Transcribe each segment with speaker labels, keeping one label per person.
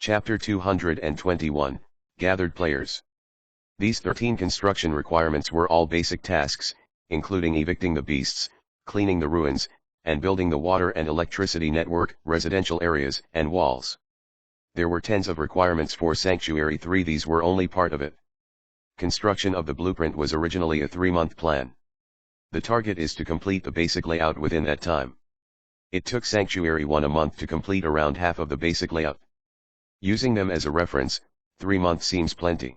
Speaker 1: Chapter 221, Gathered Players. These 13 construction requirements were all basic tasks, including evicting the beasts, cleaning the ruins, and building the water and electricity network, residential areas, and walls. There were tens of requirements for Sanctuary 3. These were only part of it. Construction of the blueprint was originally a 3-month plan. The target is to complete the basic layout within that time. It took Sanctuary 1 a month to complete around half of the basic layout. Using them as a reference, 3 months seems plenty.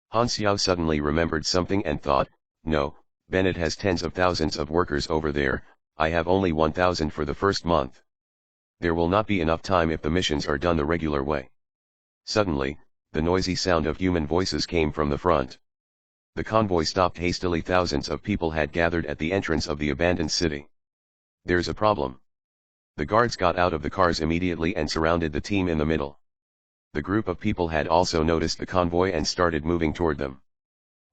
Speaker 1: Han Xiao suddenly remembered something and thought, no, Bennett has tens of thousands of workers over there, I have only 1,000 for the first month. There will not be enough time if the missions are done the regular way. Suddenly, the noisy sound of human voices came from the front. The convoy stopped hastily. Thousands of people had gathered at the entrance of the abandoned city. There's a problem. The guards got out of the cars immediately and surrounded the team in the middle. The group of people had also noticed the convoy and started moving toward them.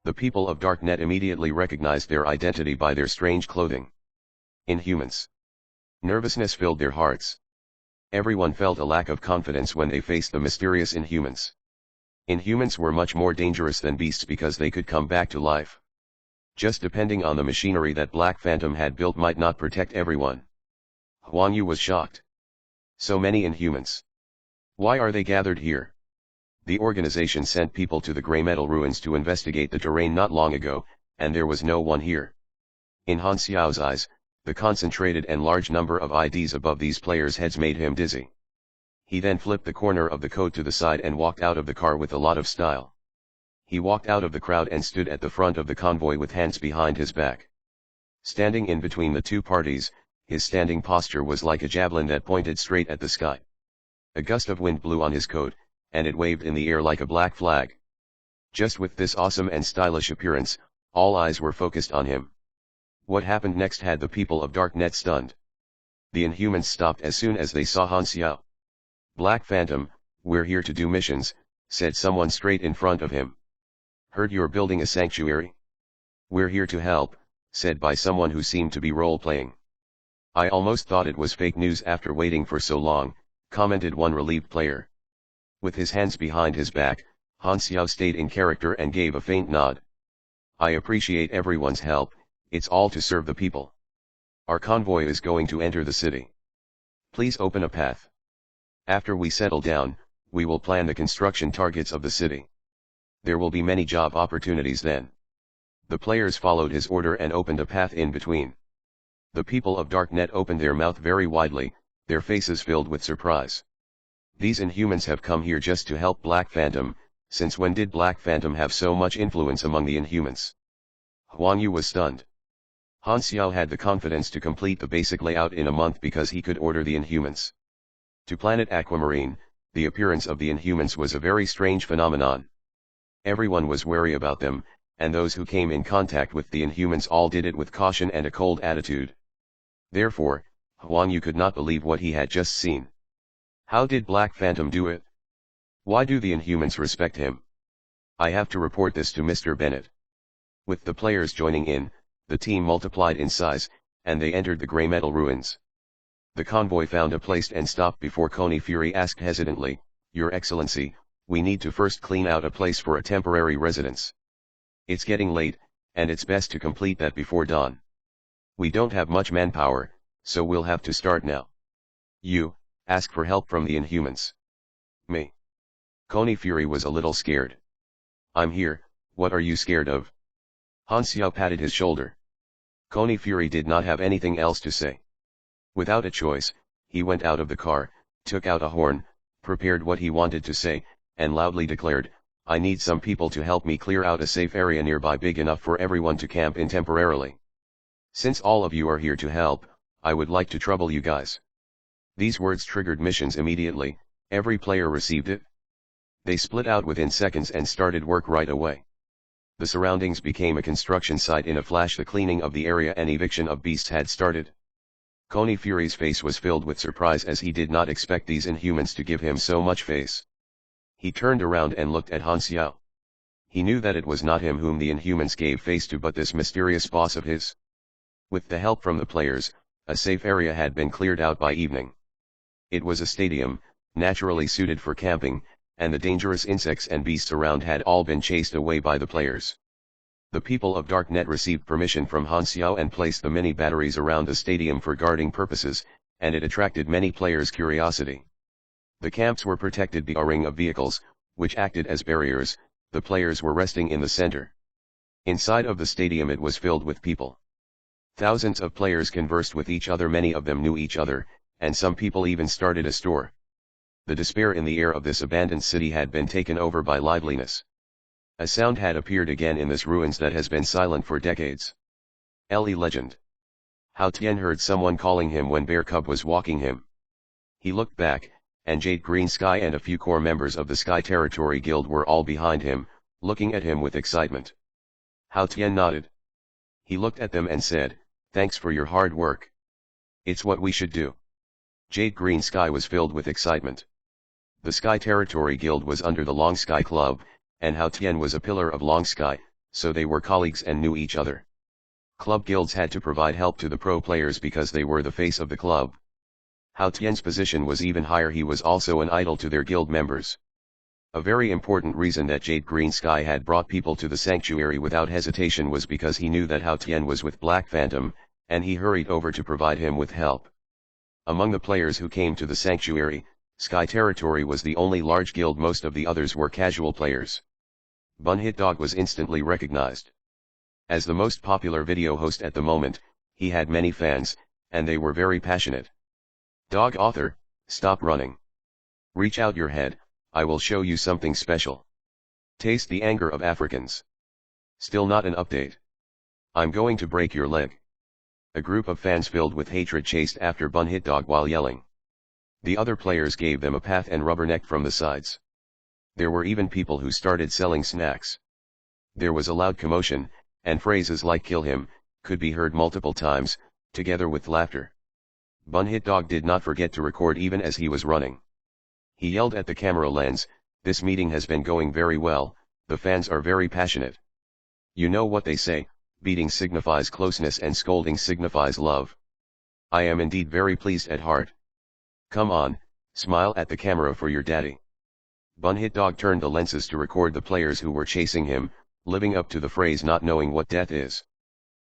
Speaker 1: The people of Darknet immediately recognized their identity by their strange clothing. Inhumans. Nervousness filled their hearts. Everyone felt a lack of confidence when they faced the mysterious Inhumans. Inhumans were much more dangerous than beasts because they could come back to life. Just depending on the machinery that Black Phantom had built might not protect everyone. Huang Yu was shocked. So many Inhumans. Why are they gathered here? The organization sent people to the Grey Metal Ruins to investigate the terrain not long ago, and there was no one here. In Han Xiao's eyes, the concentrated and large number of IDs above these players' heads made him dizzy. He then flipped the corner of the coat to the side and walked out of the car with a lot of style. He walked out of the crowd and stood at the front of the convoy with hands behind his back. Standing in between the two parties, his standing posture was like a javelin that pointed straight at the sky. A gust of wind blew on his coat, and it waved in the air like a black flag. Just with this awesome and stylish appearance, all eyes were focused on him. What happened next had the people of Darknet stunned. The Inhumans stopped as soon as they saw Han Xiao. Black Phantom, we're here to do missions, said someone straight in front of him. Heard you're building a sanctuary? We're here to help, said by someone who seemed to be role-playing. I almost thought it was fake news after waiting for so long, commented one relieved player. With his hands behind his back, Han Xiao stayed in character and gave a faint nod. I appreciate everyone's help, it's all to serve the people. Our convoy is going to enter the city. Please open a path. After we settle down, we will plan the construction targets of the city. There will be many job opportunities then. The players followed his order and opened a path in between. The people of Darknet opened their mouth very widely, their faces filled with surprise. These Inhumans have come here just to help Black Phantom. Since when did Black Phantom have so much influence among the Inhumans? Huang Yu was stunned. Han Xiao had the confidence to complete the basic layout in a month because he could order the Inhumans. To Planet Aquamarine, the appearance of the Inhumans was a very strange phenomenon. Everyone was wary about them, and those who came in contact with the Inhumans all did it with caution and a cold attitude. Therefore, Huang Yu could not believe what he had just seen. How did Black Phantom do it? Why do the Inhumans respect him? I have to report this to Mr. Bennett. With the players joining in, the team multiplied in size, and they entered the Grey Metal Ruins. The convoy found a place and stopped before Coney Fury asked hesitantly, Your Excellency, we need to first clean out a place for a temporary residence. It's getting late, and it's best to complete that before dawn. We don't have much manpower, so we'll have to start now. You, ask for help from the Inhumans. Me. Coney Fury was a little scared. I'm here, what are you scared of? Han Xiao patted his shoulder. Coney Fury did not have anything else to say. Without a choice, he went out of the car, took out a horn, prepared what he wanted to say, and loudly declared, I need some people to help me clear out a safe area nearby big enough for everyone to camp in temporarily. Since all of you are here to help, I would like to trouble you guys. These words triggered missions immediately, every player received it. They split out within seconds and started work right away. The surroundings became a construction site in a flash. The cleaning of the area and eviction of beasts had started. Coney Fury's face was filled with surprise as he did not expect these Inhumans to give him so much face. He turned around and looked at Han Xiao. He knew that it was not him whom the Inhumans gave face to but this mysterious boss of his. With the help from the players, a safe area had been cleared out by evening. It was a stadium, naturally suited for camping, and the dangerous insects and beasts around had all been chased away by the players. The people of Darknet received permission from Han Xiao and placed the mini batteries around the stadium for guarding purposes, and it attracted many players' curiosity. The camps were protected by a ring of vehicles, which acted as barriers. The players were resting in the center. Inside of the stadium it was filled with people. Thousands of players conversed with each other, many of them knew each other, and some people even started a store. The despair in the air of this abandoned city had been taken over by liveliness. A sound had appeared again in this ruins that has been silent for decades. Le legend. Hao Tian heard someone calling him when Bear Cub was walking him. He looked back, and Jade Green Sky and a few core members of the Sky Territory Guild were all behind him, looking at him with excitement. Hao Tian nodded. He looked at them and said, "Thanks for your hard work. It's what we should do." Jade Green Sky was filled with excitement. The Sky Territory Guild was under the Long Sky Club, and Hao Tian was a pillar of Long Sky, so they were colleagues and knew each other. Club guilds had to provide help to the pro players because they were the face of the club. Hao Tian's position was even higher. He was also an idol to their guild members. A very important reason that Jade Green Sky had brought people to the sanctuary without hesitation was because he knew that Hao Tian was with Black Phantom, and he hurried over to provide him with help. Among the players who came to the sanctuary, Sky Territory was the only large guild. Most of the others were casual players. Bun Hit Dog was instantly recognized. As the most popular video host at the moment, he had many fans, and they were very passionate. "Dog author, stop running. Reach out your head, I will show you something special. Taste the anger of Africans. Still not an update. I'm going to break your leg." A group of fans filled with hatred chased after Bun Hit Dog while yelling. The other players gave them a path and rubbernecked from the sides. There were even people who started selling snacks. There was a loud commotion, and phrases like "kill him" could be heard multiple times, together with laughter. Bun Hit Dog did not forget to record even as he was running. He yelled at the camera lens, "This meeting has been going very well, the fans are very passionate. You know what they say, beating signifies closeness and scolding signifies love. I am indeed very pleased at heart. Come on, smile at the camera for your daddy." Bun Hit Dog turned the lenses to record the players who were chasing him, living up to the phrase "not knowing what death is."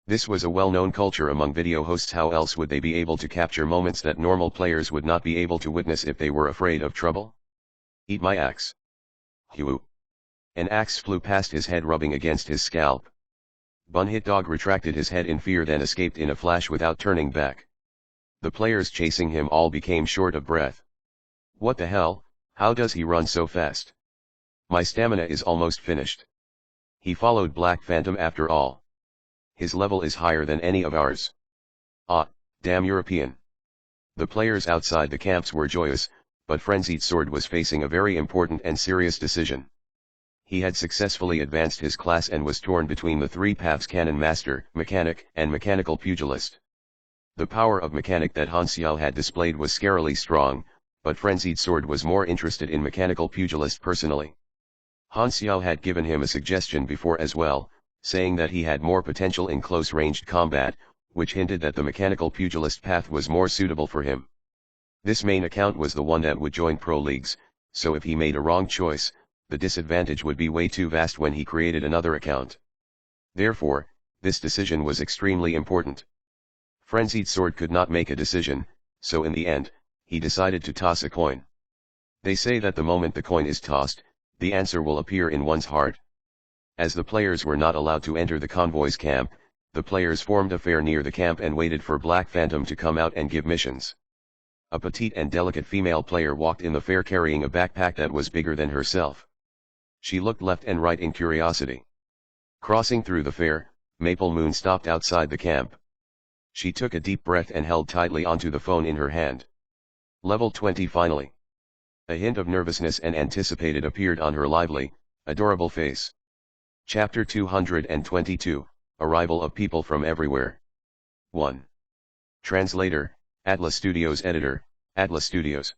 Speaker 1: This was a well-known culture among video hosts. How else would they be able to capture moments that normal players would not be able to witness if they were afraid of trouble? "Eat my axe." Hue. An axe flew past his head, rubbing against his scalp. Bun Hit Dog retracted his head in fear, then escaped in a flash without turning back. The players chasing him all became short of breath. "What the hell, how does he run so fast? My stamina is almost finished. He followed Black Phantom after all. His level is higher than any of ours. Ah, damn European." The players outside the camps were joyous, but Frenzied Sword was facing a very important and serious decision. He had successfully advanced his class and was torn between the three paths: Cannon Master, Mechanic, and Mechanical Pugilist. The power of Mechanic that Han Xiao had displayed was scarily strong, but Frenzied Sword was more interested in Mechanical Pugilist personally. Han Xiao had given him a suggestion before as well, saying that he had more potential in close-ranged combat, which hinted that the Mechanical Pugilist path was more suitable for him. This main account was the one that would join pro leagues, so if he made a wrong choice, the disadvantage would be way too vast when he created another account. Therefore, this decision was extremely important. Frenzied Sword could not make a decision, so in the end, he decided to toss a coin. They say that the moment the coin is tossed, the answer will appear in one's heart. As the players were not allowed to enter the convoy's camp, the players formed a fair near the camp and waited for Black Phantom to come out and give missions. A petite and delicate female player walked in the fair carrying a backpack that was bigger than herself. She looked left and right in curiosity. Crossing through the fair, Maple Moon stopped outside the camp. She took a deep breath and held tightly onto the phone in her hand. Level 20 finally. A hint of nervousness and anticipated appeared on her lively, adorable face. Chapter 222, Arrival of People from Everywhere. 1. Translator, Atlas Studios. Editor, Atlas Studios.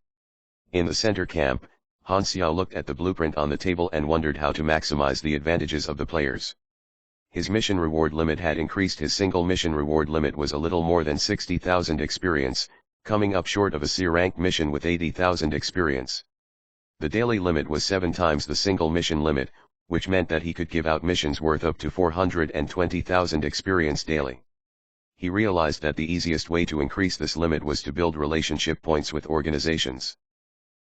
Speaker 1: In the center camp, Han Xiao looked at the blueprint on the table and wondered how to maximize the advantages of the players. His mission reward limit had increased. His single mission reward limit was a little more than 60,000 experience, coming up short of a C-rank mission with 80,000 experience. The daily limit was 7 times the single mission limit, which meant that he could give out missions worth up to 420,000 experience daily. He realized that the easiest way to increase this limit was to build relationship points with organizations.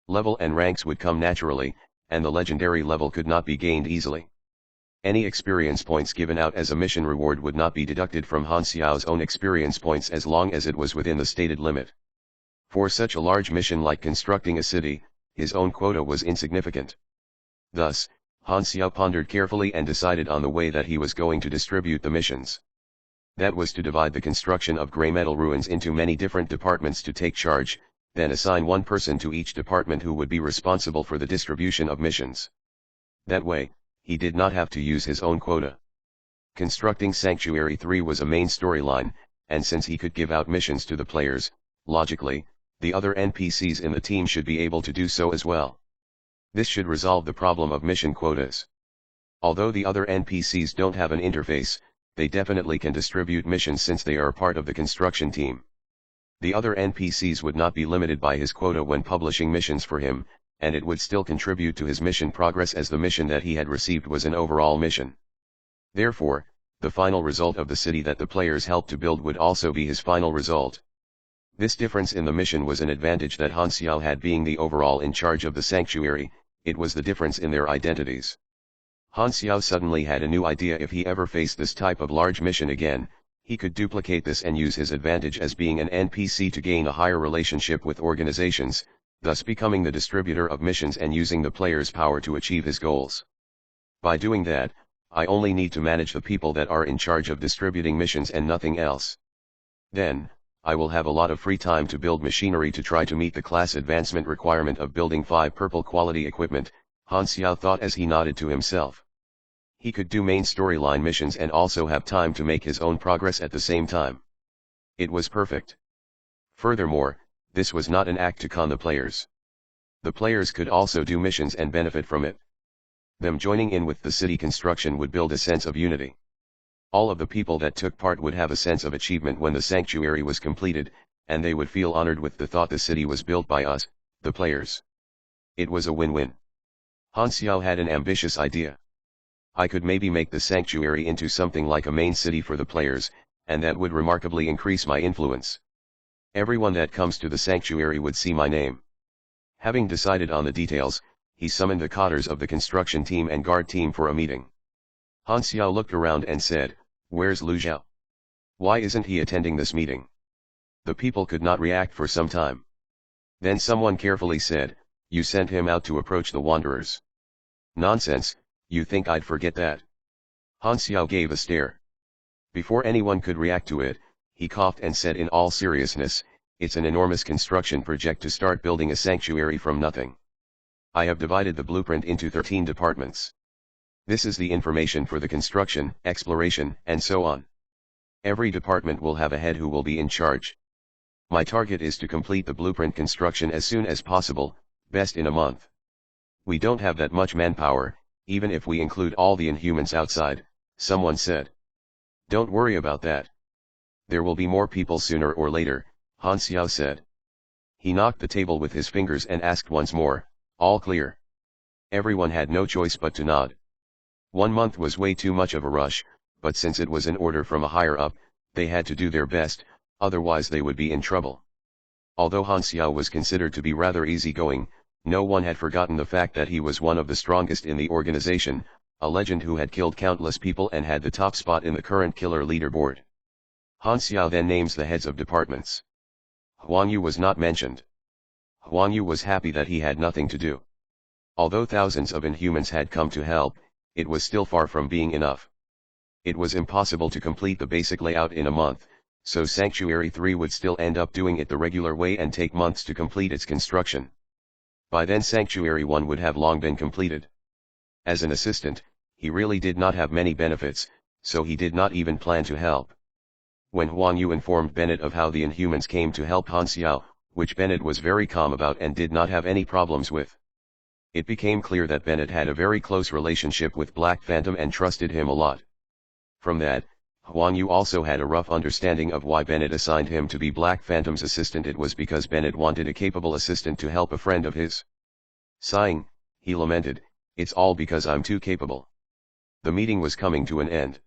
Speaker 1: Level and ranks would come naturally, and the legendary level could not be gained easily. Any experience points given out as a mission reward would not be deducted from Han Xiao's own experience points as long as it was within the stated limit. For such a large mission like constructing a city, his own quota was insignificant. Thus, Han Xiao pondered carefully and decided on the way that he was going to distribute the missions. That was to divide the construction of gray metal ruins into many different departments to take charge, then assign one person to each department who would be responsible for the distribution of missions. That way, he did not have to use his own quota. Constructing Sanctuary 3 was a main storyline, and since he could give out missions to the players, logically, the other NPCs in the team should be able to do so as well. This should resolve the problem of mission quotas. Although the other NPCs don't have an interface, they definitely can distribute missions since they are part of the construction team. The other NPCs would not be limited by his quota when publishing missions for him, and it would still contribute to his mission progress as the mission that he had received was an overall mission. Therefore, the final result of the city that the players helped to build would also be his final result. This difference in the mission was an advantage that Han Xiao had being the overall in charge of the sanctuary. It was the difference in their identities. Han Xiao suddenly had a new idea. If he ever faced this type of large mission again, he could duplicate this and use his advantage as being an NPC to gain a higher relationship with organizations, thus becoming the distributor of missions and using the player's power to achieve his goals. By doing that, I only need to manage the people that are in charge of distributing missions and nothing else. Then, I will have a lot of free time to build machinery to try to meet the class advancement requirement of building 5 purple quality equipment, Han Xiao thought as he nodded to himself. He could do main storyline missions and also have time to make his own progress at the same time. It was perfect. Furthermore, this was not an act to con the players. The players could also do missions and benefit from it. Them joining in with the city construction would build a sense of unity. All of the people that took part would have a sense of achievement when the sanctuary was completed, and they would feel honored with the thought the city was built by us, the players. It was a win-win. Han Xiao had an ambitious idea. I could maybe make the sanctuary into something like a main city for the players, and that would remarkably increase my influence. Everyone that comes to the sanctuary would see my name. Having decided on the details, he summoned the cotters of the construction team and guard team for a meeting. Han Xiao looked around and said, "Where's Lu Zhao? Why isn't he attending this meeting?" The people could not react for some time. Then someone carefully said, "You sent him out to approach the wanderers." "Nonsense, you think I'd forget that?" Han Xiao gave a stare. Before anyone could react to it, he coughed and said in all seriousness, "It's an enormous construction project to start building a sanctuary from nothing. I have divided the blueprint into 13 departments. This is the information for the construction, exploration, and so on. Every department will have a head who will be in charge. My target is to complete the blueprint construction as soon as possible, best in a month. We don't have that much manpower, even if we include all the Inhumans outside," someone said. "Don't worry about that. There will be more people sooner or later," Han Xiao said. He knocked the table with his fingers and asked once more, "All clear?" Everyone had no choice but to nod. 1 month was way too much of a rush, but since it was an order from a higher up, they had to do their best, otherwise they would be in trouble. Although Han Xiao was considered to be rather easygoing, no one had forgotten the fact that he was one of the strongest in the organization, a legend who had killed countless people and had the top spot in the current killer leaderboard. Han Xiao then names the heads of departments. Huang Yu was not mentioned. Huang Yu was happy that he had nothing to do. Although thousands of Inhumans had come to help, it was still far from being enough. It was impossible to complete the basic layout in a month, so Sanctuary 3 would still end up doing it the regular way and take months to complete its construction. By then Sanctuary 1 would have long been completed. As an assistant, he really did not have many benefits, so he did not even plan to help. When Huang Yu informed Bennett of how the Inhumans came to help Han Xiao, which Bennett was very calm about and did not have any problems with, it became clear that Bennett had a very close relationship with Black Phantom and trusted him a lot. From that, Huang Yu also had a rough understanding of why Bennett assigned him to be Black Phantom's assistant. It was because Bennett wanted a capable assistant to help a friend of his. Sighing, he lamented, "It's all because I'm too capable." The meeting was coming to an end.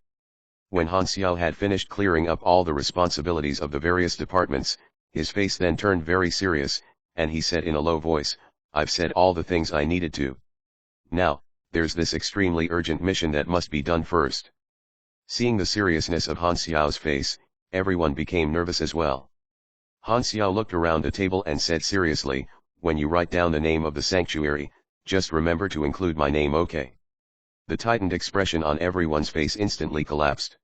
Speaker 1: When Han Xiao had finished clearing up all the responsibilities of the various departments, his face then turned very serious, and he said in a low voice, "I've said all the things I needed to. Now, there's this extremely urgent mission that must be done first." Seeing the seriousness of Han Xiao's face, everyone became nervous as well. Han Xiao looked around the table and said seriously, "When you write down the name of the sanctuary, just remember to include my name, okay?" The tightened expression on everyone's face instantly collapsed.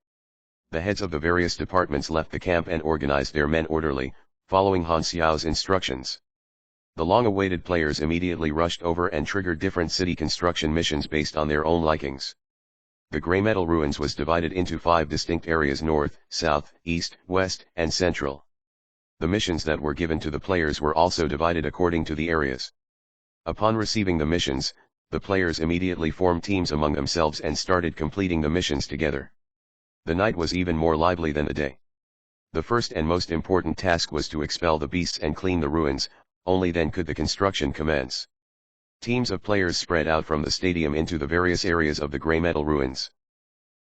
Speaker 1: The heads of the various departments left the camp and organized their men orderly, following Han Xiao's instructions. The long-awaited players immediately rushed over and triggered different city construction missions based on their own likings. The Grey Metal Ruins was divided into 5 distinct areas: north, south, east, west, and central. The missions that were given to the players were also divided according to the areas. Upon receiving the missions, the players immediately formed teams among themselves and started completing the missions together. The night was even more lively than the day. The first and most important task was to expel the beasts and clean the ruins, only then could the construction commence. Teams of players spread out from the stadium into the various areas of the Grey Metal Ruins.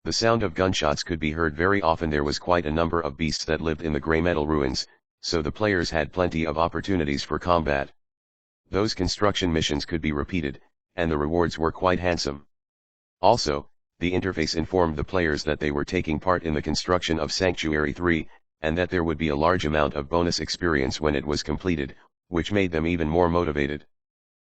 Speaker 1: The sound of gunshots could be heard very often. There was quite a number of beasts that lived in the Grey Metal Ruins, so the players had plenty of opportunities for combat. Those construction missions could be repeated, and the rewards were quite handsome. Also, the interface informed the players that they were taking part in the construction of Sanctuary 3, and that there would be a large amount of bonus experience when it was completed, which made them even more motivated.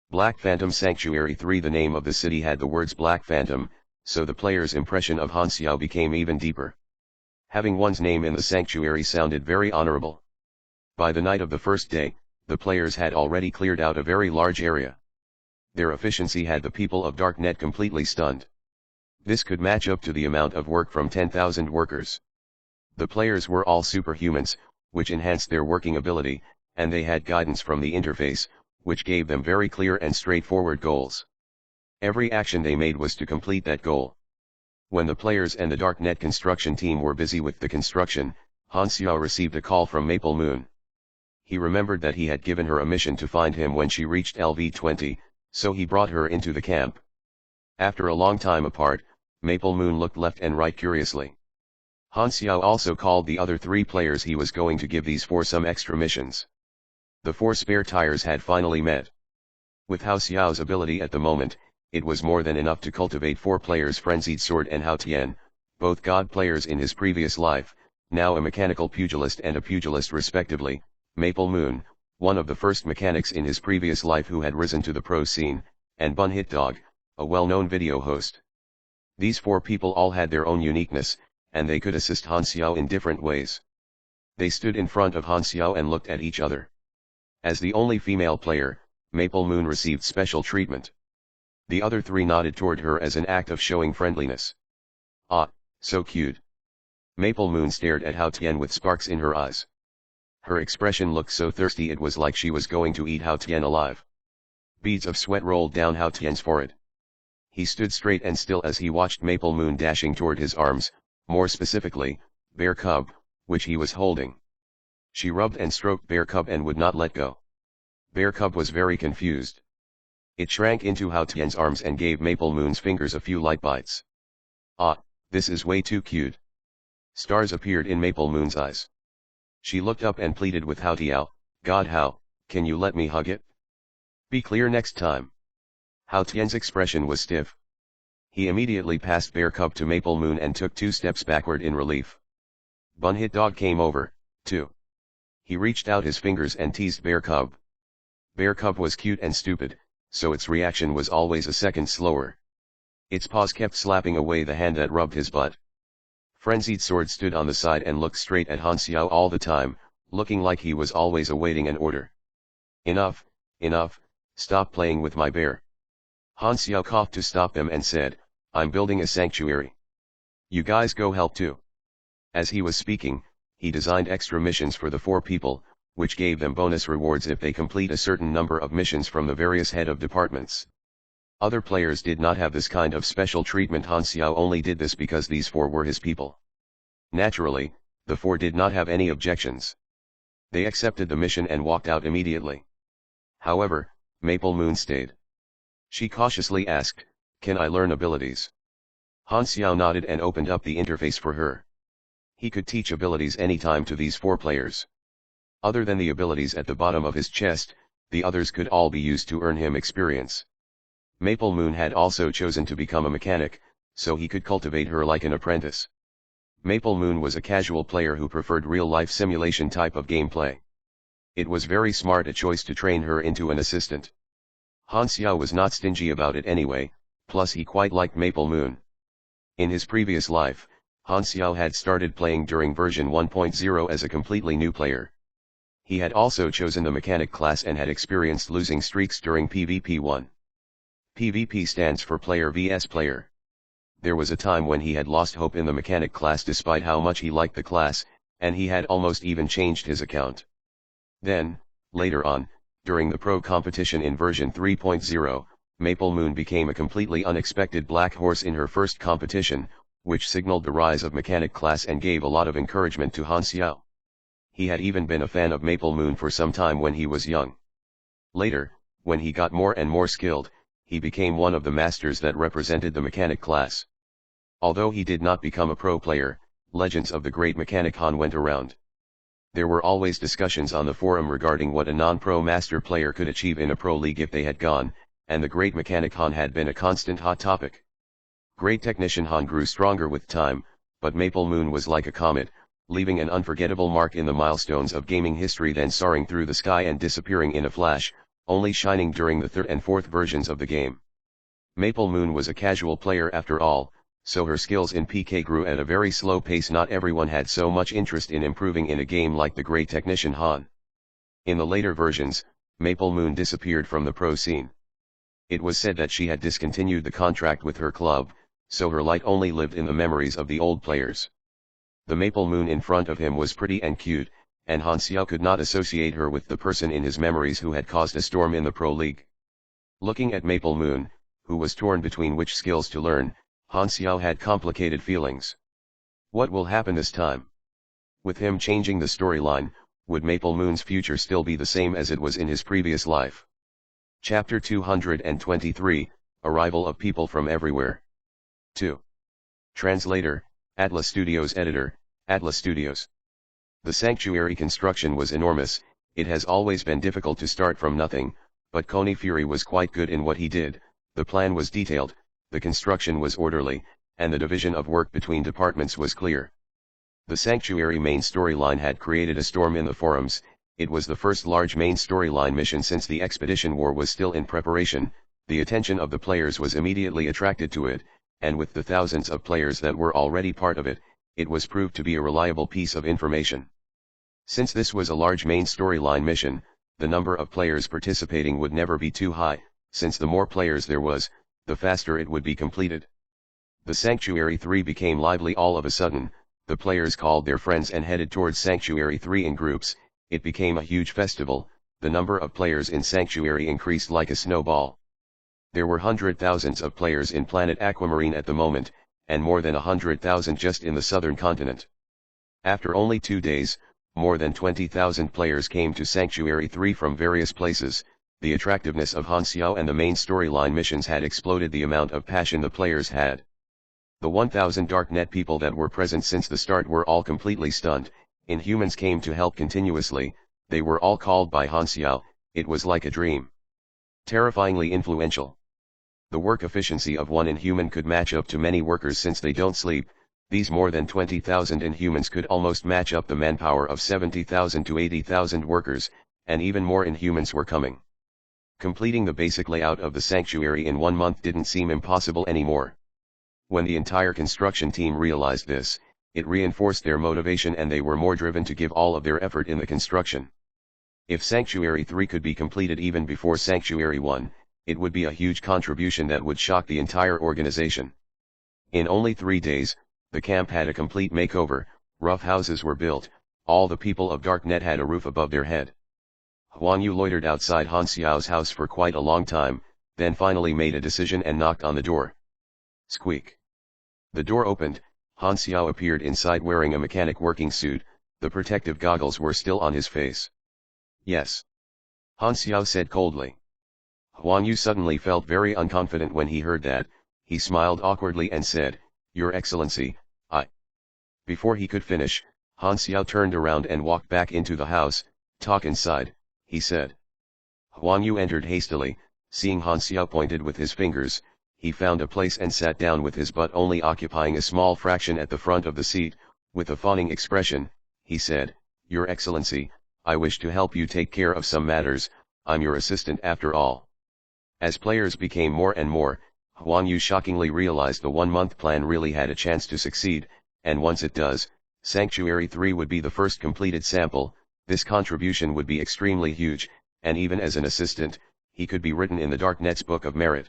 Speaker 1: Black Phantom Sanctuary 3. The name of the city had the words Black Phantom, so the players' impression of Han Xiao became even deeper. Having one's name in the sanctuary sounded very honorable. By the night of the first day, the players had already cleared out a very large area. Their efficiency had the people of Darknet completely stunned. This could match up to the amount of work from 10,000 workers. The players were all superhumans, which enhanced their working ability, and they had guidance from the interface, which gave them very clear and straightforward goals. Every action they made was to complete that goal. When the players and the Darknet construction team were busy with the construction, Han Xiao received a call from Maple Moon. He remembered that he had given her a mission to find him when she reached LV-20, so he brought her into the camp. After a long time apart, Maple Moon looked left and right curiously. Han Xiao also called the other 3 players he was going to give these 4 some extra missions. The 4 spare tires had finally met. With Hao Xiao's ability at the moment, it was more than enough to cultivate 4 players: Frenzied Sword and Hao Tian, both god players in his previous life, now a mechanical pugilist and a pugilist respectively. Maple Moon, one of the first mechanics in his previous life who had risen to the pro scene, and Bun Hit Dog, a well-known video host. These 4 people all had their own uniqueness, and they could assist Han Xiao in different ways. They stood in front of Han Xiao and looked at each other. As the only female player, Maple Moon received special treatment. The other 3 nodded toward her as an act of showing friendliness. "Ah, so cute." Maple Moon stared at Hao Tian with sparks in her eyes. Her expression looked so thirsty it was like she was going to eat Hao Tian alive. Beads of sweat rolled down Hao Tian's forehead. He stood straight and still as he watched Maple Moon dashing toward his arms, more specifically, Bear Cub, which he was holding. She rubbed and stroked Bear Cub and would not let go. Bear Cub was very confused. It shrank into Hao Tian's arms and gave Maple Moon's fingers a few light bites. "Ah, this is way too cute." Stars appeared in Maple Moon's eyes. She looked up and pleaded with Hao Tiao, "God Hao, can you let me hug it? Be clear next time." Hao Tian's expression was stiff. He immediately passed Bear Cub to Maple Moon and took 2 steps backward in relief. Bun Hit Dog came over, too. He reached out his fingers and teased Bear Cub. Bear Cub was cute and stupid, so its reaction was always a second slower. Its paws kept slapping away the hand that rubbed his butt. Frenzied Sword stood on the side and looked straight at Han Xiao all the time, looking like he was always awaiting an order. "Enough, enough, stop playing with my bear." Han Xiao coughed to stop them and said, "I'm building a sanctuary. You guys go help too." As he was speaking, he designed extra missions for the 4 people, which gave them bonus rewards if they complete a certain number of missions from the various head of departments. Other players did not have this kind of special treatment. Han Xiao only did this because these 4 were his people. Naturally, the four did not have any objections. They accepted the mission and walked out immediately. However, Maple Moon stayed. She cautiously asked, "Can I learn abilities?" Han Xiao nodded and opened up the interface for her. He could teach abilities anytime to these four players. Other than the abilities at the bottom of his chest, the others could all be used to earn him experience. Maple Moon had also chosen to become a mechanic, so he could cultivate her like an apprentice. Maple Moon was a casual player who preferred real-life simulation type of gameplay. It was very smart a choice to train her into an assistant. Han Xiao was not stingy about it anyway, plus he quite liked Maple Moon. In his previous life, Han Xiao had started playing during version 1.0 as a completely new player. He had also chosen the mechanic class and had experienced losing streaks during PvP 1. PvP stands for player vs player. There was a time when he had lost hope in the mechanic class despite how much he liked the class, and he had almost even changed his account. Then, later on, during the pro competition in version 3.0, Maple Moon became a completely unexpected black horse in her first competition, which signaled the rise of mechanic class and gave a lot of encouragement to Han Xiao. He had even been a fan of Maple Moon for some time when he was young. Later, when he got more and more skilled, he became one of the masters that represented the mechanic class. Although he did not become a pro player, legends of the great mechanic Han went around. There were always discussions on the forum regarding what a non-pro master player could achieve in a pro league if they had gone, and the great mechanic Han had been a constant hot topic. Great technician Han grew stronger with time, but Maple Moon was like a comet, leaving an unforgettable mark in the milestones of gaming history, then soaring through the sky and disappearing in a flash, only shining during the third and fourth versions of the game. Maple Moon was a casual player after all, so her skills in PK grew at a very slow pace. Not everyone had so much interest in improving in a game like the great technician Han. In the later versions, Maple Moon disappeared from the pro scene. It was said that she had discontinued the contract with her club, so her light only lived in the memories of the old players. The Maple Moon in front of him was pretty and cute, and Han Xiao could not associate her with the person in his memories who had caused a storm in the pro league. Looking at Maple Moon, who was torn between which skills to learn, Han Xiao had complicated feelings. What will happen this time? With him changing the storyline, would Maple Moon's future still be the same as it was in his previous life? Chapter 223, Arrival of People from Everywhere. 2. Translator, Atlas Studios. Editor, Atlas Studios. The sanctuary construction was enormous. It has always been difficult to start from nothing, but Coney Fury was quite good in what he did. The plan was detailed, the construction was orderly, and the division of work between departments was clear. The sanctuary main storyline had created a storm in the forums. It was the first large main storyline mission since the Expedition War was still in preparation. The attention of the players was immediately attracted to it, and with the thousands of players that were already part of it, it was proved to be a reliable piece of information. Since this was a large main storyline mission, the number of players participating would never be too high, since the more players there was, the faster it would be completed. The Sanctuary 3 became lively all of a sudden. The players called their friends and headed towards Sanctuary 3 in groups. It became a huge festival. The number of players in Sanctuary increased like a snowball. There were 100,000s of players in planet Aquamarine at the moment, and more than 100,000 just in the southern continent. After only 2 days, more than 20,000 players came to Sanctuary 3 from various places. The attractiveness of Han Xiao and the main storyline missions had exploded the amount of passion the players had. The 1,000 Darknet people that were present since the start were all completely stunned. Inhumans came to help continuously. They were all called by Han Xiao. It was like a dream. Terrifyingly influential. The work efficiency of one Inhuman could match up to many workers since they don't sleep. These more than 20,000 Inhumans could almost match up the manpower of 70,000 to 80,000 workers, and even more Inhumans were coming. Completing the basic layout of the sanctuary in 1 month didn't seem impossible anymore. When the entire construction team realized this, it reinforced their motivation and they were more driven to give all of their effort in the construction. If Sanctuary 3 could be completed even before Sanctuary 1, it would be a huge contribution that would shock the entire organization. In only 3 days, the camp had a complete makeover. Rough houses were built. All the people of Darknet had a roof above their head. Huan Yu loitered outside Han Xiao's house for quite a long time, then finally made a decision and knocked on the door. Squeak. The door opened. Han Xiao appeared inside wearing a mechanic working suit, the protective goggles were still on his face. Yes. Han Xiao said coldly. Huang Yu suddenly felt very unconfident when he heard that. He smiled awkwardly and said, "Your Excellency, I..." Before he could finish, Han Xiao turned around and walked back into the house. "Talk inside," he said. Huang Yu entered hastily. Seeing Han Xiao pointed with his fingers, he found a place and sat down with his butt only occupying a small fraction at the front of the seat. With a fawning expression, he said, "Your Excellency, I wish to help you take care of some matters. I'm your assistant after all." As players became more and more, Huang Yu shockingly realized the 1-month plan really had a chance to succeed, and once it does, Sanctuary 3 would be the first completed sample. This contribution would be extremely huge, and even as an assistant, he could be written in the Darknet's Book of Merit.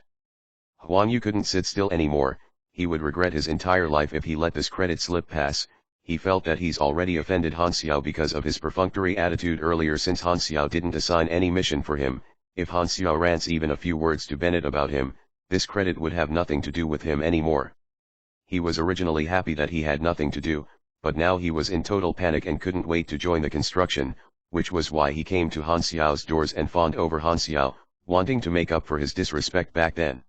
Speaker 1: Huang Yu couldn't sit still anymore. He would regret his entire life if he let this credit slip pass. He felt that he's already offended Han Xiao because of his perfunctory attitude earlier, since Han Xiao didn't assign any mission for him. If Han Xiao rants even a few words to Bennett about him, this credit would have nothing to do with him anymore. He was originally happy that he had nothing to do, but now he was in total panic and couldn't wait to join the construction, which was why he came to Han Xiao's doors and fawned over Han Xiao, wanting to make up for his disrespect back then.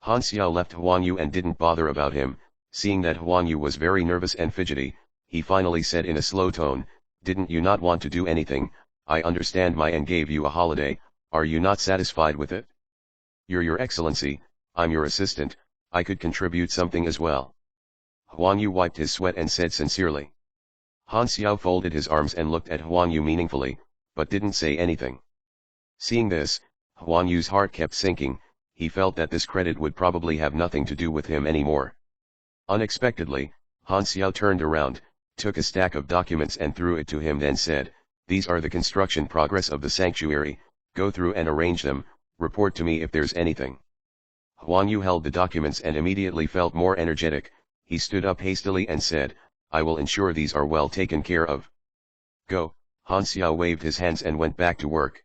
Speaker 1: Han Xiao left Huang Yu and didn't bother about him. Seeing that Huang Yu was very nervous and fidgety, he finally said in a slow tone, "Didn't you not want to do anything? I understand my and gave you a holiday, are you not satisfied with it?" Your Excellency, I'm your assistant, I could contribute something as well." Huang Yu wiped his sweat and said sincerely. Han Xiao folded his arms and looked at Huang Yu meaningfully, but didn't say anything. Seeing this, Huang Yu's heart kept sinking. He felt that this credit would probably have nothing to do with him anymore. Unexpectedly, Han Xiao turned around, took a stack of documents and threw it to him, then said, "These are the construction progress of the sanctuary, go through and arrange them, report to me if there's anything." Huang Yu held the documents and immediately felt more energetic. He stood up hastily and said, "I will ensure these are well taken care of." "Go." Han Xiao waved his hands and went back to work.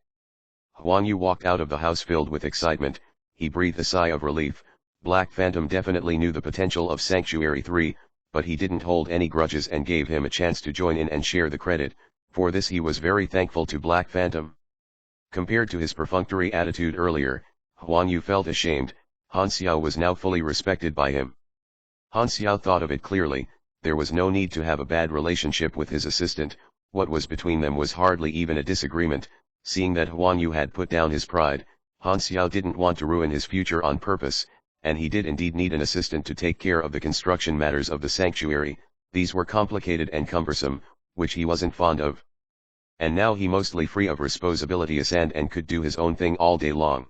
Speaker 1: Huang Yu walked out of the house filled with excitement. He breathed a sigh of relief. Black Phantom definitely knew the potential of Sanctuary 3, but he didn't hold any grudges and gave him a chance to join in and share the credit. For this he was very thankful to Black Phantom. Compared to his perfunctory attitude earlier, Huang Yu felt ashamed. Han Xiao was now fully respected by him. Han Xiao thought of it clearly. There was no need to have a bad relationship with his assistant. What was between them was hardly even a disagreement. Seeing that Huang Yu had put down his pride, Han Xiao didn't want to ruin his future on purpose, and he did indeed need an assistant to take care of the construction matters of the sanctuary. These were complicated and cumbersome, which he wasn't fond of. And now he mostly free of responsibilities and could do his own thing all day long.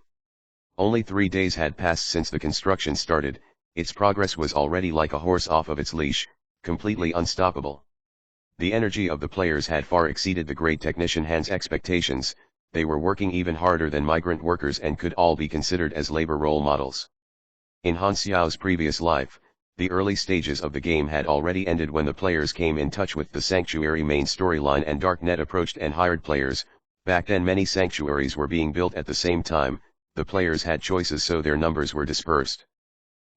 Speaker 1: Only 3 days had passed since the construction started. Its progress was already like a horse off of its leash, completely unstoppable. The energy of the players had far exceeded the great technician Han's expectations. They were working even harder than migrant workers and could all be considered as labor role models. In Han Xiao's previous life, the early stages of the game had already ended when the players came in touch with the Sanctuary main storyline and Darknet approached and hired players. Back then many sanctuaries were being built at the same time. The players had choices, so their numbers were dispersed.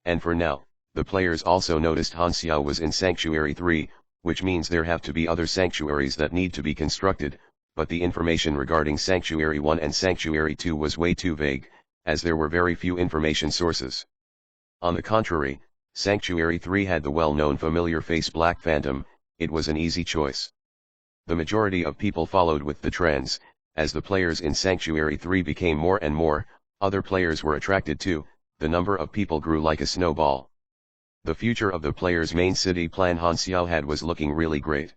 Speaker 1: And for now, the players also noticed Han Xiao was in Sanctuary 3, which means there have to be other sanctuaries that need to be constructed, but the information regarding Sanctuary 1 and Sanctuary 2 was way too vague, as there were very few information sources. On the contrary, Sanctuary 3 had the well-known familiar face Black Phantom. It was an easy choice. The majority of people followed with the trends. As the players in Sanctuary 3 became more and more, other players were attracted too. The number of people grew like a snowball. The future of the players' main city plan Han Xiao had was looking really great.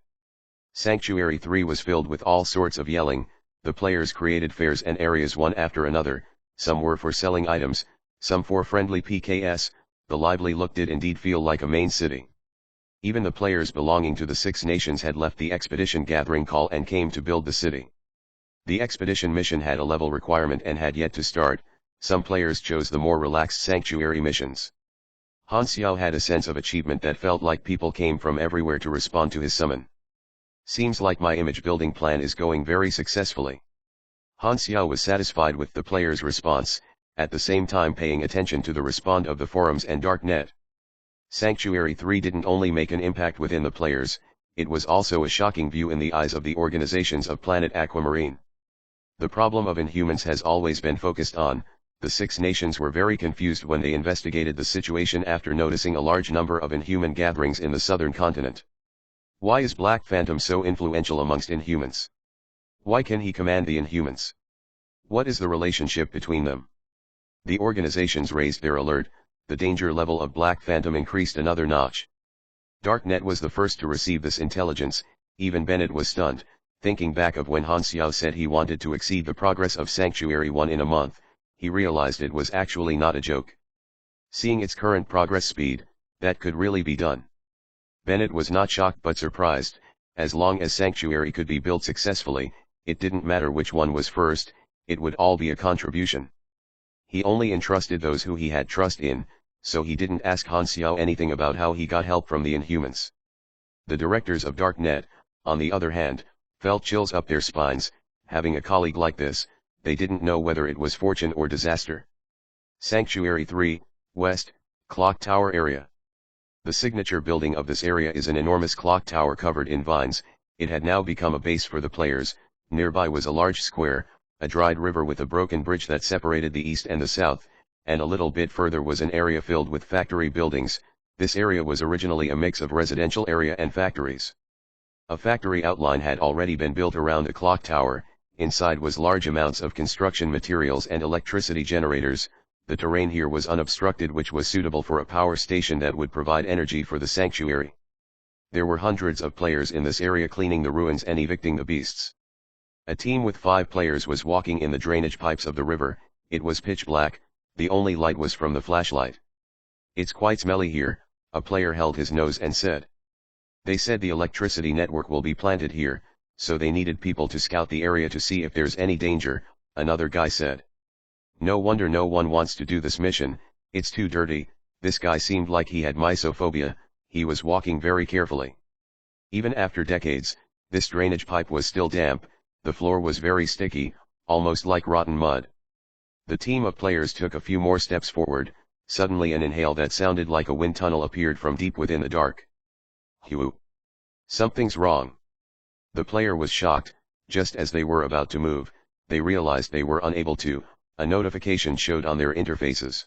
Speaker 1: Sanctuary 3 was filled with all sorts of yelling. The players created fairs and areas one after another. Some were for selling items, some for friendly PKS. The lively look did indeed feel like a main city. Even the players belonging to the 6 nations had left the expedition gathering call and came to build the city. The expedition mission had a level requirement and had yet to start. Some players chose the more relaxed sanctuary missions. Han Xiao had a sense of achievement that felt like people came from everywhere to respond to his summon. Seems like my image building plan is going very successfully. Han Xiao was satisfied with the players' response, at the same time paying attention to the response of the forums and Darknet. Sanctuary 3 didn't only make an impact within the players, it was also a shocking view in the eyes of the organizations of Planet Aquamarine. The problem of Inhumans has always been focused on. The Six Nations were very confused when they investigated the situation after noticing a large number of Inhuman gatherings in the southern continent. Why is Black Phantom so influential amongst Inhumans? Why can he command the Inhumans? What is the relationship between them? The organizations raised their alert, the danger level of Black Phantom increased another notch. Darknet was the first to receive this intelligence. Even Bennett was stunned, thinking back of when Han Xiao said he wanted to exceed the progress of Sanctuary 1 in a month. He realized it was actually not a joke. Seeing its current progress speed, that could really be done. Bennett was not shocked but surprised. As long as Sanctuary could be built successfully, it didn't matter which one was first, it would all be a contribution. He only entrusted those who he had trust in, so he didn't ask Han Xiao anything about how he got help from the Inhumans. The directors of Darknet, on the other hand, felt chills up their spines. Having a colleague like this, they didn't know whether it was fortune or disaster. Sanctuary 3, West, Clock Tower Area. The signature building of this area is an enormous clock tower covered in vines. It had now become a base for the players. Nearby was a large square, a dried river with a broken bridge that separated the east and the south, and a little bit further was an area filled with factory buildings. This area was originally a mix of residential area and factories. A factory outline had already been built around a clock tower. Inside was large amounts of construction materials and electricity generators. The terrain here was unobstructed, which was suitable for a power station that would provide energy for the sanctuary. There were hundreds of players in this area cleaning the ruins and evicting the beasts. A team with 5 players was walking in the drainage pipes of the river. It was pitch black, the only light was from the flashlight. "It's quite smelly here," a player held his nose and said. "They said the electricity network will be planted here, so they needed people to scout the area to see if there's any danger," another guy said. "No wonder no one wants to do this mission, it's too dirty." This guy seemed like he had mysophobia. He was walking very carefully. Even after decades, this drainage pipe was still damp, the floor was very sticky, almost like rotten mud. The team of players took a few more steps forward. Suddenly an inhale that sounded like a wind tunnel appeared from deep within the dark. "Hugh! Something's wrong." The player was shocked. Just as they were about to move, they realized they were unable to. A notification showed on their interfaces.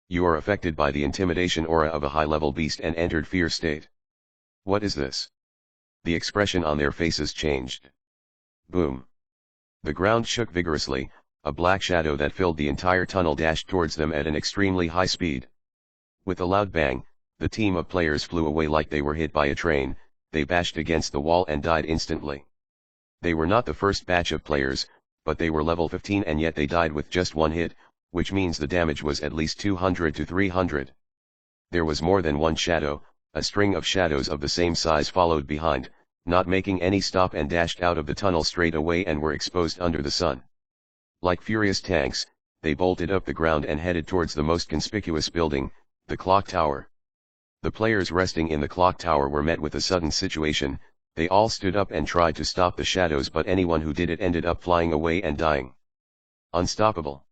Speaker 1: "You are affected by the intimidation aura of a high-level beast and entered fear state." "What is this?" The expression on their faces changed. Boom! The ground shook vigorously. A black shadow that filled the entire tunnel dashed towards them at an extremely high speed. With a loud bang, the team of players flew away like they were hit by a train. They bashed against the wall and died instantly. They were not the first batch of players, but they were level 15 and yet they died with just one hit, which means the damage was at least 200 to 300. There was more than one shadow. A string of shadows of the same size followed behind, not making any stop, and dashed out of the tunnel straight away and were exposed under the sun. Like furious tanks, they bolted up the ground and headed towards the most conspicuous building, the clock tower. The players resting in the clock tower were met with a sudden situation. They all stood up and tried to stop the shadows, but anyone who did it ended up flying away and dying. Unstoppable.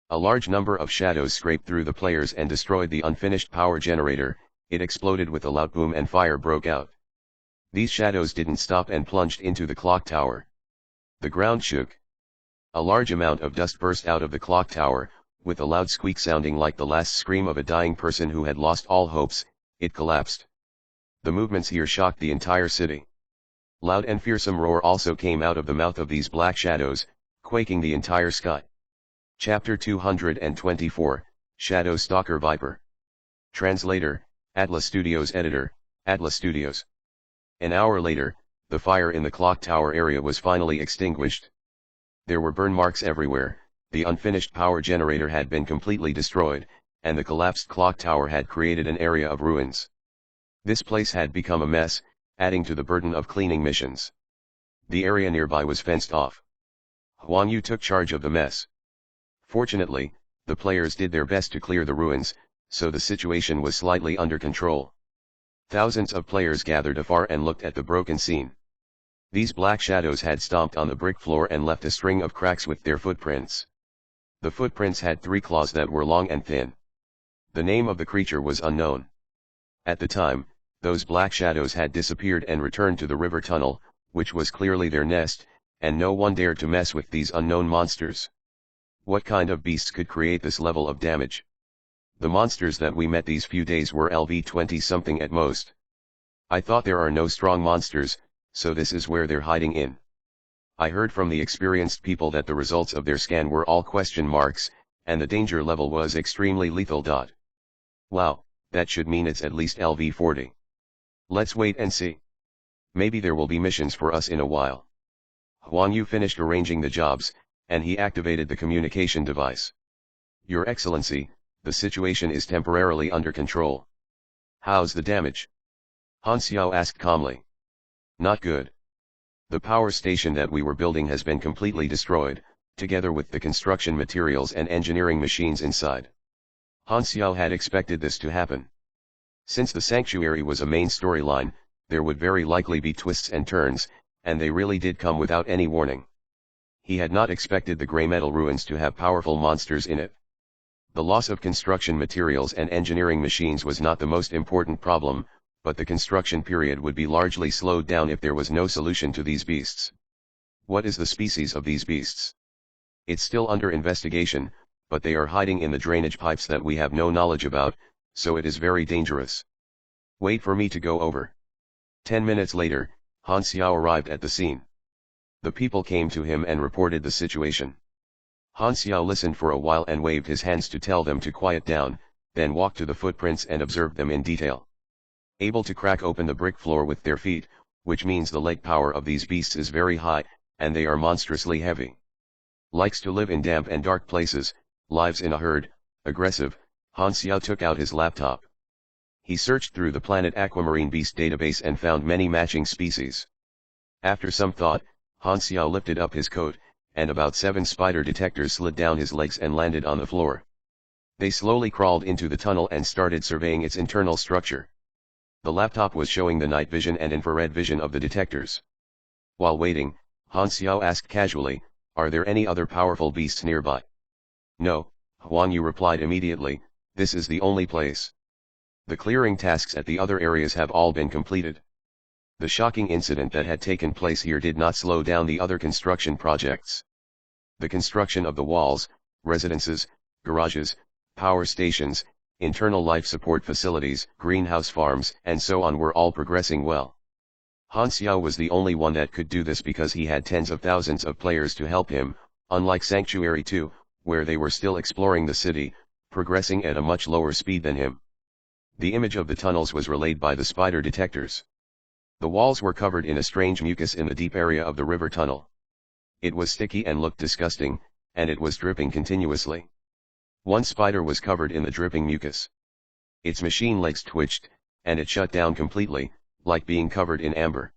Speaker 1: A large number of shadows scraped through the players and destroyed the unfinished power generator. It exploded with a loud boom and fire broke out. These shadows didn't stop and plunged into the clock tower. The ground shook. A large amount of dust burst out of the clock tower, with a loud squeak sounding like the last scream of a dying person who had lost all hopes. It collapsed. The movements here shocked the entire city. Loud and fearsome roar also came out of the mouth of these black shadows, quaking the entire sky. Chapter 224, Shadow Stalker Viper. Translator, Atlas Studios. Editor, Atlas Studios. An hour later, the fire in the clock tower area was finally extinguished. There were burn marks everywhere. The unfinished power generator had been completely destroyed, and the collapsed clock tower had created an area of ruins. This place had become a mess, adding to the burden of cleaning missions. The area nearby was fenced off. Huang Yu took charge of the mess. Fortunately, the players did their best to clear the ruins, so the situation was slightly under control. Thousands of players gathered afar and looked at the broken scene. These black shadows had stomped on the brick floor and left a string of cracks with their footprints. The footprints had 3 claws that were long and thin. The name of the creature was unknown. At the time, those black shadows had disappeared and returned to the river tunnel, which was clearly their nest, and no one dared to mess with these unknown monsters. What kind of beasts could create this level of damage? The monsters that we met these few days were LV 20-something at most. I thought there are no strong monsters, so this is where they're hiding in. I heard from the experienced people that the results of their scan were all question marks, and the danger level was extremely lethal. Wow, that should mean it's at least LV 40. Let's wait and see. Maybe there will be missions for us in a while. Huang Yu finished arranging the jobs, and he activated the communication device. Your Excellency, the situation is temporarily under control. How's the damage? Han Xiao asked calmly. Not good. The power station that we were building has been completely destroyed, together with the construction materials and engineering machines inside. Han Xiao had expected this to happen. Since the sanctuary was a main storyline, there would very likely be twists and turns, and they really did come without any warning. He had not expected the gray metal ruins to have powerful monsters in it. The loss of construction materials and engineering machines was not the most important problem, but the construction period would be largely slowed down if there was no solution to these beasts. What is the species of these beasts? It's still under investigation, but they are hiding in the drainage pipes that we have no knowledge about, so it is very dangerous. Wait for me to go over. 10 minutes later, Han Xiao arrived at the scene. The people came to him and reported the situation. Han Xiao listened for a while and waved his hands to tell them to quiet down, then walked to the footprints and observed them in detail. Able to crack open the brick floor with their feet, which means the leg power of these beasts is very high, and they are monstrously heavy. Likes to live in damp and dark places, lives in a herd, aggressive. Han Xiao took out his laptop. He searched through the Planet Aquamarine Beast database and found many matching species. After some thought, Han Xiao lifted up his coat, and about 7 spider detectors slid down his legs and landed on the floor. They slowly crawled into the tunnel and started surveying its internal structure. The laptop was showing the night vision and infrared vision of the detectors. While waiting, Han Xiao asked casually, "Are there any other powerful beasts nearby?" "No," Huang Yu replied immediately, "this is the only place. The clearing tasks at the other areas have all been completed." The shocking incident that had taken place here did not slow down the other construction projects. The construction of the walls, residences, garages, power stations, internal life support facilities, greenhouse farms, and so on were all progressing well. Han Xiao was the only one that could do this because he had tens of thousands of players to help him, unlike Sanctuary 2, where they were still exploring the city, progressing at a much lower speed than him. The image of the tunnels was relayed by the spider detectors. The walls were covered in a strange mucus in the deep area of the river tunnel. It was sticky and looked disgusting, and it was dripping continuously. One spider was covered in the dripping mucus. Its machine legs twitched, and it shut down completely, like being covered in amber.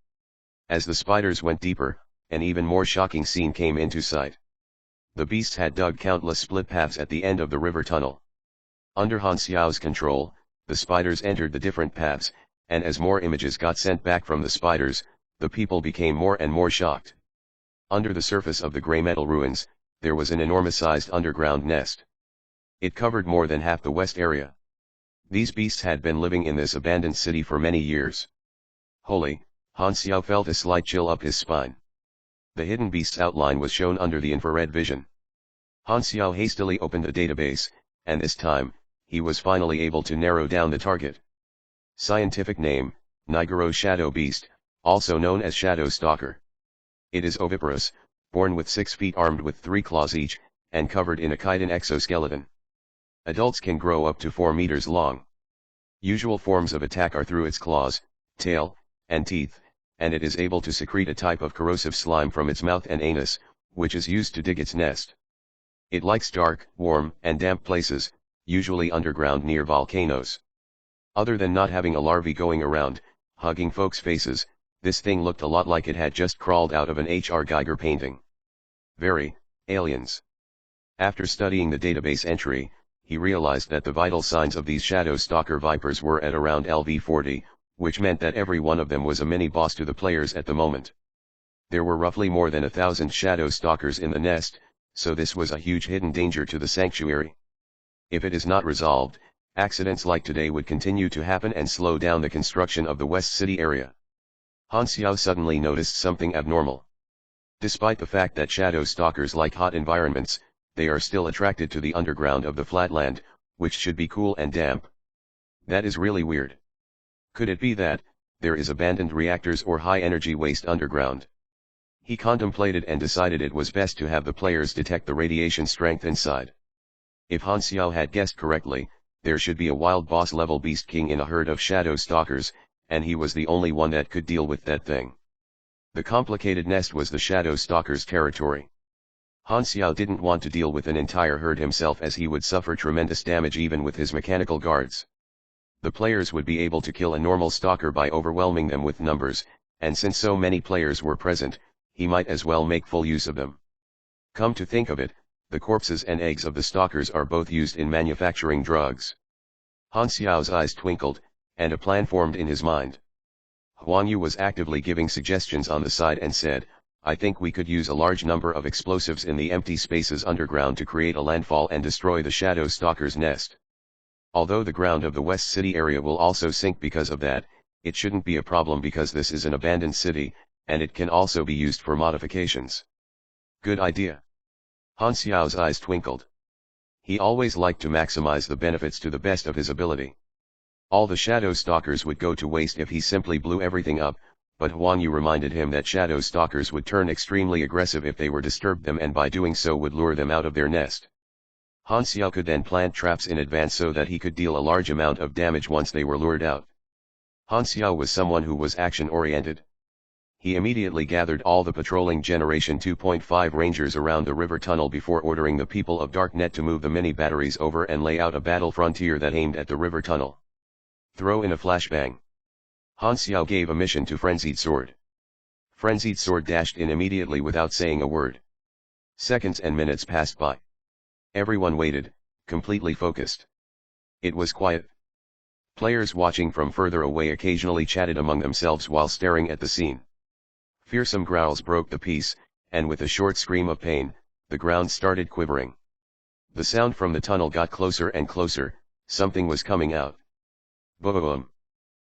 Speaker 1: As the spiders went deeper, an even more shocking scene came into sight. The beasts had dug countless split paths at the end of the river tunnel. Under Han Xiao's control, the spiders entered the different paths, and as more images got sent back from the spiders, the people became more and more shocked. Under the surface of the gray metal ruins, there was an enormous-sized underground nest. It covered more than half the west area. These beasts had been living in this abandoned city for many years. Holy, Han Xiao felt a slight chill up his spine. The hidden beast's outline was shown under the infrared vision. Han Xiao hastily opened a database, and this time, he was finally able to narrow down the target. Scientific name, Nigoro Shadow Beast, also known as Shadow Stalker. It is oviparous, born with 6 feet armed with 3 claws each, and covered in a chitin exoskeleton. Adults can grow up to 4 meters long. Usual forms of attack are through its claws, tail, and teeth, and it is able to secrete a type of corrosive slime from its mouth and anus, which is used to dig its nest. It likes dark, warm, and damp places, usually underground near volcanoes. Other than not having a larvae going around, hugging folks' faces, this thing looked a lot like it had just crawled out of an H.R. Geiger painting. Very, aliens. After studying the database entry, he realized that the vital signs of these Shadow Stalker Vipers were at around LV40, which meant that every one of them was a mini-boss to the players at the moment. There were roughly more than 1,000 Shadow Stalkers in the nest, so this was a huge hidden danger to the sanctuary. If it is not resolved, Accidents like today would continue to happen and slow down the construction of the West City area. Han Xiao suddenly noticed something abnormal. Despite the fact that shadow stalkers like hot environments, they are still attracted to the underground of the flatland, which should be cool and damp. That is really weird. Could it be that there is abandoned reactors or high-energy waste underground? He contemplated and decided it was best to have the players detect the radiation strength inside. If Han Xiao had guessed correctly, there should be a wild boss-level beast king in a herd of shadow stalkers, and he was the only one that could deal with that thing. The complicated nest was the shadow stalkers' territory. Han Xiao didn't want to deal with an entire herd himself, as he would suffer tremendous damage even with his mechanical guards. The players would be able to kill a normal stalker by overwhelming them with numbers, and since so many players were present, he might as well make full use of them. Come to think of it, the corpses and eggs of the stalkers are both used in manufacturing drugs. Han Xiao's eyes twinkled, and a plan formed in his mind. Huang Yu was actively giving suggestions on the side and said, "I think we could use a large number of explosives in the empty spaces underground to create a landfall and destroy the shadow stalker's nest. Although the ground of the West City area will also sink because of that, it shouldn't be a problem because this is an abandoned city, and it can also be used for modifications." Good idea. Han Xiao's eyes twinkled. He always liked to maximize the benefits to the best of his ability. All the shadow stalkers would go to waste if he simply blew everything up, but Huang Yu reminded him that shadow stalkers would turn extremely aggressive if they were disturbed them, and by doing so would lure them out of their nest. Han Xiao could then plant traps in advance so that he could deal a large amount of damage once they were lured out. Han Xiao was someone who was action-oriented. He immediately gathered all the patrolling Generation 2.5 Rangers around the river tunnel before ordering the people of Darknet to move the mini-batteries over and lay out a battle frontier that aimed at the river tunnel. Throw in a flashbang. Han Xiao gave a mission to Frenzied Sword. Frenzied Sword dashed in immediately without saying a word. Seconds and minutes passed by. Everyone waited, completely focused. It was quiet. Players watching from further away occasionally chatted among themselves while staring at the scene. Fearsome growls broke the peace, and with a short scream of pain, the ground started quivering. The sound from the tunnel got closer and closer. Something was coming out. Boom!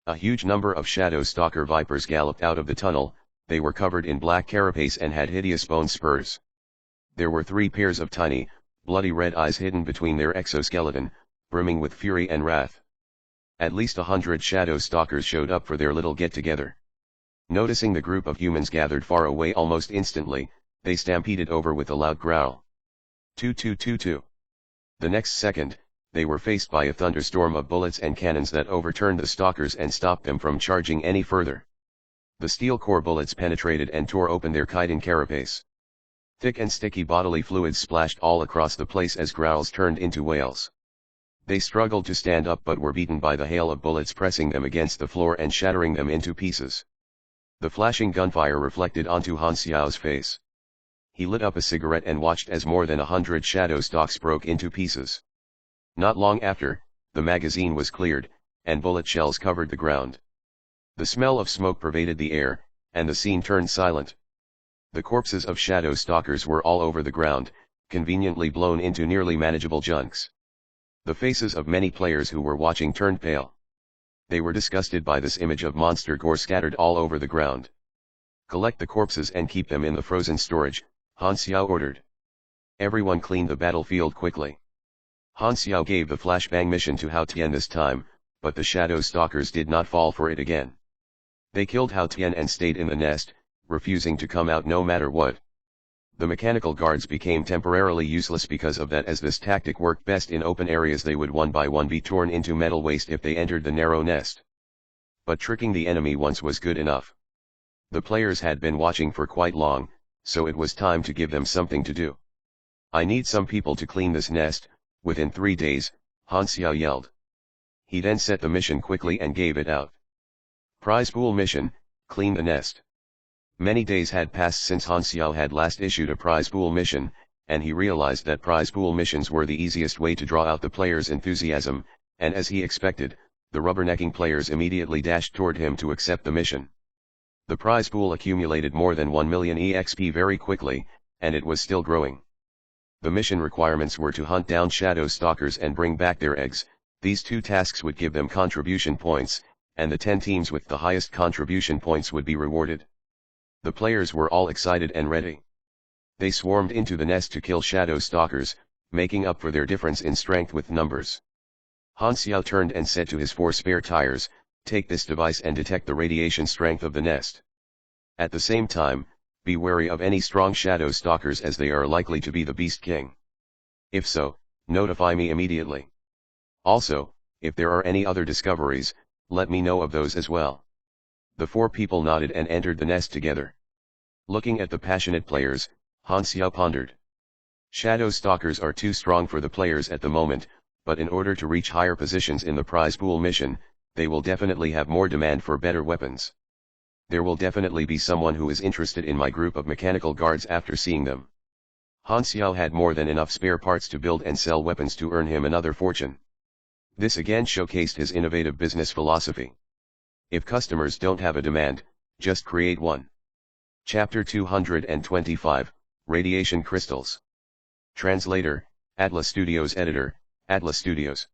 Speaker 1: A huge number of shadow stalker vipers galloped out of the tunnel. They were covered in black carapace and had hideous bone spurs. There were 3 pairs of tiny, bloody red eyes hidden between their exoskeleton, brimming with fury and wrath. At least 100 shadow stalkers showed up for their little get-together. Noticing the group of humans gathered far away almost instantly, they stampeded over with a loud growl. 2222. The next second, they were faced by a thunderstorm of bullets and cannons that overturned the stalkers and stopped them from charging any further. The steel core bullets penetrated and tore open their chitin carapace. Thick and sticky bodily fluids splashed all across the place as growls turned into wails. They struggled to stand up but were beaten by the hail of bullets pressing them against the floor and shattering them into pieces. The flashing gunfire reflected onto Han Xiao's face. He lit up a cigarette and watched as more than 100 shadow stalks broke into pieces. Not long after, the magazine was cleared, and bullet shells covered the ground. The smell of smoke pervaded the air, and the scene turned silent. The corpses of shadow stalkers were all over the ground, conveniently blown into nearly manageable chunks. The faces of many players who were watching turned pale. They were disgusted by this image of monster gore scattered all over the ground. "Collect the corpses and keep them in the frozen storage," Han Xiao ordered. Everyone cleaned the battlefield quickly. Han Xiao gave the flashbang mission to Hao Tian this time, but the shadow stalkers did not fall for it again. They killed Hao Tian and stayed in the nest, refusing to come out no matter what. The mechanical guards became temporarily useless because of that, as this tactic worked best in open areas. They would one by one be torn into metal waste if they entered the narrow nest. But tricking the enemy once was good enough. The players had been watching for quite long, so it was time to give them something to do. "I need some people to clean this nest, within 3 days, Han Xiao yelled. He then set the mission quickly and gave it out. Prize pool mission, clean the nest. Many days had passed since Han Xiao had last issued a prize pool mission, and he realized that prize pool missions were the easiest way to draw out the players' enthusiasm, and as he expected, the rubbernecking players immediately dashed toward him to accept the mission. The prize pool accumulated more than 1 million EXP very quickly, and it was still growing. The mission requirements were to hunt down shadow stalkers and bring back their eggs, These two tasks would give them contribution points, and the 10 teams with the highest contribution points would be rewarded. The players were all excited and ready. They swarmed into the nest to kill shadow stalkers, making up for their difference in strength with numbers. Han Xiao turned and said to his 4 spare tires, "Take this device and detect the radiation strength of the nest. At the same time, be wary of any strong shadow stalkers as they are likely to be the Beast King. If so, notify me immediately. Also, if there are any other discoveries, let me know of those as well." The 4 people nodded and entered the nest together. Looking at the passionate players, Han Xiao pondered. Shadow stalkers are too strong for the players at the moment, but in order to reach higher positions in the prize pool mission, they will definitely have more demand for better weapons. There will definitely be someone who is interested in my group of mechanical guards after seeing them. Han Xiao had more than enough spare parts to build and sell weapons to earn him another fortune. This again showcased his innovative business philosophy. If customers don't have a demand, just create one. Chapter 225, Radiation Crystals. Translator, Atlas Studios. Editor, Atlas Studios.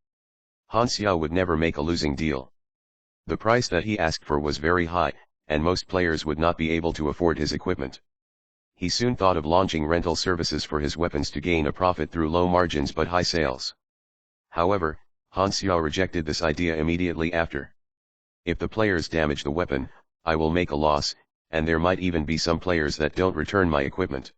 Speaker 1: Han Xiao would never make a losing deal. The price that he asked for was very high, and most players would not be able to afford his equipment. He soon thought of launching rental services for his weapons to gain a profit through low margins but high sales. However, Han Xiao rejected this idea immediately after. If the players damage the weapon, I will make a loss, and there might even be some players that don't return my equipment.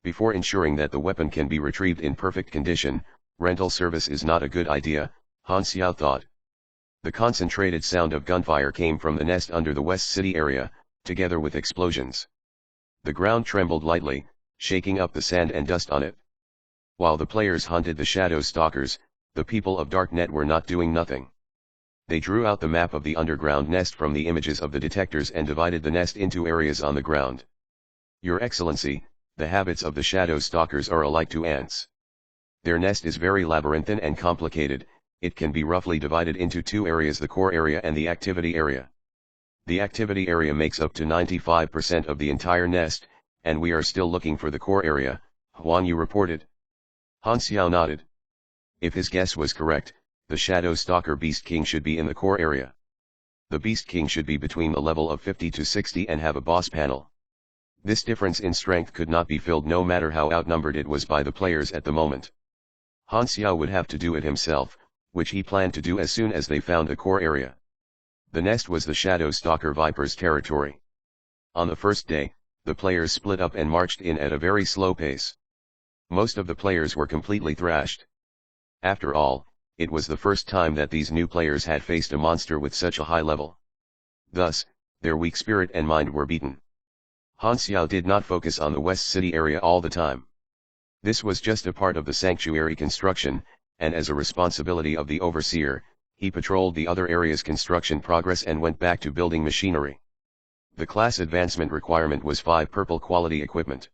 Speaker 1: Before ensuring that the weapon can be retrieved in perfect condition, rental service is not a good idea, Han Xiao thought. The concentrated sound of gunfire came from the nest under the West City area, together with explosions. The ground trembled lightly, shaking up the sand and dust on it. While the players hunted the shadow stalkers, the people of Darknet were not doing nothing. They drew out the map of the underground nest from the images of the detectors and divided the nest into areas on the ground. Your Excellency, the habits of the shadow stalkers are alike to ants. Their nest is very labyrinthine and complicated. It can be roughly divided into 2 areas: the core area and the activity area. The activity area makes up to 95% of the entire nest, and we are still looking for the core area, Huang Yu reported. Han Xiao nodded. If his guess was correct, the Shadow Stalker Beast King should be in the core area. The Beast King should be between the level of 50 to 60 and have a boss panel. This difference in strength could not be filled no matter how outnumbered it was by the players at the moment. Han Xiao would have to do it himself, which he planned to do as soon as they found the core area. The nest was the Shadow Stalker Viper's territory. On the first day, the players split up and marched in at a very slow pace. Most of the players were completely thrashed. After all, it was the first time that these new players had faced a monster with such a high level. Thus, their weak spirit and mind were beaten. Han Xiao did not focus on the West City area all the time. This was just a part of the sanctuary construction, and as a responsibility of the overseer, he patrolled the other area's construction progress and went back to building machinery. The class advancement requirement was 5 purple quality equipment.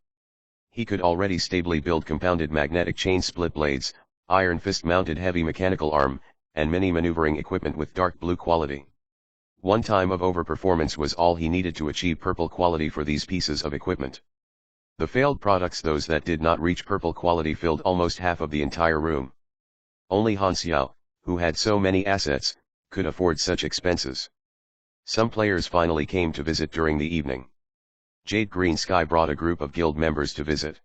Speaker 1: He could already stably build compounded magnetic chain split blades, iron fist mounted heavy mechanical arm, and many maneuvering equipment with dark blue quality. 1 time of overperformance was all he needed to achieve purple quality for these pieces of equipment. The failed products, those that did not reach purple quality, filled almost half of the entire room. Only Han Xiao, who had so many assets, could afford such expenses. Some players finally came to visit during the evening. Jade Green Sky brought a group of guild members to visit.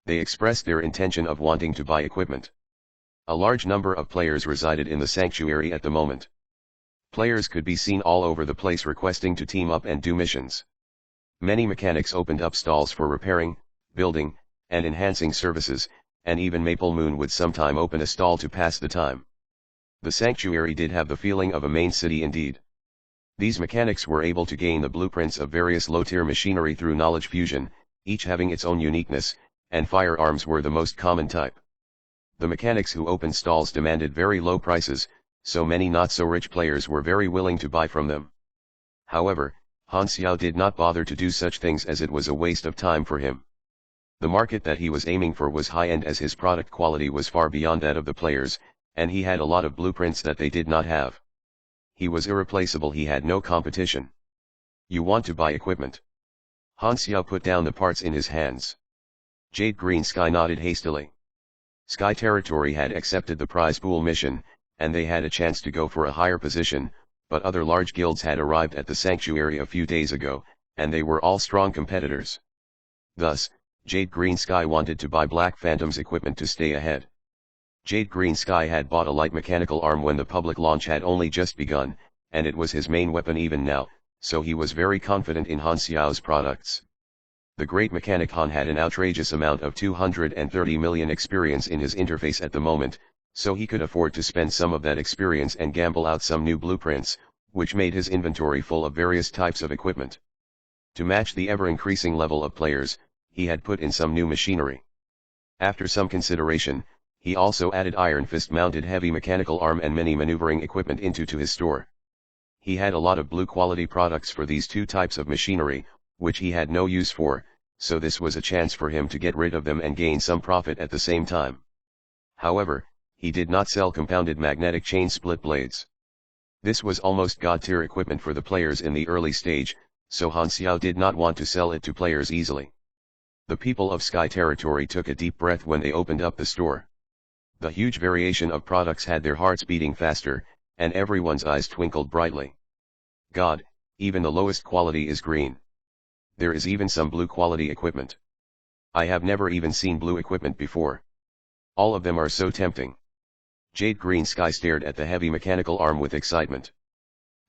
Speaker 1: They expressed their intention of wanting to buy equipment. A large number of players resided in the sanctuary at the moment. Players could be seen all over the place requesting to team up and do missions. Many mechanics opened up stalls for repairing, building, and enhancing services, and even Maple Moon would sometime open a stall to pass the time. The sanctuary did have the feeling of a main city indeed. These mechanics were able to gain the blueprints of various low-tier machinery through knowledge fusion, each having its own uniqueness, and firearms were the most common type. The mechanics who opened stalls demanded very low prices, so many not-so-rich players were very willing to buy from them. However, Han Xiao did not bother to do such things as it was a waste of time for him. The market that he was aiming for was high-end, as his product quality was far beyond that of the players, and he had a lot of blueprints that they did not have. He was irreplaceable, he had no competition. You want to buy equipment? Han Xiao put down the parts in his hands. Jade Green Sky nodded hastily. Sky Territory had accepted the prize pool mission, and they had a chance to go for a higher position, but other large guilds had arrived at the sanctuary a few days ago, and they were all strong competitors. Thus, Jade Green Sky wanted to buy Black Phantom's equipment to stay ahead. Jade Green Sky had bought a light mechanical arm when the public launch had only just begun, and it was his main weapon even now, so he was very confident in Han Xiao's products. The great mechanic Han had an outrageous amount of 230 million experience in his interface at the moment, so he could afford to spend some of that experience and gamble out some new blueprints, which made his inventory full of various types of equipment. To match the ever-increasing level of players, he had put in some new machinery. After some consideration, he also added Iron Fist-mounted heavy mechanical arm and many maneuvering equipment into his store. He had a lot of blue-quality products for these two types of machinery, which he had no use for, so this was a chance for him to get rid of them and gain some profit at the same time. However, he did not sell compounded magnetic chain split blades. This was almost god-tier equipment for the players in the early stage, so Han Xiao did not want to sell it to players easily. The people of Sky Territory took a deep breath when they opened up the store. The huge variation of products had their hearts beating faster, and everyone's eyes twinkled brightly. God, even the lowest quality is green. There is even some blue quality equipment. I have never even seen blue equipment before. All of them are so tempting. Jade Green Sky stared at the heavy mechanical arm with excitement.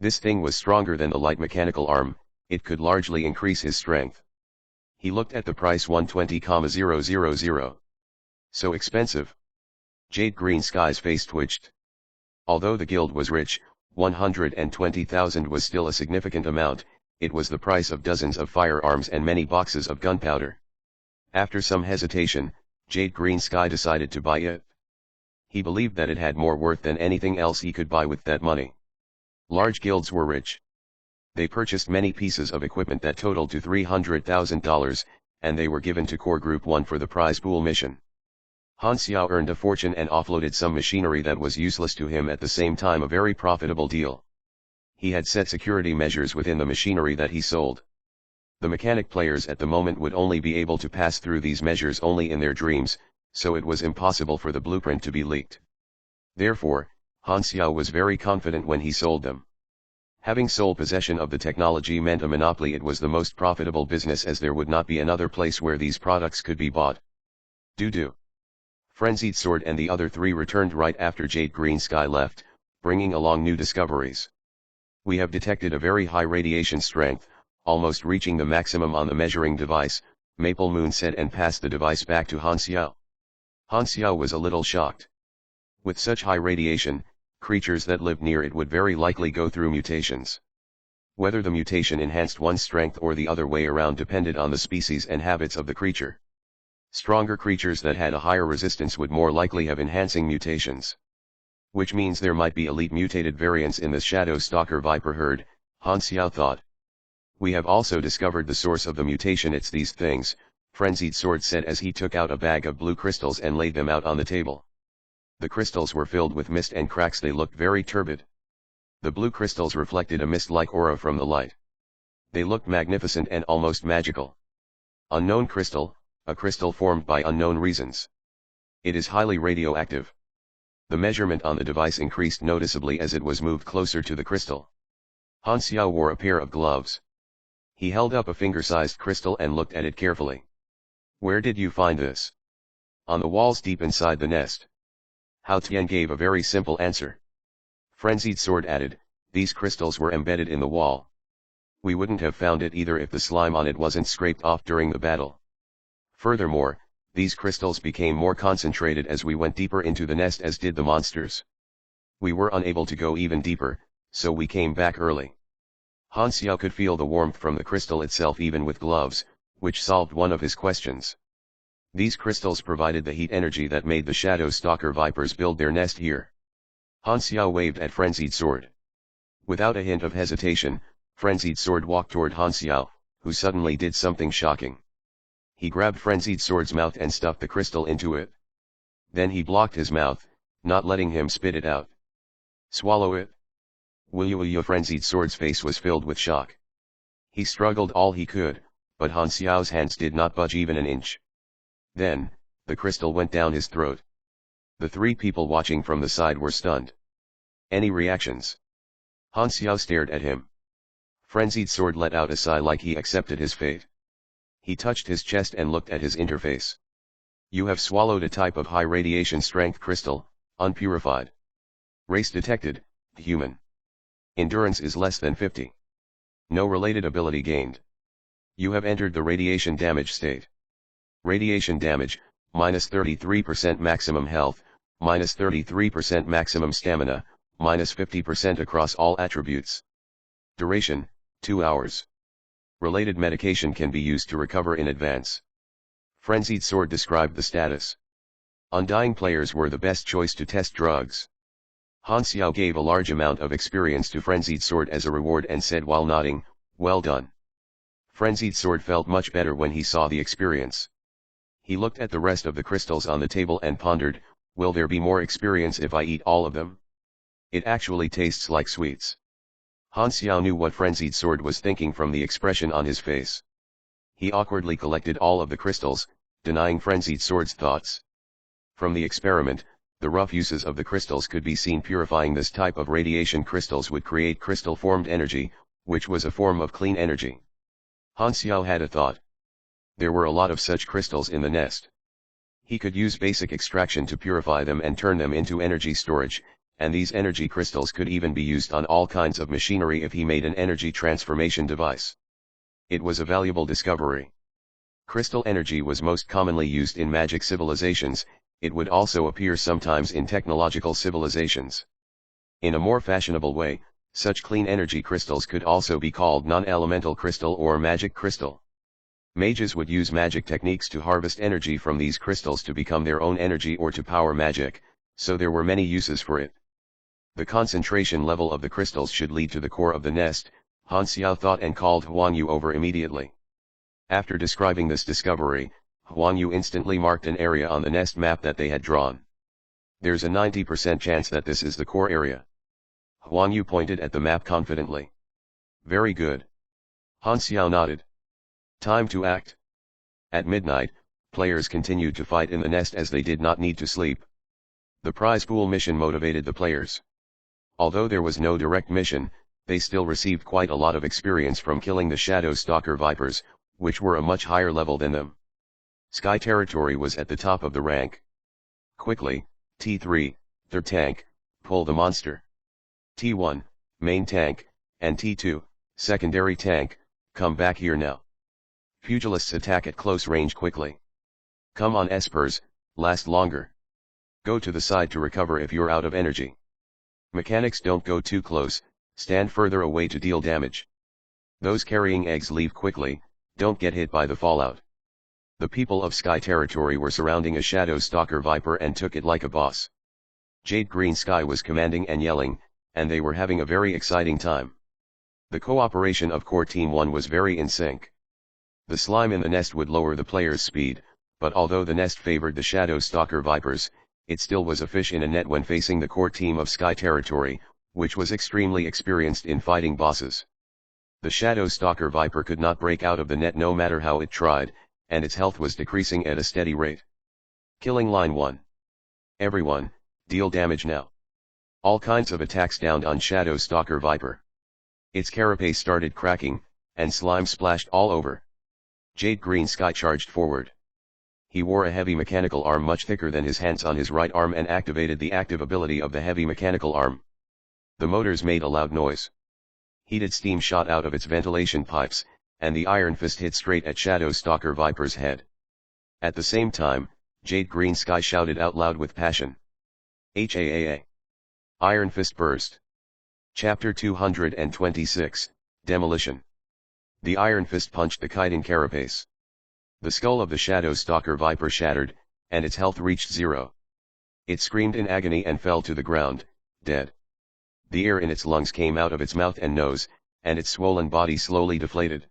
Speaker 1: This thing was stronger than the light mechanical arm, it could largely increase his strength. He looked at the price 120,000. So expensive. Jade Green Sky's face twitched. Although the guild was rich, 120,000 was still a significant amount, it was the price of dozens of firearms and many boxes of gunpowder. After some hesitation, Jade Green Sky decided to buy it. He believed that it had more worth than anything else he could buy with that money. Large guilds were rich. They purchased many pieces of equipment that totaled to $300,000, and they were given to Core Group 1 for the prize pool mission. Han Xiao earned a fortune and offloaded some machinery that was useless to him, at the same time a very profitable deal. He had set security measures within the machinery that he sold. The mechanic players at the moment would only be able to pass through these measures only in their dreams, so it was impossible for the blueprint to be leaked. Therefore, Han Xiao was very confident when he sold them. Having sole possession of the technology meant a monopoly. It was the most profitable business, as there would not be another place where these products could be bought. Do. Frenzied Sword and the other three returned right after Jade Green Sky left, bringing along new discoveries. We have detected a very high radiation strength, almost reaching the maximum on the measuring device, Maple Moon said, and passed the device back to Han Xiao. Han Xiao was a little shocked. With such high radiation, creatures that lived near it would very likely go through mutations. Whether the mutation enhanced one's strength or the other way around depended on the species and habits of the creature. Stronger creatures that had a higher resistance would more likely have enhancing mutations. Which means there might be elite mutated variants in the Shadow Stalker Viper herd, Han Xiao thought. We have also discovered the source of the mutation. It's these things, Frenzied Sword said as he took out a bag of blue crystals and laid them out on the table. The crystals were filled with mist and cracks. They looked very turbid. The blue crystals reflected a mist-like aura from the light. They looked magnificent and almost magical. Unknown crystal, a crystal formed by unknown reasons. It is highly radioactive. The measurement on the device increased noticeably as it was moved closer to the crystal. Han Xiao wore a pair of gloves. He held up a finger-sized crystal and looked at it carefully. Where did you find this? On the walls deep inside the nest. Hao Tian gave a very simple answer. Frenzied Sword added, these crystals were embedded in the wall. We wouldn't have found it either if the slime on it wasn't scraped off during the battle. Furthermore, these crystals became more concentrated as we went deeper into the nest, as did the monsters. We were unable to go even deeper, so we came back early. Han Xiao could feel the warmth from the crystal itself even with gloves, which solved one of his questions. These crystals provided the heat energy that made the Shadow Stalker Vipers build their nest here. Han Xiao waved at Frenzied Sword. Without a hint of hesitation, Frenzied Sword walked toward Han Xiao, who suddenly did something shocking. He grabbed Frenzied Sword's mouth and stuffed the crystal into it. Then he blocked his mouth, not letting him spit it out. Swallow it. Will you? Frenzied Sword's face was filled with shock. He struggled all he could, but Han Xiao's hands did not budge even an inch. Then, the crystal went down his throat. The three people watching from the side were stunned. Any reactions? Han Xiao stared at him. Frenzied Sword let out a sigh like he accepted his fate. He touched his chest and looked at his interface. You have swallowed a type of high radiation strength crystal, unpurified. Race detected, human. Endurance is less than 50. No related ability gained. You have entered the radiation damage state. Radiation damage, minus 33% maximum health, minus 33% maximum stamina, minus 50% across all attributes. Duration, 2 hours. Related medication can be used to recover in advance. Frenzied Sword described the status. Undying players were the best choice to test drugs. Han Xiao gave a large amount of experience to Frenzied Sword as a reward and said while nodding, well done. Frenzied Sword felt much better when he saw the experience. He looked at the rest of the crystals on the table and pondered, will there be more experience if I eat all of them? It actually tastes like sweets. Han Xiao knew what Frenzied Sword was thinking from the expression on his face. He awkwardly collected all of the crystals, denying Frenzied Sword's thoughts. From the experiment, the rough uses of the crystals could be seen. Purifying this type of radiation crystals would create crystal-formed energy, which was a form of clean energy. Han Xiao had a thought. There were a lot of such crystals in the nest. He could use basic extraction to purify them and turn them into energy storage, and these energy crystals could even be used on all kinds of machinery if he made an energy transformation device. It was a valuable discovery. Crystal energy was most commonly used in magic civilizations. It would also appear sometimes in technological civilizations. In a more fashionable way, such clean energy crystals could also be called non-elemental crystal or magic crystal. Mages would use magic techniques to harvest energy from these crystals to become their own energy or to power magic, so there were many uses for it. The concentration level of the crystals should lead to the core of the nest, Han Xiao thought and called Huang Yu over immediately. After describing this discovery, Huang Yu instantly marked an area on the nest map that they had drawn. There's a 90% chance that this is the core area. Huang Yu pointed at the map confidently. Very good. Han Xiao nodded. Time to act. At midnight, players continued to fight in the nest as they did not need to sleep. The prize pool mission motivated the players. Although there was no direct mission, they still received quite a lot of experience from killing the Shadow Stalker Vipers, which were a much higher level than them. Sky Territory was at the top of the rank. Quickly, T3, third tank, pull the monster. T1, main tank, and T2, secondary tank, come back here now. Pugilists attack at close range quickly. Come on Espers, last longer. Go to the side to recover if you're out of energy. Mechanics don't go too close, stand further away to deal damage. Those carrying eggs leave quickly, don't get hit by the fallout. The people of Sky Territory were surrounding a Shadow Stalker Viper and took it like a boss. Jade Green Sky was commanding and yelling, and they were having a very exciting time. The cooperation of Core Team 1 was very in sync. The slime in the nest would lower the player's speed, but although the nest favored the Shadow Stalker Vipers, it still was a fish in a net when facing the core team of Sky Territory, which was extremely experienced in fighting bosses. The Shadow Stalker Viper could not break out of the net no matter how it tried, and its health was decreasing at a steady rate. Killing line 1. Everyone, deal damage now. All kinds of attacks downed on Shadow Stalker Viper. Its carapace started cracking, and slime splashed all over. Jade Green Sky charged forward. He wore a heavy mechanical arm much thicker than his hands on his right arm and activated the active ability of the heavy mechanical arm. The motors made a loud noise. Heated steam shot out of its ventilation pipes, and the Iron Fist hit straight at Shadow Stalker Viper's head. At the same time, Jade Green Sky shouted out loud with passion. HAAA. Iron Fist burst. Chapter 226, Demolition. The Iron Fist punched the chitin carapace. The skull of the Shadow Stalker Viper shattered, and its health reached 0. It screamed in agony and fell to the ground, dead. The air in its lungs came out of its mouth and nose, and its swollen body slowly deflated.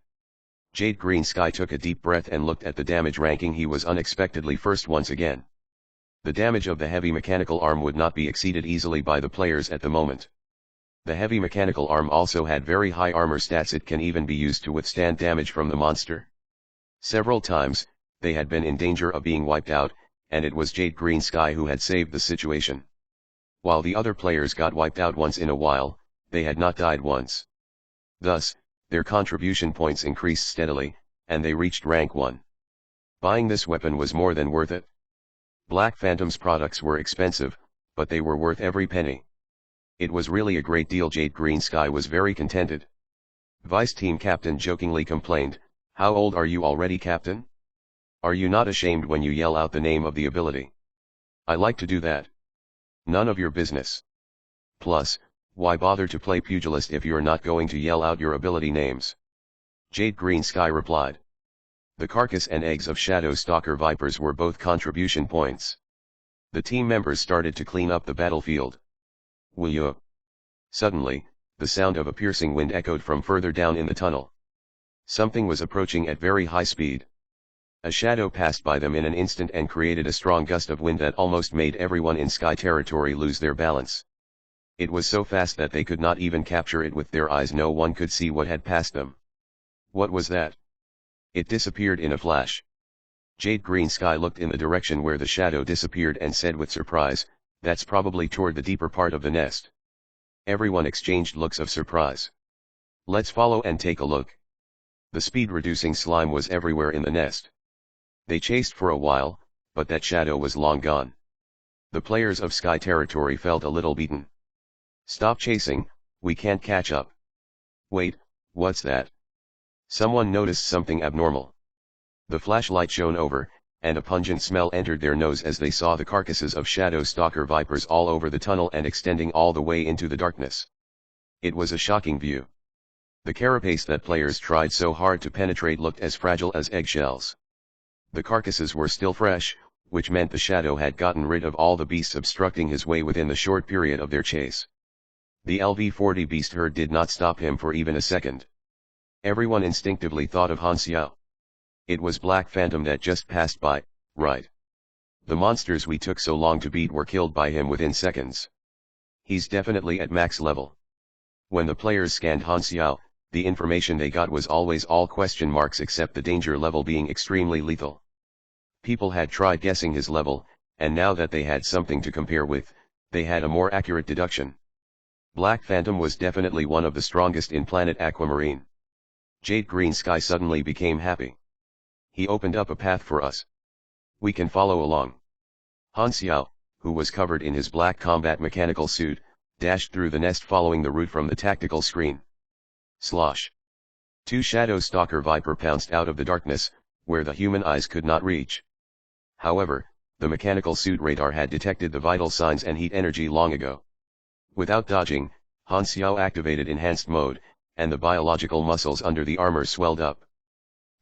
Speaker 1: Jade Green Sky took a deep breath and looked at the damage ranking. He was unexpectedly first once again. The damage of the heavy mechanical arm would not be exceeded easily by the players at the moment. The heavy mechanical arm also had very high armor stats. It can even be used to withstand damage from the monster. Several times, they had been in danger of being wiped out, and it was Jade Green Sky who had saved the situation. While the other players got wiped out once in a while, they had not died once. Thus, their contribution points increased steadily, and they reached rank 1. Buying this weapon was more than worth it. Black Phantom's products were expensive, but they were worth every penny. It was really a great deal. Jade Green Sky was very contented. Vice Team Captain jokingly complained, "How old are you already, Captain? Are you not ashamed when you yell out the name of the ability? I like to do that." "None of your business. Plus, why bother to play pugilist if you're not going to yell out your ability names?" Jade Green Sky replied. The carcass and eggs of Shadow Stalker Vipers were both contribution points. The team members started to clean up the battlefield. "Will you?" Suddenly, the sound of a piercing wind echoed from further down in the tunnel. Something was approaching at very high speed. A shadow passed by them in an instant and created a strong gust of wind that almost made everyone in sky territory lose their balance. It was so fast that they could not even capture it with their eyes. No one could see what had passed them. What was that? It disappeared in a flash. Jade Green Sky looked in the direction where the shadow disappeared and said with surprise, "That's probably toward the deeper part of the nest." Everyone exchanged looks of surprise. "Let's follow and take a look." The speed-reducing slime was everywhere in the nest. They chased for a while, but that shadow was long gone. The players of Sky Territory felt a little beaten. "Stop chasing, we can't catch up." "Wait, what's that?" Someone noticed something abnormal. The flashlight shone over, and a pungent smell entered their nose as they saw the carcasses of Shadow Stalker Vipers all over the tunnel and extending all the way into the darkness. It was a shocking view. The carapace that players tried so hard to penetrate looked as fragile as eggshells. The carcasses were still fresh, which meant the shadow had gotten rid of all the beasts obstructing his way within the short period of their chase. The LV-40 beast herd did not stop him for even a second. Everyone instinctively thought of Han Xiao. It was Black Phantom that just passed by, right? The monsters we took so long to beat were killed by him within seconds. He's definitely at max level. When the players scanned Han Xiao, the information they got was always all question marks except the danger level being extremely lethal. People had tried guessing his level, and now that they had something to compare with, they had a more accurate deduction. Black Phantom was definitely one of the strongest in Planet Aquamarine. Jade Green Sky suddenly became happy. He opened up a path for us. We can follow along. Han Xiao, who was covered in his black combat mechanical suit, dashed through the nest following the route from the tactical screen. Slosh. 2 Shadow Stalker Viper pounced out of the darkness, where the human eyes could not reach. However, the mechanical suit radar had detected the vital signs and heat energy long ago. Without dodging, Han Xiao activated enhanced mode, and the biological muscles under the armor swelled up.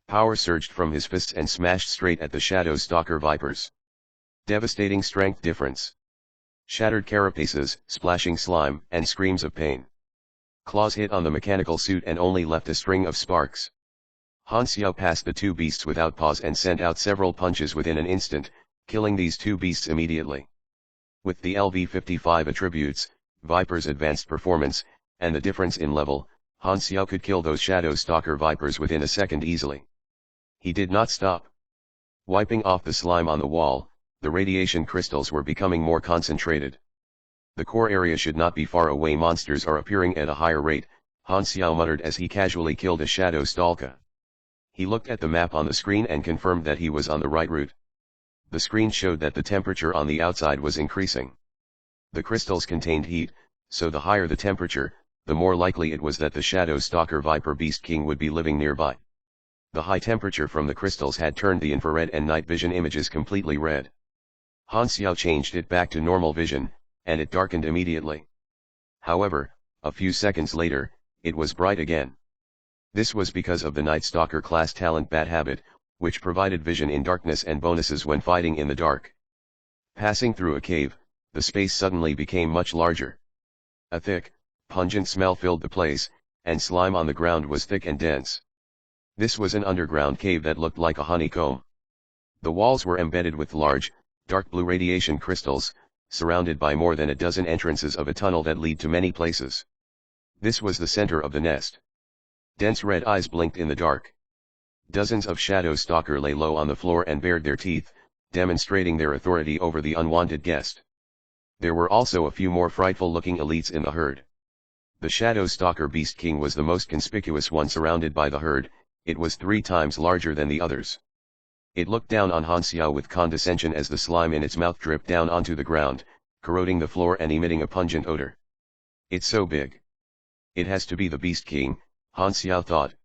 Speaker 1: Power surged from his fists and smashed straight at the Shadow Stalker Vipers. Devastating strength difference. Shattered carapaces, splashing slime, and screams of pain. Claws hit on the mechanical suit and only left a string of sparks. Han Xiao passed the 2 beasts without pause and sent out several punches within an instant, killing these 2 beasts immediately. With the LV-55 attributes, Viper's advanced performance, and the difference in level, Han Xiao could kill those Shadow Stalker Vipers within a second easily. He did not stop. Wiping off the slime on the wall, the radiation crystals were becoming more concentrated. The core area should not be far away. Monsters are appearing at a higher rate, Han Xiao muttered as he casually killed a Shadow Stalker. He looked at the map on the screen and confirmed that he was on the right route. The screen showed that the temperature on the outside was increasing. The crystals contained heat, so the higher the temperature, the more likely it was that the Shadow Stalker Viper Beast King would be living nearby. The high temperature from the crystals had turned the infrared and night vision images completely red. Han Xiao changed it back to normal vision, and it darkened immediately. However, a few seconds later, it was bright again. This was because of the Night Stalker class talent Bat Habit, which provided vision in darkness and bonuses when fighting in the dark. Passing through a cave, the space suddenly became much larger. A thick, pungent smell filled the place, and slime on the ground was thick and dense. This was an underground cave that looked like a honeycomb. The walls were embedded with large, dark blue radiation crystals, surrounded by more than a dozen entrances of a tunnel that lead to many places. This was the center of the nest. Dense red eyes blinked in the dark. Dozens of Shadow Stalker lay low on the floor and bared their teeth, demonstrating their authority over the unwanted guest. There were also a few more frightful-looking elites in the herd. The Shadow Stalker Beast King was the most conspicuous one surrounded by the herd. It was 3 times larger than the others. It looked down on Han Xiao with condescension as the slime in its mouth dripped down onto the ground, corroding the floor and emitting a pungent odor. It's so big. It has to be the Beast King, Han Xiao thought.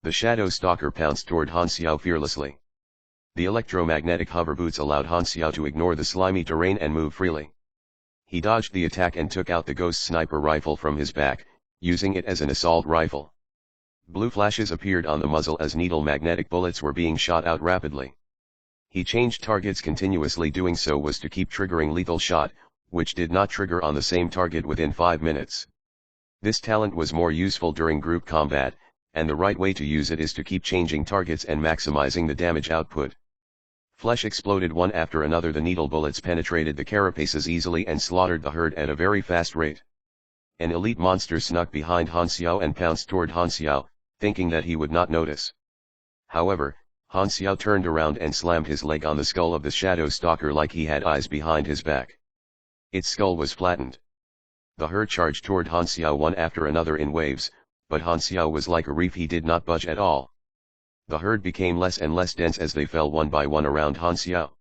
Speaker 1: The Shadow Stalker pounced toward Han Xiao fearlessly. The electromagnetic hover boots allowed Han Xiao to ignore the slimy terrain and move freely. He dodged the attack and took out the ghost sniper rifle from his back, using it as an assault rifle. Blue flashes appeared on the muzzle as needle magnetic bullets were being shot out rapidly. He changed targets continuously. Doing so was to keep triggering lethal shot, which did not trigger on the same target within 5 minutes. This talent was more useful during group combat, and the right way to use it is to keep changing targets and maximizing the damage output. Flesh exploded one after another. The needle bullets penetrated the carapaces easily and slaughtered the herd at a very fast rate. An elite monster snuck behind Han Xiao and pounced toward Han Xiao, thinking that he would not notice. However, Han Xiao turned around and slammed his leg on the skull of the Shadow Stalker like he had eyes behind his back. Its skull was flattened. The herd charged toward Han Xiao one after another in waves, but Han Xiao was like a reef. He did not budge at all. The herd became less and less dense as they fell one by one around Han Xiao.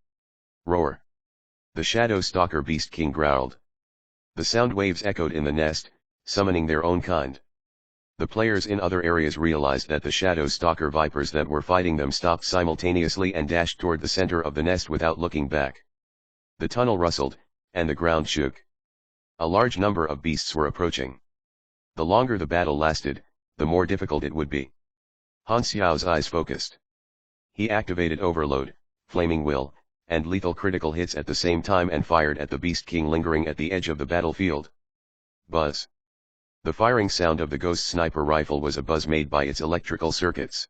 Speaker 1: Roar! The Shadow Stalker Beast King growled. The sound waves echoed in the nest, summoning their own kind. The players in other areas realized that the Shadow Stalker vipers that were fighting them stopped simultaneously and dashed toward the center of the nest without looking back. The tunnel rustled, and the ground shook. A large number of beasts were approaching. The longer the battle lasted, the more difficult it would be. Han Xiao's eyes focused. He activated Overload, Flaming Will, and lethal critical hits at the same time and fired at the Beast King lingering at the edge of the battlefield. Buzz. The firing sound of the ghost sniper rifle was a buzz made by its electrical circuits.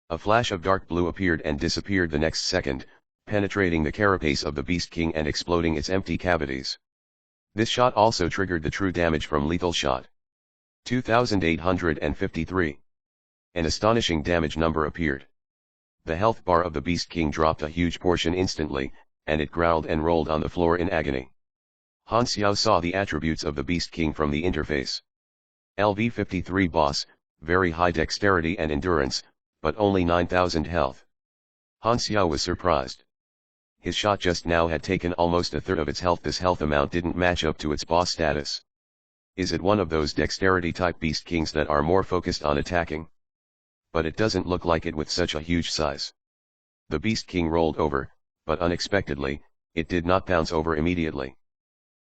Speaker 1: A flash of dark blue appeared and disappeared the next second, penetrating the carapace of the Beast King and exploding its empty cavities. This shot also triggered the true damage from lethal shot. 2853. An astonishing damage number appeared. The health bar of the Beast King dropped a huge portion instantly, and it growled and rolled on the floor in agony. Han Xiao saw the attributes of the Beast King from the interface. LV-53 boss, very high dexterity and endurance, but only 9,000 health. Han Xiao was surprised. His shot just now had taken almost a third of its health. This health amount didn't match up to its boss status. Is it one of those dexterity type Beast Kings that are more focused on attacking? But it doesn't look like it with such a huge size. The Beast King rolled over, but unexpectedly, it did not bounce over immediately.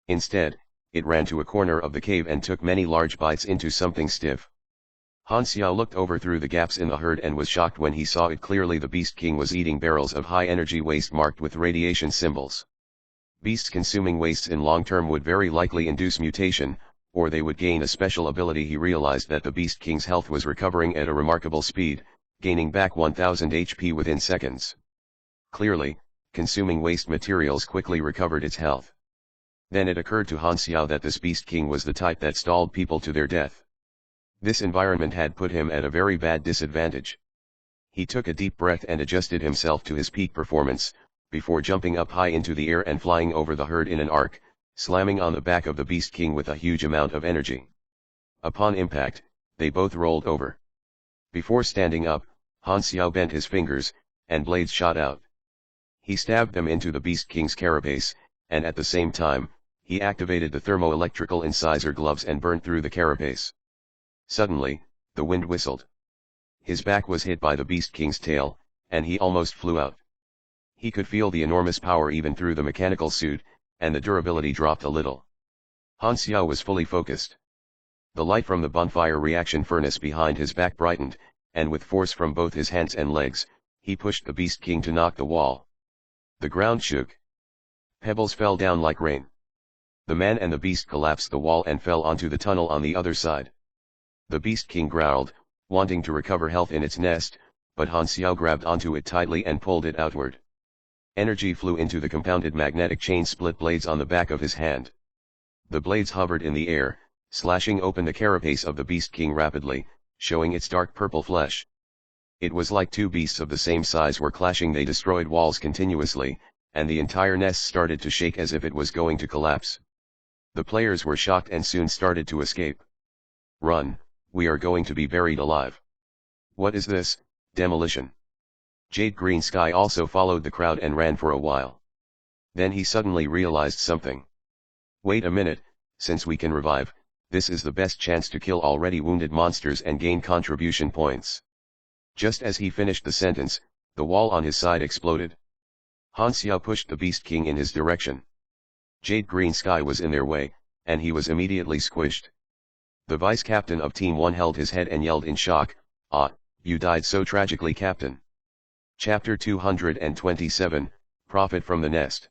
Speaker 1: Instead, it ran to a corner of the cave and took many large bites into something stiff. Han Xiao looked over through the gaps in the herd and was shocked when he saw it clearly. The Beast King was eating barrels of high-energy waste marked with radiation symbols. Beasts consuming wastes in long term would very likely induce mutation, or they would gain a special ability. He realized that the Beast King's health was recovering at a remarkable speed, gaining back 1000 HP within seconds. Clearly, consuming waste materials quickly recovered its health. Then it occurred to Han Xiao that this Beast King was the type that stalled people to their death. This environment had put him at a very bad disadvantage. He took a deep breath and adjusted himself to his peak performance, before jumping up high into the air and flying over the herd in an arc, slamming on the back of the Beast King with a huge amount of energy. Upon impact, they both rolled over. Before standing up, Han Xiao bent his fingers, and blades shot out. He stabbed them into the Beast King's carapace, and at the same time, he activated the thermoelectrical incisor gloves and burned through the carapace. Suddenly, the wind whistled. His back was hit by the Beast King's tail, and he almost flew out. He could feel the enormous power even through the mechanical suit, and the durability dropped a little. Han Xiao was fully focused. The light from the bonfire reaction furnace behind his back brightened, and with force from both his hands and legs, he pushed the Beast King to knock the wall. The ground shook. Pebbles fell down like rain. The man and the beast collapsed the wall and fell onto the tunnel on the other side. The Beast King growled, wanting to recover health in its nest, but Han Xiao grabbed onto it tightly and pulled it outward. Energy flew into the compounded magnetic chain split blades on the back of his hand. The blades hovered in the air, slashing open the carapace of the Beast King rapidly, showing its dark purple flesh. It was like two beasts of the same size were clashing. They destroyed walls continuously, and the entire nest started to shake as if it was going to collapse. The players were shocked and soon started to escape. "Run, we are going to be buried alive. What is this, demolition?" Jade Green Sky also followed the crowd and ran for a while. Then he suddenly realized something. "Wait a minute, since we can revive, this is the best chance to kill already wounded monsters and gain contribution points." Just as he finished the sentence, the wall on his side exploded. Han Xiao pushed the Beast King in his direction. Jade Green Sky was in their way, and he was immediately squished. The vice captain of Team 1 held his head and yelled in shock, "Ah, you died so tragically, Captain." Chapter 227, Profit from the Nest.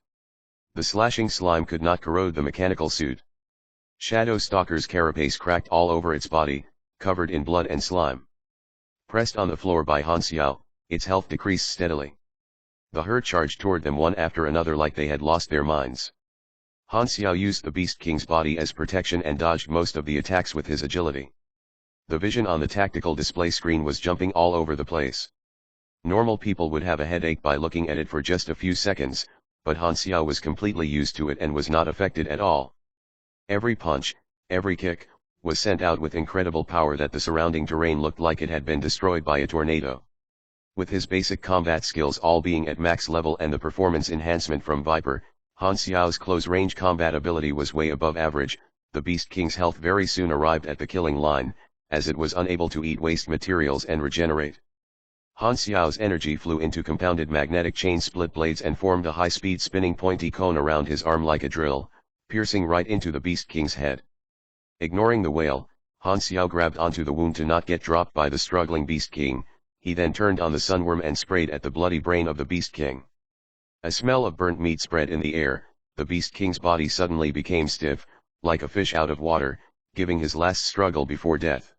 Speaker 1: The slashing slime could not corrode the mechanical suit. Shadow Stalker's carapace cracked all over its body, covered in blood and slime. Pressed on the floor by Han Xiao, its health decreased steadily. The herd charged toward them one after another like they had lost their minds. Han Xiao used the Beast King's body as protection and dodged most of the attacks with his agility. The vision on the tactical display screen was jumping all over the place. Normal people would have a headache by looking at it for just a few seconds, but Han Xiao was completely used to it and was not affected at all. Every punch, every kick, was sent out with incredible power that the surrounding terrain looked like it had been destroyed by a tornado. With his basic combat skills all being at max level and the performance enhancement from Viper, Han Xiao's close-range combat ability was way above average. The Beast King's health very soon arrived at the killing line, as it was unable to eat waste materials and regenerate. Han Xiao's energy flew into compounded magnetic chain split blades and formed a high-speed spinning pointy cone around his arm like a drill, piercing right into the Beast King's head. Ignoring the whale, Han Xiao grabbed onto the wound to not get dropped by the struggling Beast King. He then turned on the sunworm and sprayed at the bloody brain of the Beast King. A smell of burnt meat spread in the air. The Beast King's body suddenly became stiff, like a fish out of water, giving his last struggle before death.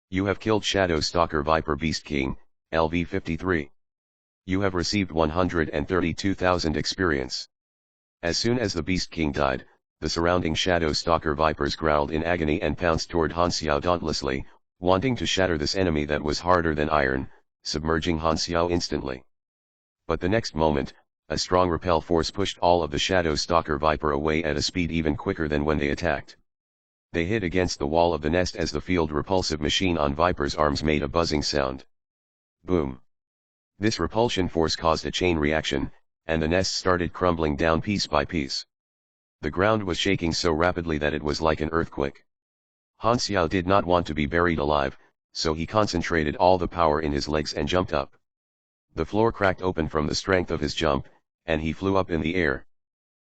Speaker 1: You have killed Shadow Stalker Viper Beast King, LV53. You have received 132,000 experience. As soon as the Beast King died, the surrounding Shadow Stalker Vipers growled in agony and pounced toward Han Xiao dauntlessly, wanting to shatter this enemy that was harder than iron, submerging Han Xiao instantly. But the next moment, a strong repel force pushed all of the Shadow Stalker Viper away at a speed even quicker than when they attacked. They hit against the wall of the nest as the field repulsive machine on Viper's arms made a buzzing sound. Boom! This repulsion force caused a chain reaction, and the nest started crumbling down piece by piece. The ground was shaking so rapidly that it was like an earthquake. Han Xiao did not want to be buried alive, so he concentrated all the power in his legs and jumped up. The floor cracked open from the strength of his jump, and he flew up in the air.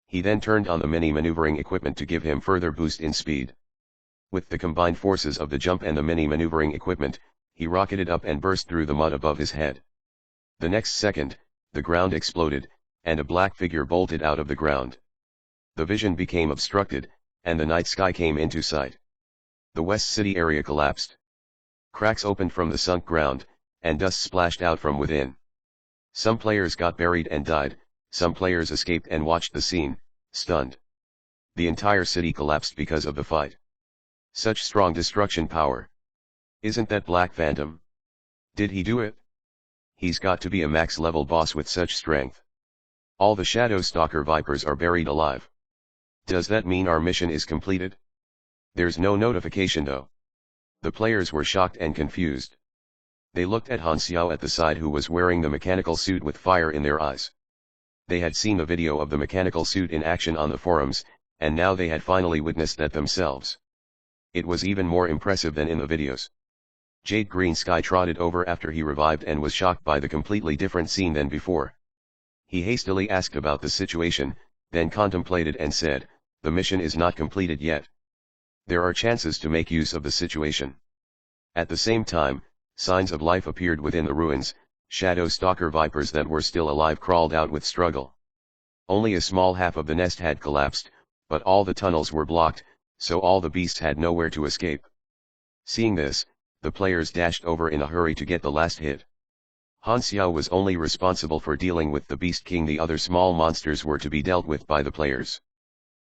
Speaker 1: He then turned on the mini maneuvering equipment to give him further boost in speed. With the combined forces of the jump and the mini maneuvering equipment, he rocketed up and burst through the mud above his head. The next second, the ground exploded, and a black figure bolted out of the ground. The vision became obstructed, and the night sky came into sight. The West City area collapsed. Cracks opened from the sunk ground, and dust splashed out from within. Some players got buried and died, some players escaped and watched the scene, stunned. The entire city collapsed because of the fight. Such strong destruction power. Isn't that Black Phantom? Did he do it? He's got to be a max-level boss with such strength. All the Shadow Stalker Vipers are buried alive. Does that mean our mission is completed? There's no notification though. The players were shocked and confused. They looked at Han Xiao at the side who was wearing the mechanical suit with fire in their eyes. They had seen the video of the mechanical suit in action on the forums, and now they had finally witnessed that themselves. It was even more impressive than in the videos. Jade Green Sky trotted over after he revived and was shocked by the completely different scene than before. He hastily asked about the situation, then contemplated and said, "The mission is not completed yet. There are chances to make use of the situation." At the same time, signs of life appeared within the ruins. Shadow Stalker Vipers that were still alive crawled out with struggle. Only a small half of the nest had collapsed, but all the tunnels were blocked, so all the beasts had nowhere to escape. Seeing this, the players dashed over in a hurry to get the last hit. Han Xiao was only responsible for dealing with the Beast King. The other small monsters were to be dealt with by the players.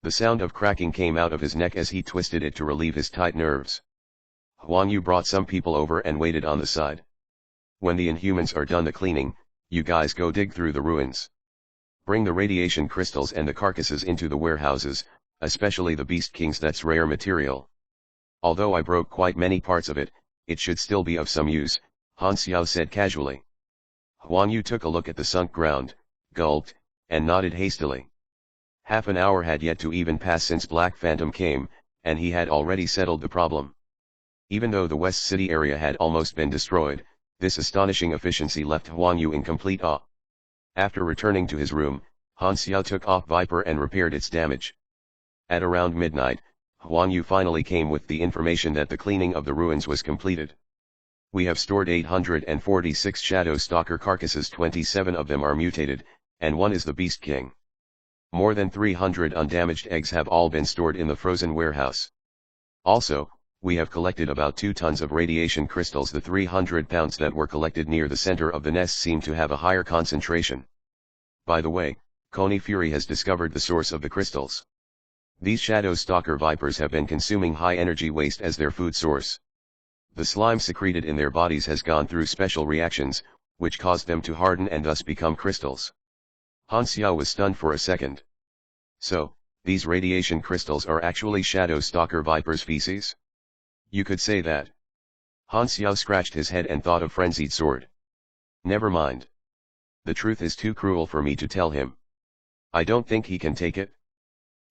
Speaker 1: The sound of cracking came out of his neck as he twisted it to relieve his tight nerves. Huang Yu brought some people over and waited on the side. "When the Inhumans are done the cleaning, you guys go dig through the ruins. Bring the radiation crystals and the carcasses into the warehouses. especially the Beast Kings, that's rare material. Although I broke quite many parts of it, it should still be of some use, Han Xiao said casually. Huang Yu took a look at the sunk ground, gulped, and nodded hastily. Half an hour had yet to even pass since Black Phantom came, and he had already settled the problem. Even though the West City area had almost been destroyed, this astonishing efficiency left Huang Yu in complete awe. After returning to his room, Han Xiao took off Viper and repaired its damage. At around midnight, Huang Yu finally came with the information that the cleaning of the ruins was completed. We have stored 846 Shadow Stalker carcasses, 27 of them are mutated, and one is the Beast King. More than 300 undamaged eggs have all been stored in the frozen warehouse. Also, we have collected about 2 tons of radiation crystals. The 300 pounds that were collected near the center of the nest seem to have a higher concentration. By the way, Coney Fury has discovered the source of the crystals. These Shadow Stalker vipers have been consuming high energy waste as their food source. The slime secreted in their bodies has gone through special reactions, which caused them to harden and thus become crystals. Han Xiao was stunned for a second. So, these radiation crystals are actually Shadow Stalker vipers' feces? You could say that. Han Xiao scratched his head and thought of Frenzied Sword. Never mind. The truth is too cruel for me to tell him. I don't think he can take it.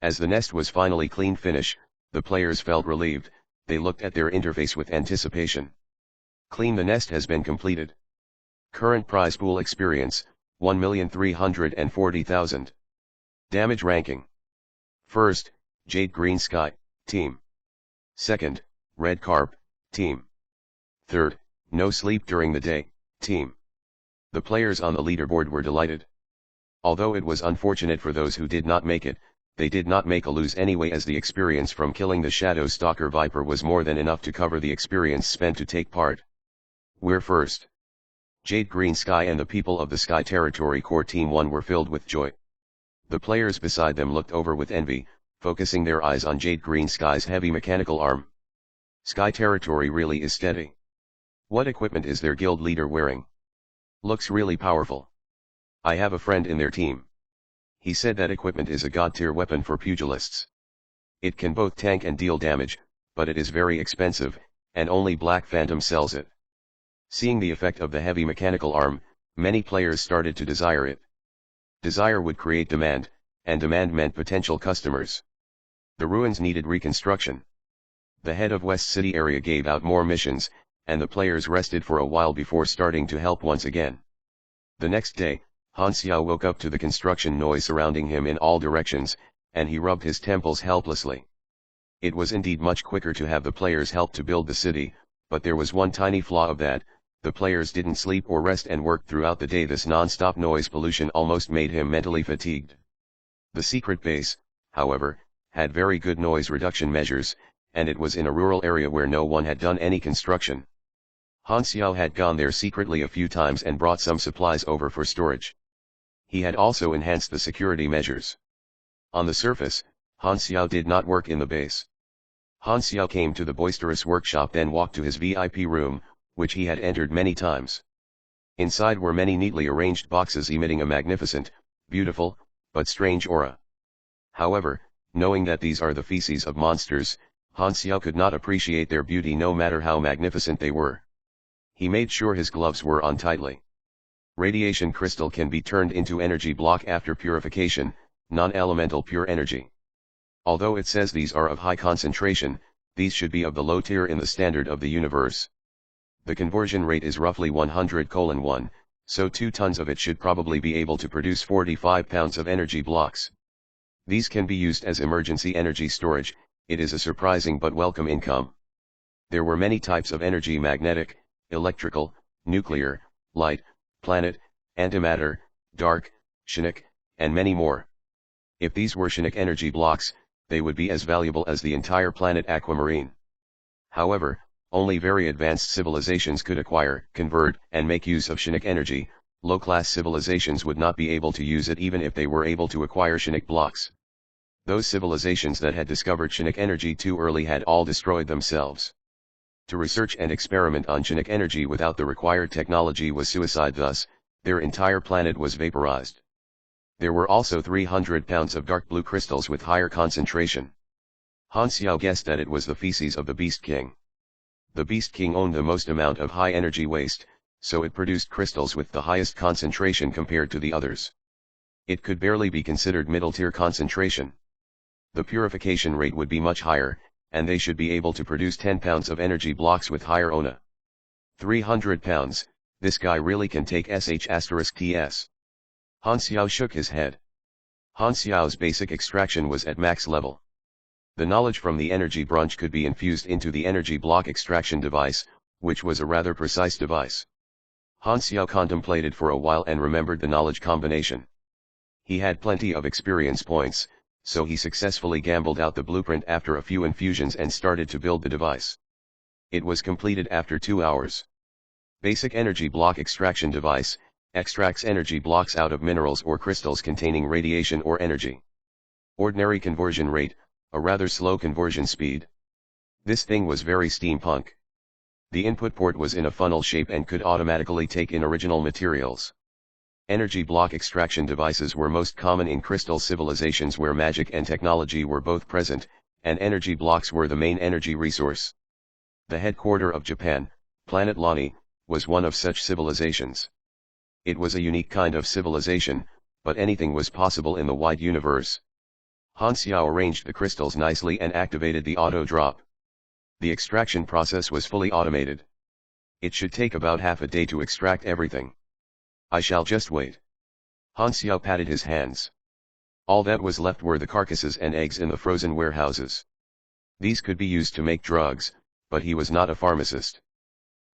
Speaker 1: As the nest was finally clean finish, the players felt relieved. They looked at their interface with anticipation. Clean the nest has been completed. Current prize pool experience, 1,340,000. Damage ranking. First, Jade Green Sky, Team. Second, Red Carp, Team. Third, No Sleep During the Day, Team. The players on the leaderboard were delighted. Although it was unfortunate for those who did not make it, they did not make a lose anyway, as the experience from killing the Shadow Stalker Viper was more than enough to cover the experience spent to take part. We're first. Jade Green Sky and the people of the Sky Territory Core Team 1 were filled with joy. The players beside them looked over with envy, focusing their eyes on Jade Green Sky's heavy mechanical arm. Sky Territory really is steady. What equipment is their guild leader wearing? Looks really powerful. I have a friend in their team. He said that equipment is a god-tier weapon for pugilists. It can both tank and deal damage, but it is very expensive, and only Black Phantom sells it. Seeing the effect of the heavy mechanical arm, many players started to desire it. Desire would create demand, and demand meant potential customers. The ruins needed reconstruction. The head of West City area gave out more missions, and the players rested for a while before starting to help once again. The next day, Han Xiao woke up to the construction noise surrounding him in all directions, and he rubbed his temples helplessly. It was indeed much quicker to have the players help to build the city, but there was one tiny flaw of that: the players didn't sleep or rest and worked throughout the day. This non-stop noise pollution almost made him mentally fatigued. The secret base, however, had very good noise reduction measures, and it was in a rural area where no one had done any construction. Han Xiao had gone there secretly a few times and brought some supplies over for storage. He had also enhanced the security measures. On the surface, Han Xiao did not work in the base. Han Xiao came to the boisterous workshop, then walked to his VIP room, which he had entered many times. Inside were many neatly arranged boxes emitting a magnificent, beautiful, but strange aura. However, knowing that these are the feces of monsters, Han Xiao could not appreciate their beauty no matter how magnificent they were. He made sure his gloves were on tightly. Radiation crystal can be turned into energy block after purification, non-elemental pure energy. Although it says these are of high concentration, these should be of the low tier in the standard of the universe. The conversion rate is roughly 100:1, so 2 tons of it should probably be able to produce 45 pounds of energy blocks. These can be used as emergency energy storage. It is a surprising but welcome income. There were many types of energy: magnetic, electrical, nuclear, light, planet, antimatter, dark, Shinnick, and many more. If these were Shinnick energy blocks, they would be as valuable as the entire planet Aquamarine. However, only very advanced civilizations could acquire, convert, and make use of Shinnick energy. Low-class civilizations would not be able to use it even if they were able to acquire Shinnick blocks. Those civilizations that had discovered Shinnick energy too early had all destroyed themselves. To research and experiment on Shinnick energy without the required technology was suicide, thus, their entire planet was vaporized. There were also 300 pounds of dark blue crystals with higher concentration. Han Xiao guessed that it was the feces of the Beast King. The Beast King owned the most amount of high energy waste, so it produced crystals with the highest concentration compared to the others. It could barely be considered middle-tier concentration. The purification rate would be much higher, and they should be able to produce 10 pounds of energy blocks with higher ONA. 300 pounds, this guy really can take sh*ts. Han Xiao shook his head. Han Xiao's basic extraction was at max level. The knowledge from the energy branch could be infused into the energy block extraction device, which was a rather precise device. Han Xiao contemplated for a while and remembered the knowledge combination. He had plenty of experience points, so he successfully gambled out the blueprint after a few infusions and started to build the device. It was completed after 2 hours. Basic energy block extraction device, extracts energy blocks out of minerals or crystals containing radiation or energy. Ordinary conversion rate, a rather slow conversion speed. This thing was very steampunk. The input port was in a funnel shape and could automatically take in original materials. Energy block extraction devices were most common in crystal civilizations where magic and technology were both present, and energy blocks were the main energy resource. The headquarter of Japan, planet Lani, was one of such civilizations. It was a unique kind of civilization, but anything was possible in the wide universe. Han Xiao arranged the crystals nicely and activated the auto drop. The extraction process was fully automated. It should take about half a day to extract everything. I shall just wait. Han Xiao patted his hands. All that was left were the carcasses and eggs in the frozen warehouses. These could be used to make drugs, but he was not a pharmacist.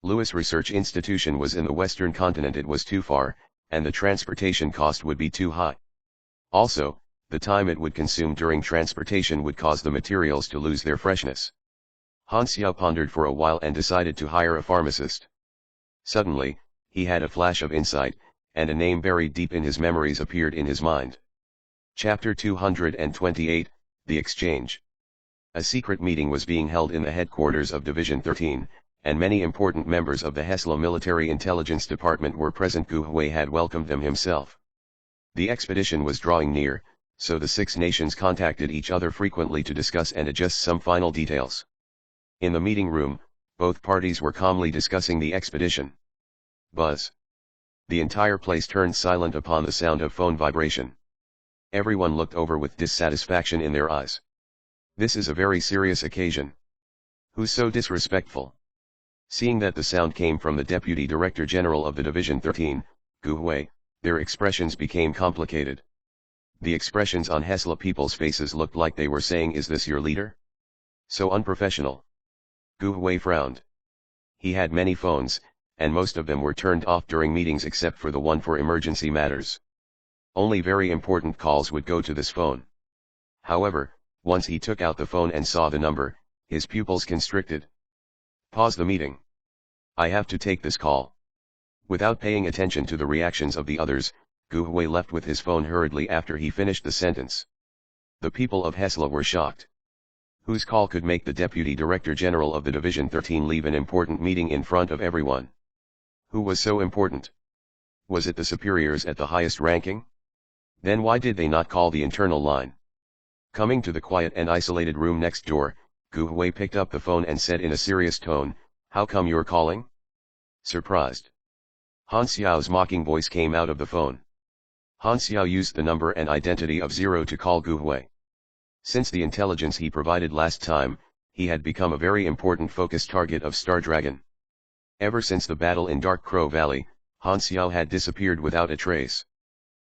Speaker 1: Lewis Research Institution was in the western continent. It was too far, and the transportation cost would be too high. Also, the time it would consume during transportation would cause the materials to lose their freshness. Han Xiao pondered for a while and decided to hire a pharmacist. Suddenly, he had a flash of insight, and a name buried deep in his memories appeared in his mind. Chapter 228, The Exchange. A secret meeting was being held in the headquarters of Division 13, and many important members of the Hesla Military Intelligence Department were present. Gu Hui had welcomed them himself. The expedition was drawing near, so the 6 nations contacted each other frequently to discuss and adjust some final details. In the meeting room, both parties were calmly discussing the expedition. Buzz. The entire place turned silent upon the sound of phone vibration. Everyone looked over with dissatisfaction in their eyes. This is a very serious occasion. Who's so disrespectful? Seeing that the sound came from the Deputy Director General of the Division 13, Gu Hui, their expressions became complicated. The expressions on Hesla people's faces looked like they were saying, "Is this your leader?" So unprofessional. Gu Hui frowned. He had many phones, and most of them were turned off during meetings except for the one for emergency matters. Only very important calls would go to this phone. However, once he took out the phone and saw the number, his pupils constricted. Pause the meeting. I have to take this call. Without paying attention to the reactions of the others, Gu Hui left with his phone hurriedly after he finished the sentence. The people of Hesla were shocked. Whose call could make the Deputy Director General of the Division 13 leave an important meeting in front of everyone? Who was so important? Was it the superiors at the highest ranking? Then why did they not call the internal line? Coming to the quiet and isolated room next door, Gu Hui picked up the phone and said in a serious tone, "How come you're calling?" Surprised. Han Xiao's mocking voice came out of the phone. Han Xiao used the number and identity of 0 to call Gu Hui. Since the intelligence he provided last time, he had become a very important focus target of Star Dragon. Ever since the battle in Dark Crow Valley, Han Xiao had disappeared without a trace.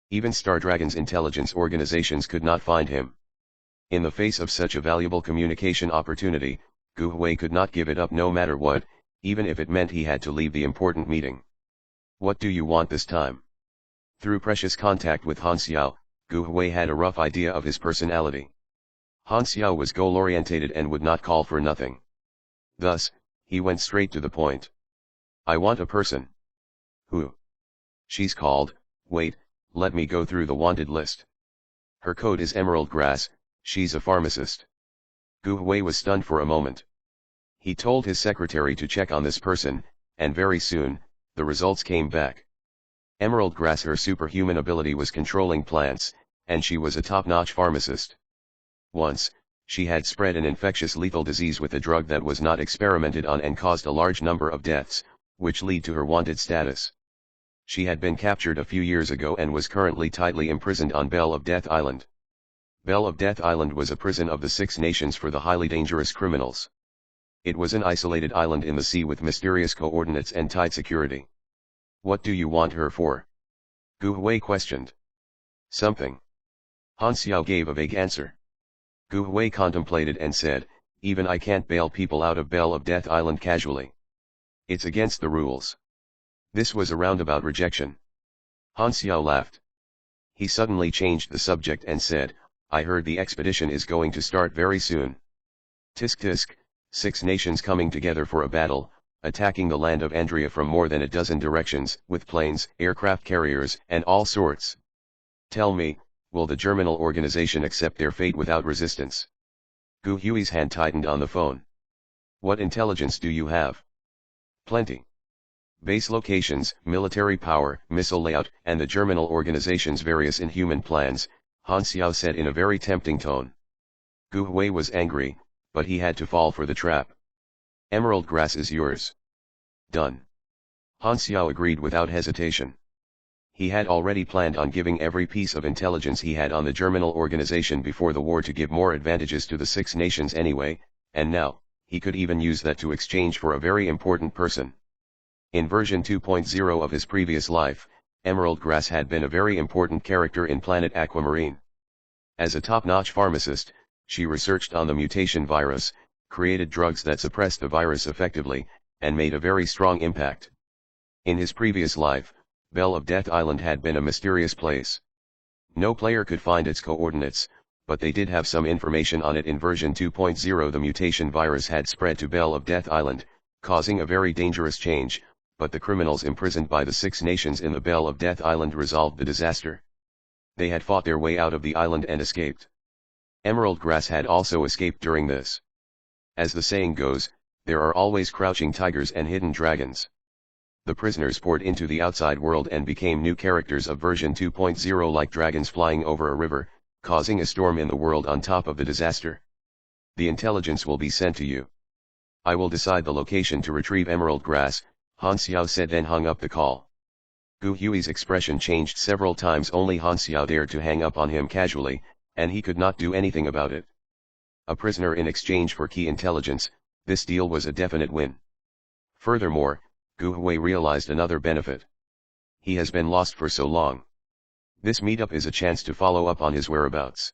Speaker 1: Even Star Dragon's intelligence organizations could not find him. In the face of such a valuable communication opportunity, Gu Hui could not give it up no matter what, even if it meant he had to leave the important meeting. What do you want this time? Through precious contact with Han Xiao, Gu Hui had a rough idea of his personality. Han Xiao was goal-orientated and would not call for nothing. Thus, he went straight to the point. I want a person. Who? She's called, wait, let me go through the wanted list. Her code is Emerald Grass, she's a pharmacist. Gu Hui was stunned for a moment. He told his secretary to check on this person, and very soon, the results came back. Emerald Grass, her superhuman ability was controlling plants, and she was a top-notch pharmacist. Once, she had spread an infectious lethal disease with a drug that was not experimented on and caused a large number of deaths, which lead to her wanted status. She had been captured a few years ago and was currently tightly imprisoned on Bell of Death Island. Bell of Death Island was a prison of the Six Nations for the highly dangerous criminals. It was an isolated island in the sea with mysterious coordinates and tight security. "What do you want her for?" Gu Hui questioned. "Something." Han Xiao gave a vague answer. Gu Hui contemplated and said, "Even I can't bail people out of Bell of Death Island casually. It's against the rules." This was a roundabout rejection. Han Xiao laughed. He suddenly changed the subject and said, "I heard the expedition is going to start very soon. Tisk tisk, 6 nations coming together for a battle, attacking the land of Andria from more than a dozen directions, with planes, aircraft carriers, and all sorts. Tell me, will the Germinal organization accept their fate without resistance?" Gu Hui's hand tightened on the phone. "What intelligence do you have?" "Plenty. Base locations, military power, missile layout, and the Germinal organization's various inhuman plans," Han Xiao said in a very tempting tone. Gu Hui was angry, but he had to fall for the trap. "Emerald Grass is yours." "Done." Han Xiao agreed without hesitation. He had already planned on giving every piece of intelligence he had on the Germinal organization before the war to give more advantages to the 6 nations anyway, and now, he could even use that to exchange for a very important person. In version 2.0 of his previous life, Emerald Grass had been a very important character in Planet Aquamarine. As a top-notch pharmacist, she researched on the mutation virus, created drugs that suppressed the virus effectively, and made a very strong impact. In his previous life, Bell of Death Island had been a mysterious place. No player could find its coordinates, but they did have some information on it in version 2.0. The mutation virus had spread to Bell of Death Island, causing a very dangerous change, but the criminals imprisoned by the 6 nations in the Bell of Death Island resolved the disaster. They had fought their way out of the island and escaped. Emerald Grass had also escaped during this. As the saying goes, there are always crouching tigers and hidden dragons. The prisoners poured into the outside world and became new characters of version 2.0, like dragons flying over a river, causing a storm in the world on top of the disaster. "The intelligence will be sent to you. I will decide the location to retrieve Emerald Grass," Han Xiao said, then hung up the call. Gu Hui's expression changed several times. Only Han Xiao dared to hang up on him casually, and he could not do anything about it. A prisoner in exchange for key intelligence, this deal was a definite win. Furthermore, Gu Hui realized another benefit. He has been lost for so long. This meetup is a chance to follow up on his whereabouts.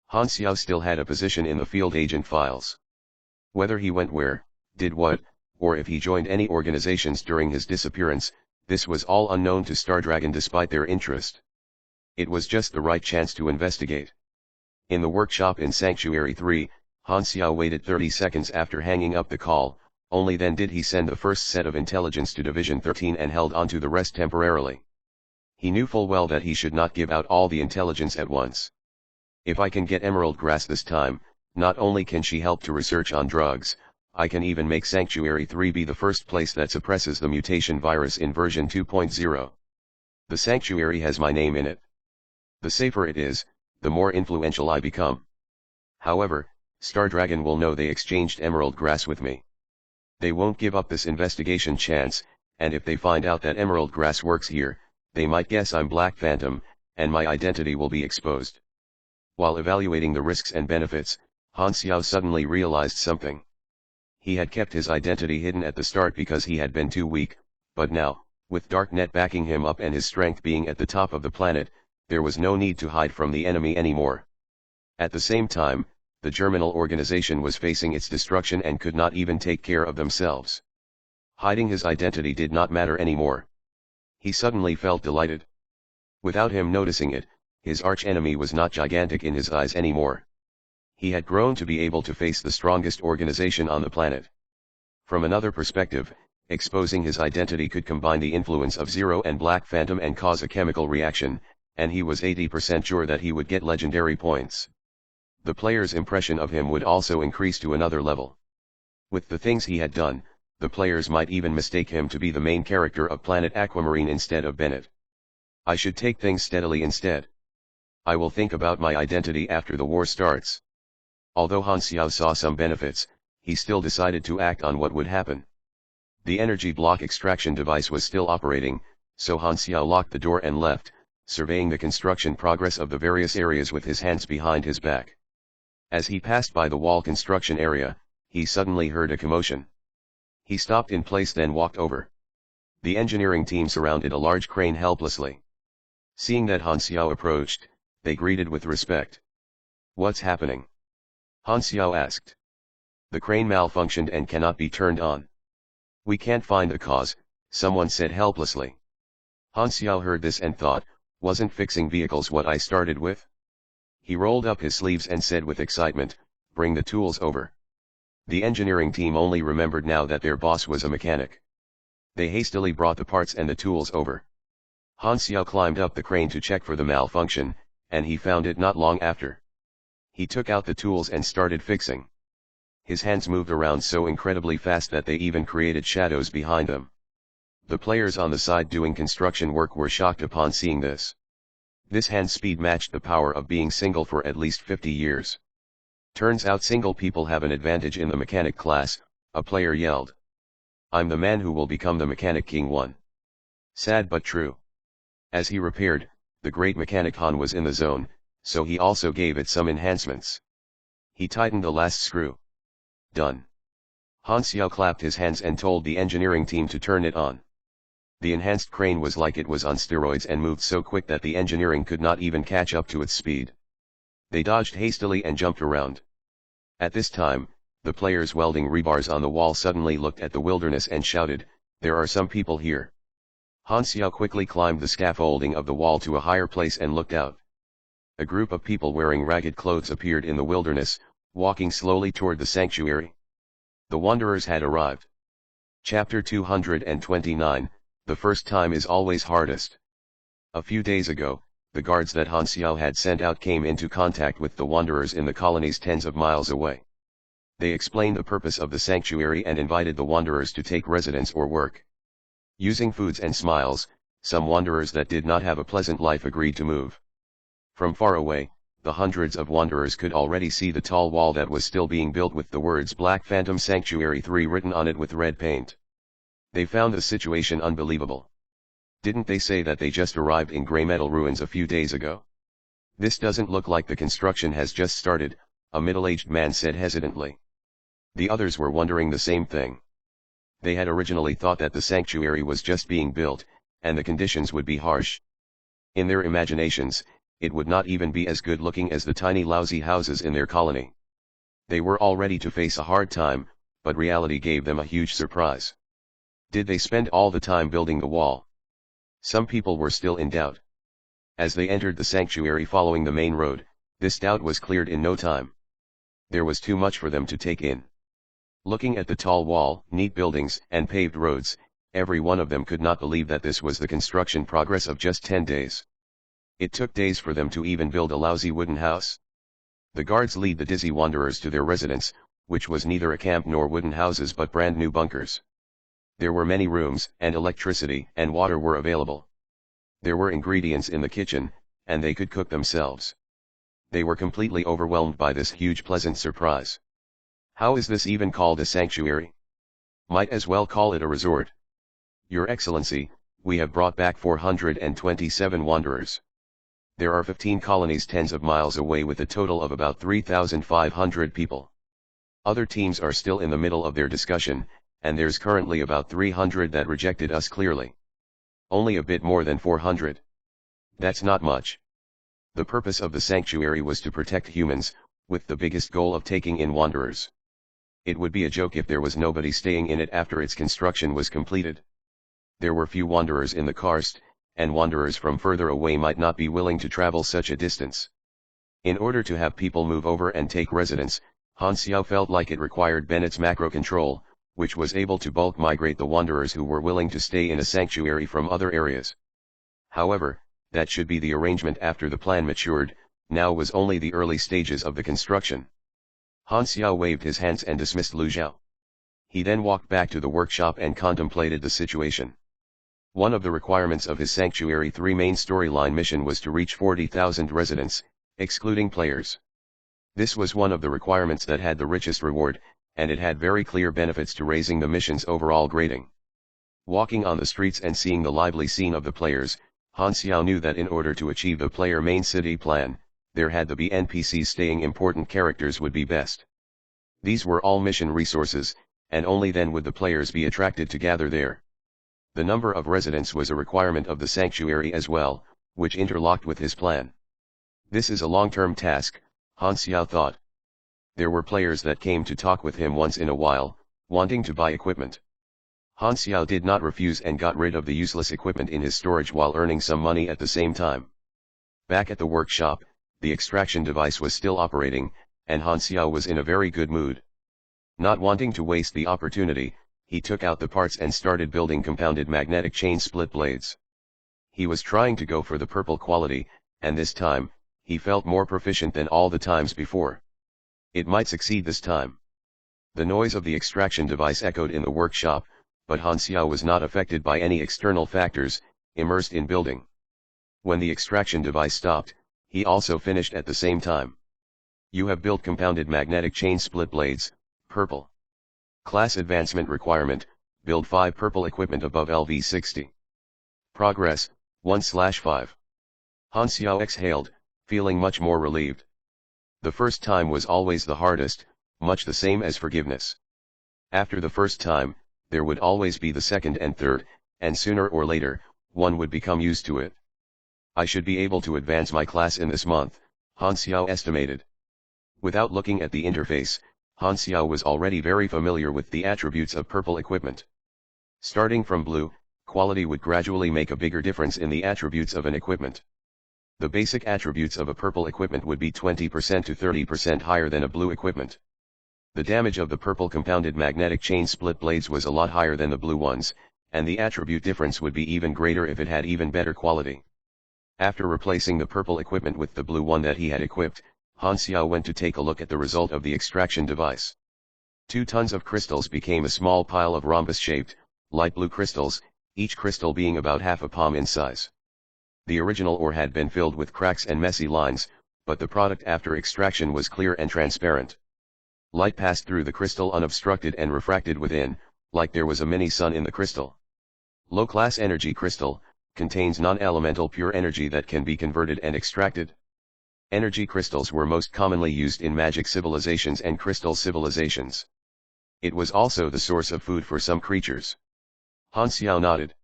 Speaker 1: Han Xiao still had a position in the field agent files. Whether he went where, did what, or if he joined any organizations during his disappearance, this was all unknown to Stardragon despite their interest. It was just the right chance to investigate. In the workshop in Sanctuary 3, Han Xiao waited 30 seconds after hanging up the call. Only then did he send the first set of intelligence to Division 13 and held on to the rest temporarily. He knew full well that he should not give out all the intelligence at once. "If I can get Emerald Grass this time, not only can she help to research on drugs, I can even make Sanctuary 3 be the first place that suppresses the mutation virus in version 2.0. The Sanctuary has my name in it. The safer it is, the more influential I become. However, Stardragon will know they exchanged Emerald Grass with me. They won't give up this investigation chance, and if they find out that Emerald Grass works here, they might guess I'm Black Phantom, and my identity will be exposed." While evaluating the risks and benefits, Han Xiao suddenly realized something. He had kept his identity hidden at the start because he had been too weak, but now, with Darknet backing him up and his strength being at the top of the planet, there was no need to hide from the enemy anymore. At the same time, the Germinal organization was facing its destruction and could not even take care of themselves. Hiding his identity did not matter anymore. He suddenly felt delighted. Without him noticing it, his arch-enemy was not gigantic in his eyes anymore. He had grown to be able to face the strongest organization on the planet. From another perspective, exposing his identity could combine the influence of Zero and Black Phantom and cause a chemical reaction, and he was 80% sure that he would get legendary points. The player's impression of him would also increase to another level. With the things he had done, the players might even mistake him to be the main character of Planet Aquamarine instead of Bennett. I should take things steadily instead. I will think about my identity after the war starts. Although Han Xiao saw some benefits, he still decided to act on what would happen. The energy block extraction device was still operating, so Han Xiao locked the door and left, surveying the construction progress of the various areas with his hands behind his back. As he passed by the wall construction area, he suddenly heard a commotion. He stopped in place, then walked over. The engineering team surrounded a large crane helplessly. Seeing that Han Xiao approached, they greeted with respect. "What's happening?" Han Xiao asked. "The crane malfunctioned and cannot be turned on." "We can't find the cause," someone said helplessly. Han Xiao heard this and thought, wasn't fixing vehicles what I started with? He rolled up his sleeves and said with excitement, "Bring the tools over." The engineering team only remembered now that their boss was a mechanic. They hastily brought the parts and the tools over. Han Xiao climbed up the crane to check for the malfunction, and he found it not long after. He took out the tools and started fixing. His hands moved around so incredibly fast that they even created shadows behind them. The players on the side doing construction work were shocked upon seeing this. This hand speed matched the power of being single for at least 50 years. "Turns out single people have an advantage in the mechanic class," a player yelled. "I'm the man who will become the mechanic king one." Sad but true. As he repaired, the great mechanic Han was in the zone, so he also gave it some enhancements. He tightened the last screw. Done. Han Xiao clapped his hands and told the engineering team to turn it on. The enhanced crane was like it was on steroids and moved so quick that the engineering could not even catch up to its speed. They dodged hastily and jumped around. At this time, the players welding rebars on the wall suddenly looked at the wilderness and shouted, "There are some people here." Han Xiao quickly climbed the scaffolding of the wall to a higher place and looked out. A group of people wearing ragged clothes appeared in the wilderness, walking slowly toward the sanctuary. The wanderers had arrived. Chapter 229, The first time is always hardest. A few days ago, the guards that Han Xiao had sent out came into contact with the wanderers in the colonies tens of miles away. They explained the purpose of the sanctuary and invited the wanderers to take residence or work. Using foods and smiles, some wanderers that did not have a pleasant life agreed to move. From far away, the hundreds of wanderers could already see the tall wall that was still being built with the words Black Phantom Sanctuary 3 written on it with red paint. They found the situation unbelievable. Didn't they say that they just arrived in gray metal ruins a few days ago? This doesn't look like the construction has just started, a middle-aged man said hesitantly. The others were wondering the same thing. They had originally thought that the sanctuary was just being built, and the conditions would be harsh. In their imaginations, it would not even be as good looking as the tiny lousy houses in their colony. They were all ready to face a hard time, but reality gave them a huge surprise. Did they spend all the time building the wall? Some people were still in doubt. As they entered the sanctuary following the main road, this doubt was cleared in no time. There was too much for them to take in. Looking at the tall wall, neat buildings, and paved roads, every one of them could not believe that this was the construction progress of just 10 days. It took days for them to even build a lousy wooden house. The guards lead the dizzy wanderers to their residence, which was neither a camp nor wooden houses but brand new bunkers. There were many rooms, and electricity and water were available. There were ingredients in the kitchen, and they could cook themselves. They were completely overwhelmed by this huge pleasant surprise. How is this even called a sanctuary? Might as well call it a resort. Your Excellency, we have brought back 427 wanderers. There are 15 colonies tens of miles away with a total of about 3,500 people. Other teams are still in the middle of their discussion, and there's currently about 300 that rejected us clearly. Only a bit more than 400. That's not much. The purpose of the sanctuary was to protect humans, with the biggest goal of taking in wanderers. It would be a joke if there was nobody staying in it after its construction was completed. There were few wanderers in the karst, and wanderers from further away might not be willing to travel such a distance. In order to have people move over and take residence, Han Xiao felt like it required Bennett's macro control, which was able to bulk migrate the wanderers who were willing to stay in a sanctuary from other areas. However, that should be the arrangement after the plan matured. Now was only the early stages of the construction. Han Xiao waved his hands and dismissed Lu Zhao. He then walked back to the workshop and contemplated the situation. One of the requirements of his Sanctuary 3 main storyline mission was to reach 40,000 residents, excluding players. This was one of the requirements that had the richest reward, and it had very clear benefits to raising the mission's overall grading. Walking on the streets and seeing the lively scene of the players, Han Xiao knew that in order to achieve the player main city plan, there had to be NPCs staying important characters would be best. These were all mission resources, and only then would the players be attracted to gather there. The number of residents was a requirement of the sanctuary as well, which interlocked with his plan. This is a long-term task, Han Xiao thought. There were players that came to talk with him once in a while, wanting to buy equipment. Han Xiao did not refuse and got rid of the useless equipment in his storage while earning some money at the same time. Back at the workshop, the extraction device was still operating, and Han Xiao was in a very good mood. Not wanting to waste the opportunity, he took out the parts and started building compounded magnetic chain split blades. He was trying to go for the purple quality, and this time, he felt more proficient than all the times before. It might succeed this time. The noise of the extraction device echoed in the workshop, but Han Xiao was not affected by any external factors, immersed in building. When the extraction device stopped, he also finished at the same time. You have built compounded magnetic chain split blades, purple. Class advancement requirement, build 5 purple equipment above LV60. Progress, 1/5. Han Xiao exhaled, feeling much more relieved. The first time was always the hardest, much the same as forgiveness. After the first time, there would always be the second and third, and sooner or later, one would become used to it. I should be able to advance my class in this month, Han Xiao estimated. Without looking at the interface, Han Xiao was already very familiar with the attributes of purple equipment. Starting from blue, quality would gradually make a bigger difference in the attributes of an equipment. The basic attributes of a purple equipment would be 20% to 30% higher than a blue equipment. The damage of the purple compounded magnetic chain split blades was a lot higher than the blue ones, and the attribute difference would be even greater if it had even better quality. After replacing the purple equipment with the blue one that he had equipped, Han Xiao went to take a look at the result of the extraction device. 2 tons of crystals became a small pile of rhombus-shaped, light blue crystals, each crystal being about half a palm in size. The original ore had been filled with cracks and messy lines, but the product after extraction was clear and transparent. Light passed through the crystal unobstructed and refracted within, like there was a mini sun in the crystal. Low-class energy crystal, contains non-elemental pure energy that can be converted and extracted. Energy crystals were most commonly used in magic civilizations and crystal civilizations. It was also the source of food for some creatures. Han Xiao nodded.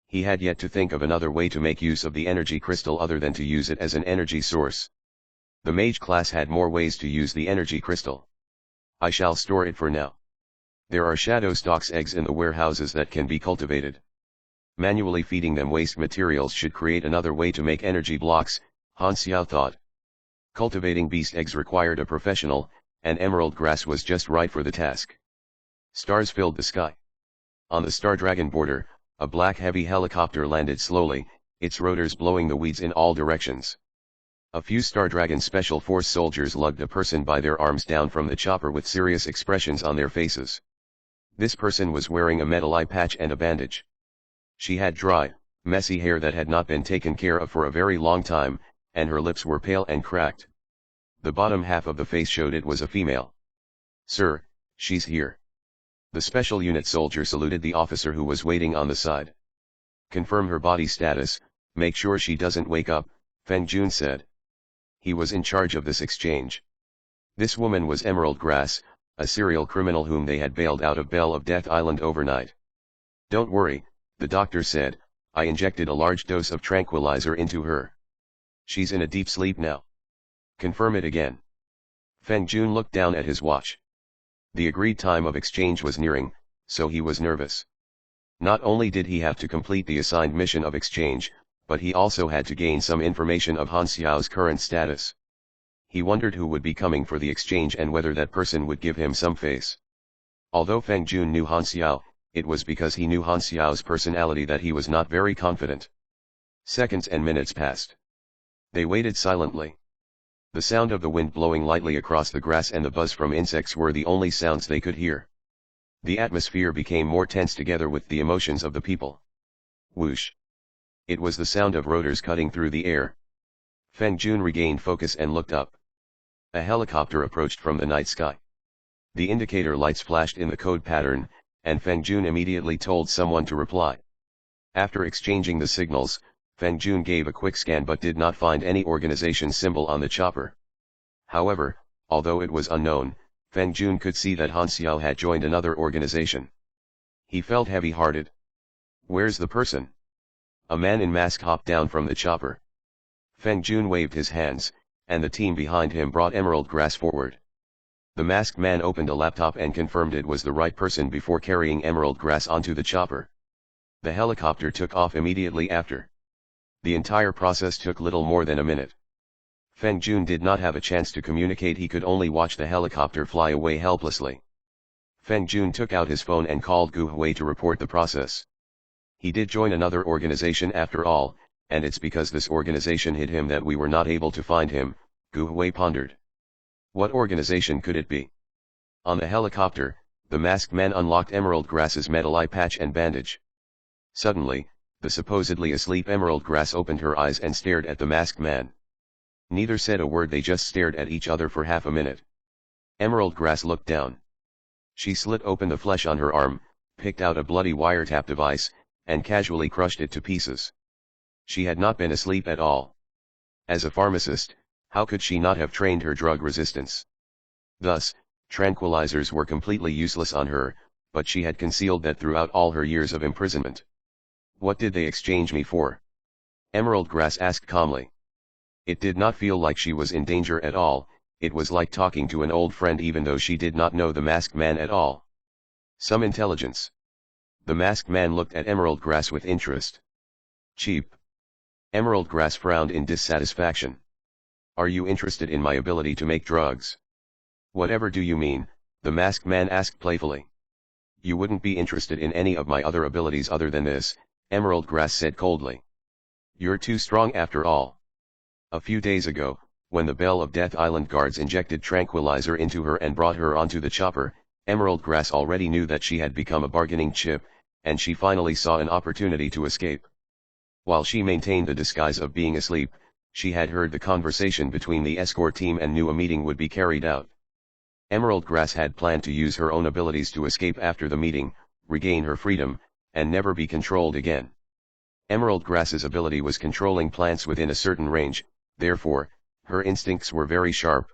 Speaker 1: He had yet to think of another way to make use of the energy crystal other than to use it as an energy source. The mage class had more ways to use the energy crystal. I shall store it for now. There are shadow stalks eggs in the warehouses that can be cultivated. Manually feeding them waste materials should create another way to make energy blocks, Han Xiao thought. Cultivating beast eggs required a professional, and emerald grass was just right for the task. Stars filled the sky. On the Star Dragon border, a black heavy helicopter landed slowly, its rotors blowing the weeds in all directions. A few Star Dragon Special Force soldiers lugged a person by their arms down from the chopper with serious expressions on their faces. This person was wearing a metal eye patch and a bandage. She had dry, messy hair that had not been taken care of for a very long time, and her lips were pale and cracked. The bottom half of the face showed it was a female. "Sir, she's here." The special unit soldier saluted the officer who was waiting on the side. "Confirm her body status, make sure she doesn't wake up," Feng Jun said. He was in charge of this exchange. This woman was Emerald Grass, a serial criminal whom they had bailed out of Bell of Death Island overnight. "Don't worry," the doctor said, "I injected a large dose of tranquilizer into her. She's in a deep sleep now." "Confirm it again." Feng Jun looked down at his watch. The agreed time of exchange was nearing, so he was nervous. Not only did he have to complete the assigned mission of exchange, but he also had to gain some information of Han Xiao's current status. He wondered who would be coming for the exchange and whether that person would give him some face. Although Feng Jun knew Han Xiao, it was because he knew Han Xiao's personality that he was not very confident. Seconds and minutes passed. They waited silently. The sound of the wind blowing lightly across the grass and the buzz from insects were the only sounds they could hear. The atmosphere became more tense together with the emotions of the people. Whoosh. It was the sound of rotors cutting through the air. Feng Jun regained focus and looked up. A helicopter approached from the night sky. The indicator lights flashed in the code pattern, and Feng Jun immediately told someone to reply. After exchanging the signals, Feng Jun gave a quick scan but did not find any organization symbol on the chopper. However, although it was unknown, Feng Jun could see that Han Xiao had joined another organization. He felt heavy-hearted. Where's the person? A man in mask hopped down from the chopper. Feng Jun waved his hands, and the team behind him brought emerald grass forward. The masked man opened a laptop and confirmed it was the right person before carrying emerald grass onto the chopper. The helicopter took off immediately after. The entire process took little more than a minute. Feng Jun did not have a chance to communicate, he could only watch the helicopter fly away helplessly. Feng Jun took out his phone and called Gu Hui to report the process. He did join another organization after all, and it's because this organization hid him that we were not able to find him, Gu Hui pondered. What organization could it be? On the helicopter, the masked man unlocked Emerald Grass's metal eye patch and bandage. Suddenly, the supposedly asleep Emerald Grass opened her eyes and stared at the masked man. Neither said a word, they just stared at each other for half a minute. Emerald Grass looked down. She slit open the flesh on her arm, picked out a bloody wiretap device, and casually crushed it to pieces. She had not been asleep at all. As a pharmacist, how could she not have trained her drug resistance? Thus, tranquilizers were completely useless on her, but she had concealed that throughout all her years of imprisonment. What did they exchange me for? Emerald Grass asked calmly. It did not feel like she was in danger at all, it was like talking to an old friend even though she did not know the masked man at all. Some intelligence. The masked man looked at Emerald Grass with interest. Cheap. Emerald Grass frowned in dissatisfaction. Are you interested in my ability to make drugs? Whatever do you mean? The masked man asked playfully. You wouldn't be interested in any of my other abilities other than this, Emerald Grass said coldly. You're too strong after all. A few days ago, when the Bell of Death Island guards injected tranquilizer into her and brought her onto the chopper, Emerald Grass already knew that she had become a bargaining chip, and she finally saw an opportunity to escape. While she maintained the disguise of being asleep, she had heard the conversation between the escort team and knew a meeting would be carried out. Emerald Grass had planned to use her own abilities to escape after the meeting, regain her freedom, and never be controlled again. Emerald Grass's ability was controlling plants within a certain range, therefore, her instincts were very sharp.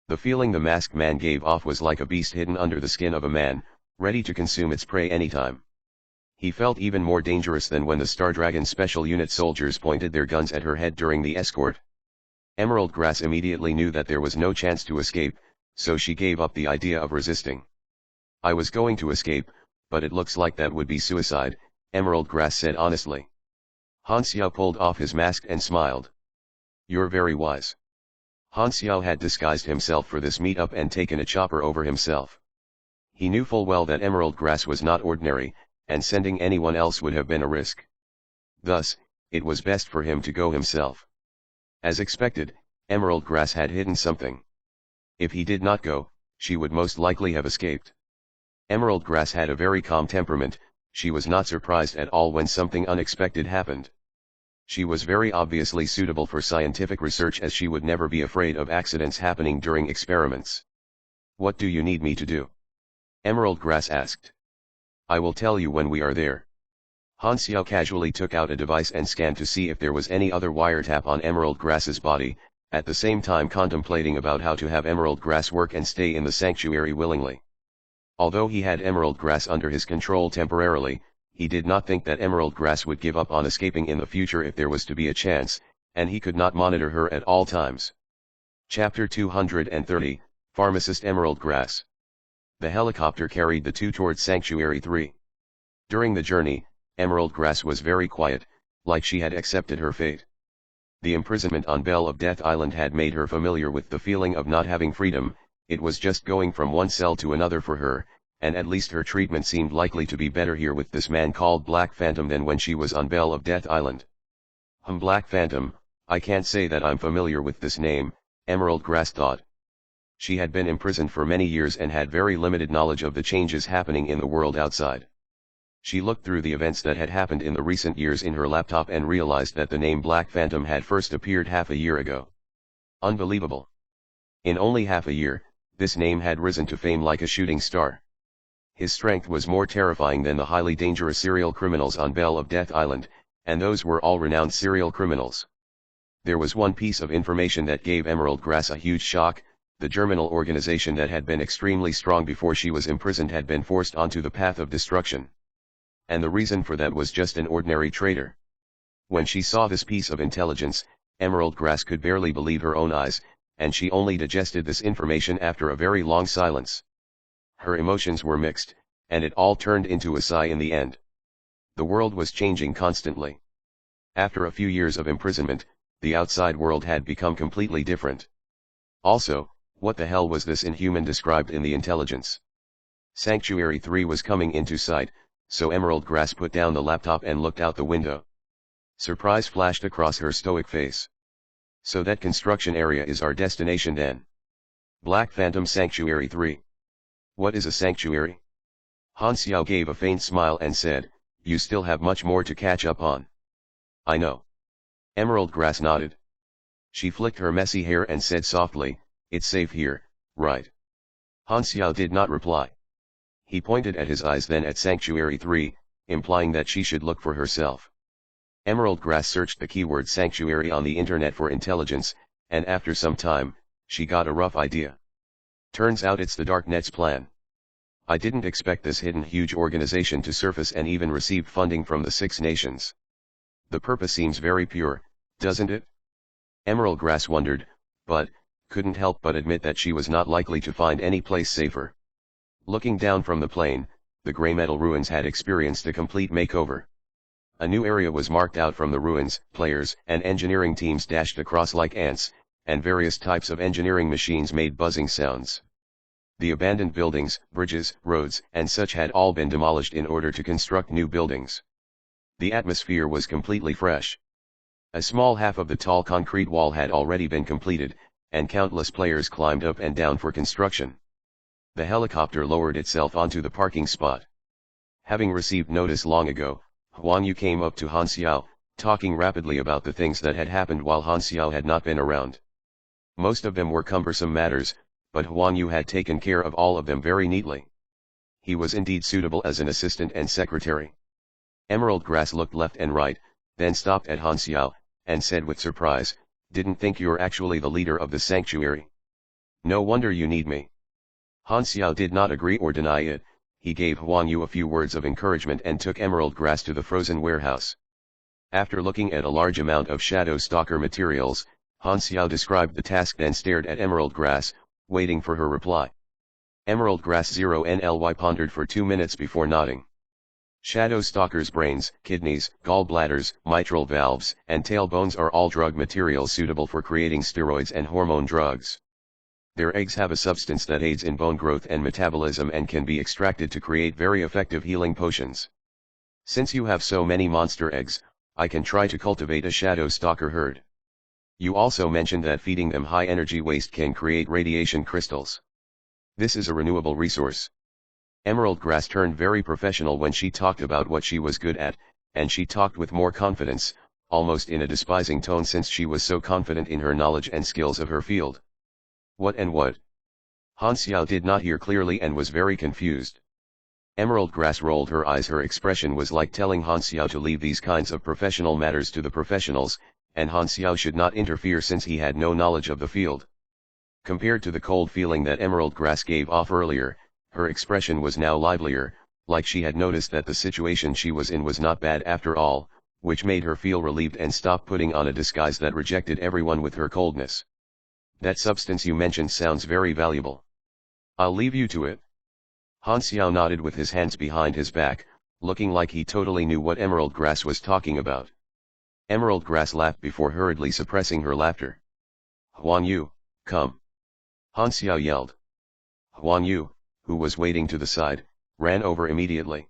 Speaker 1: The feeling the masked man gave off was like a beast hidden under the skin of a man, ready to consume its prey anytime. He felt even more dangerous than when the Star Dragon Special Unit soldiers pointed their guns at her head during the escort. Emerald Grass immediately knew that there was no chance to escape, so she gave up the idea of resisting. I was going to escape, but it looks like that would be suicide, Emerald Grass said honestly. Han Xiao pulled off his mask and smiled. You're very wise. Han Xiao had disguised himself for this meetup and taken a chopper over himself. He knew full well that Emerald Grass was not ordinary, and sending anyone else would have been a risk. Thus, it was best for him to go himself. As expected, Emerald Grass had hidden something. If he did not go, she would most likely have escaped. Emerald Grass had a very calm temperament, she was not surprised at all when something unexpected happened. She was very obviously suitable for scientific research as she would never be afraid of accidents happening during experiments. What do you need me to do? Emerald Grass asked. I will tell you when we are there. Han Xiao casually took out a device and scanned to see if there was any other wiretap on Emerald Grass's body, at the same time contemplating about how to have Emerald Grass work and stay in the sanctuary willingly. Although he had Emerald Grass under his control temporarily, he did not think that Emerald Grass would give up on escaping in the future if there was to be a chance, and he could not monitor her at all times. Chapter 230, Pharmacist Emerald Grass. The helicopter carried the two towards Sanctuary 3. During the journey, Emerald Grass was very quiet, like she had accepted her fate. The imprisonment on Bell of Death Island had made her familiar with the feeling of not having freedom, it was just going from one cell to another for her, and at least her treatment seemed likely to be better here with this man called Black Phantom than when she was on Bell of Death Island. Black Phantom, I can't say that I'm familiar with this name, Emerald Grass thought. She had been imprisoned for many years and had very limited knowledge of the changes happening in the world outside. She looked through the events that had happened in the recent years in her laptop and realized that the name Black Phantom had first appeared half a year ago. Unbelievable. In only half a year, this name had risen to fame like a shooting star. His strength was more terrifying than the highly dangerous serial criminals on Belle of Death Island, and those were all renowned serial criminals. There was one piece of information that gave Emerald Grass a huge shock: the Germinal organization that had been extremely strong before she was imprisoned had been forced onto the path of destruction. And the reason for that was just an ordinary traitor. When she saw this piece of intelligence, Emerald Grass could barely believe her own eyes, and she only digested this information after a very long silence. Her emotions were mixed, and it all turned into a sigh in the end. The world was changing constantly. After a few years of imprisonment, the outside world had become completely different. Also, what the hell was this inhuman described in the intelligence? Sanctuary 3 was coming into sight, so Emerald Grass put down the laptop and looked out the window. Surprise flashed across her stoic face. So that construction area is our destination then. Black Phantom Sanctuary 3. What is a sanctuary? Han Xiao gave a faint smile and said, "You still have much more to catch up on." "I know." Emerald Grass nodded. She flicked her messy hair and said softly, "It's safe here, right?" Han Xiao did not reply. He pointed at his eyes, then at Sanctuary 3, implying that she should look for herself. Emerald Grass searched the keyword sanctuary on the internet for intelligence, and after some time, she got a rough idea. Turns out it's the Darknet's plan. I didn't expect this hidden huge organization to surface and even receive funding from the Six Nations. The purpose seems very pure, doesn't it? Emerald Grass wondered, but couldn't help but admit that she was not likely to find any place safer. Looking down from the plane, the grey metal ruins had experienced a complete makeover. A new area was marked out from the ruins, players and engineering teams dashed across like ants, and various types of engineering machines made buzzing sounds. The abandoned buildings, bridges, roads, and such had all been demolished in order to construct new buildings. The atmosphere was completely fresh. A small half of the tall concrete wall had already been completed, and countless players climbed up and down for construction. The helicopter lowered itself onto the parking spot. Having received notice long ago, Huang Yu came up to Han Xiao, talking rapidly about the things that had happened while Han Xiao had not been around. Most of them were cumbersome matters, but Huang Yu had taken care of all of them very neatly. He was indeed suitable as an assistant and secretary. Emerald Grass looked left and right, then stopped at Han Xiao, and said with surprise, "Didn't think you're actually the leader of the sanctuary. No wonder you need me." Han Xiao did not agree or deny it. He gave Huang Yu a few words of encouragement and took Emerald Grass to the frozen warehouse. After looking at a large amount of Shadow Stalker materials, Han Xiao described the task, then stared at Emerald Grass, waiting for her reply. Emerald Grass 0NLY pondered for 2 minutes before nodding. Shadow Stalker's brains, kidneys, gallbladders, mitral valves, and tailbones are all drug materials suitable for creating steroids and hormone drugs. Their eggs have a substance that aids in bone growth and metabolism and can be extracted to create very effective healing potions. Since you have so many monster eggs, I can try to cultivate a Shadow Stalker herd. You also mentioned that feeding them high energy waste can create radiation crystals. This is a renewable resource. Emerald Grass turned very professional when she talked about what she was good at, and she talked with more confidence, almost in a despising tone since she was so confident in her knowledge and skills of her field. What and what? Han Xiao did not hear clearly and was very confused. Emerald Grass rolled her eyes. Her expression was like telling Han Xiao to leave these kinds of professional matters to the professionals, and Han Xiao should not interfere since he had no knowledge of the field. Compared to the cold feeling that Emerald Grass gave off earlier, her expression was now livelier, like she had noticed that the situation she was in was not bad after all, which made her feel relieved and stop putting on a disguise that rejected everyone with her coldness. That substance you mentioned sounds very valuable. I'll leave you to it. Han Xiao nodded with his hands behind his back, looking like he totally knew what Emerald Grass was talking about. Emerald Grass laughed before hurriedly suppressing her laughter. Huang Yu, come. Han Xiao yelled. Huang Yu, who was waiting to the side, ran over immediately.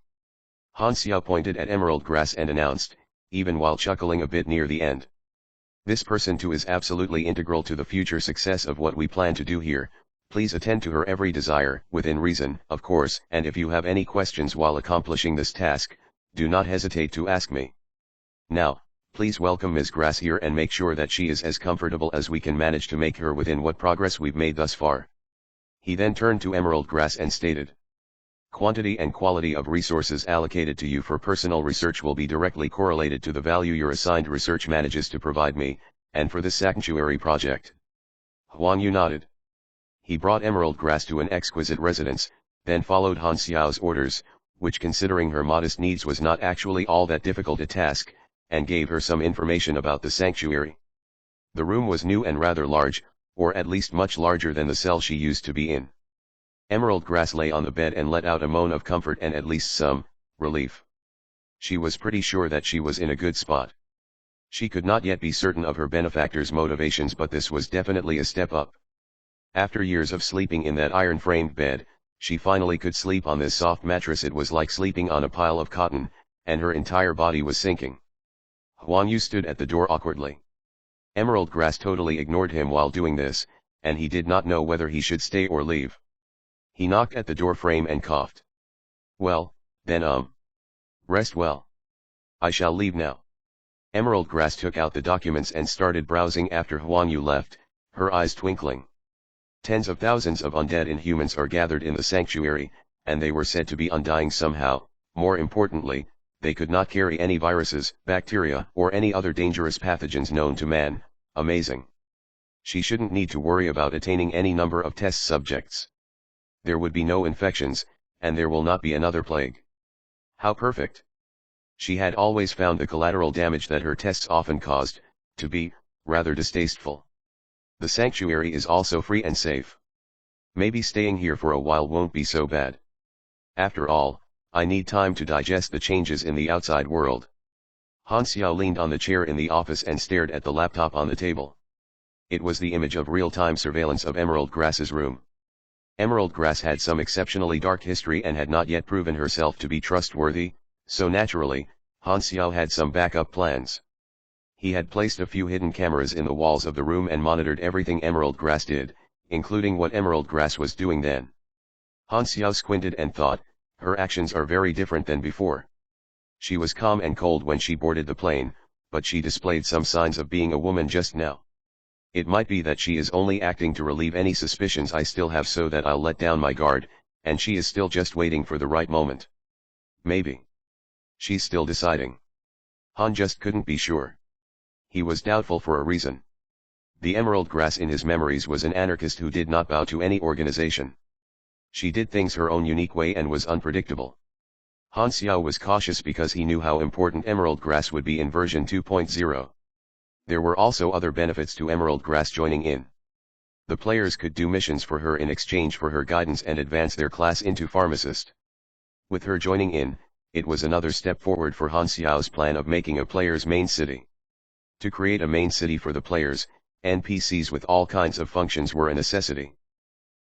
Speaker 1: Han Xiao pointed at Emerald Grass and announced, even while chuckling a bit near the end. This person too is absolutely integral to the future success of what we plan to do here. Please attend to her every desire, within reason, of course, and if you have any questions while accomplishing this task, Do not hesitate to ask me. Now, please welcome Ms. Grass here and make sure that she is as comfortable as we can manage to make her within what progress we've made thus far." He then turned to Emerald Grass and stated, "Quantity and quality of resources allocated to you for personal research will be directly correlated to the value your assigned research manages to provide me, and for this sanctuary project." Huang Yu nodded. He brought Emerald Grass to an exquisite residence, then followed Han Xiao's orders, which considering her modest needs was not actually all that difficult a task, and gave her some information about the sanctuary. The room was new and rather large, or at least much larger than the cell she used to be in. Emerald Grass lay on the bed and let out a moan of comfort and at least some relief. She was pretty sure that she was in a good spot. She could not yet be certain of her benefactor's motivations, but this was definitely a step up. After years of sleeping in that iron-framed bed, she finally could sleep on this soft mattress. It was like sleeping on a pile of cotton, and her entire body was sinking. Huang Yu stood at the door awkwardly. Emerald Grass totally ignored him while doing this, and he did not know whether he should stay or leave. He knocked at the door frame and coughed. "Well, then rest well. I shall leave now." Emerald Grass took out the documents and started browsing after Huang Yu left, her eyes twinkling. Tens of thousands of undead inhumans are gathered in the sanctuary, and they were said to be undying somehow. More importantly, they could not carry any viruses, bacteria, or any other dangerous pathogens known to man. Amazing. She shouldn't need to worry about attaining any number of test subjects. There would be no infections, and there will not be another plague. How perfect. She had always found the collateral damage that her tests often caused to be rather distasteful. The sanctuary is also free and safe. Maybe staying here for a while won't be so bad. After all, I need time to digest the changes in the outside world. Han Xiao leaned on the chair in the office and stared at the laptop on the table. It was the image of real-time surveillance of Emerald Grass's room. Emerald Grass had some exceptionally dark history and had not yet proven herself to be trustworthy, so naturally, Han Xiao had some backup plans. He had placed a few hidden cameras in the walls of the room and monitored everything Emerald Grass did, including what Emerald Grass was doing then. Han Xiao squinted and thought, her actions are very different than before. She was calm and cold when she boarded the plane, but she displayed some signs of being a woman just now. It might be that she is only acting to relieve any suspicions I still have so that I'll let down my guard, and she is still just waiting for the right moment. Maybe. She's still deciding. Han just couldn't be sure. He was doubtful for a reason. The Emerald Grass in his memories was an anarchist who did not bow to any organization. She did things her own unique way and was unpredictable. Han Xiao was cautious because he knew how important Emerald Grass would be in version 2.0. There were also other benefits to Emerald Grass joining in. The players could do missions for her in exchange for her guidance and advance their class into pharmacist. With her joining in, it was another step forward for Han Xiao's plan of making a player's main city. To create a main city for the players, NPCs with all kinds of functions were a necessity.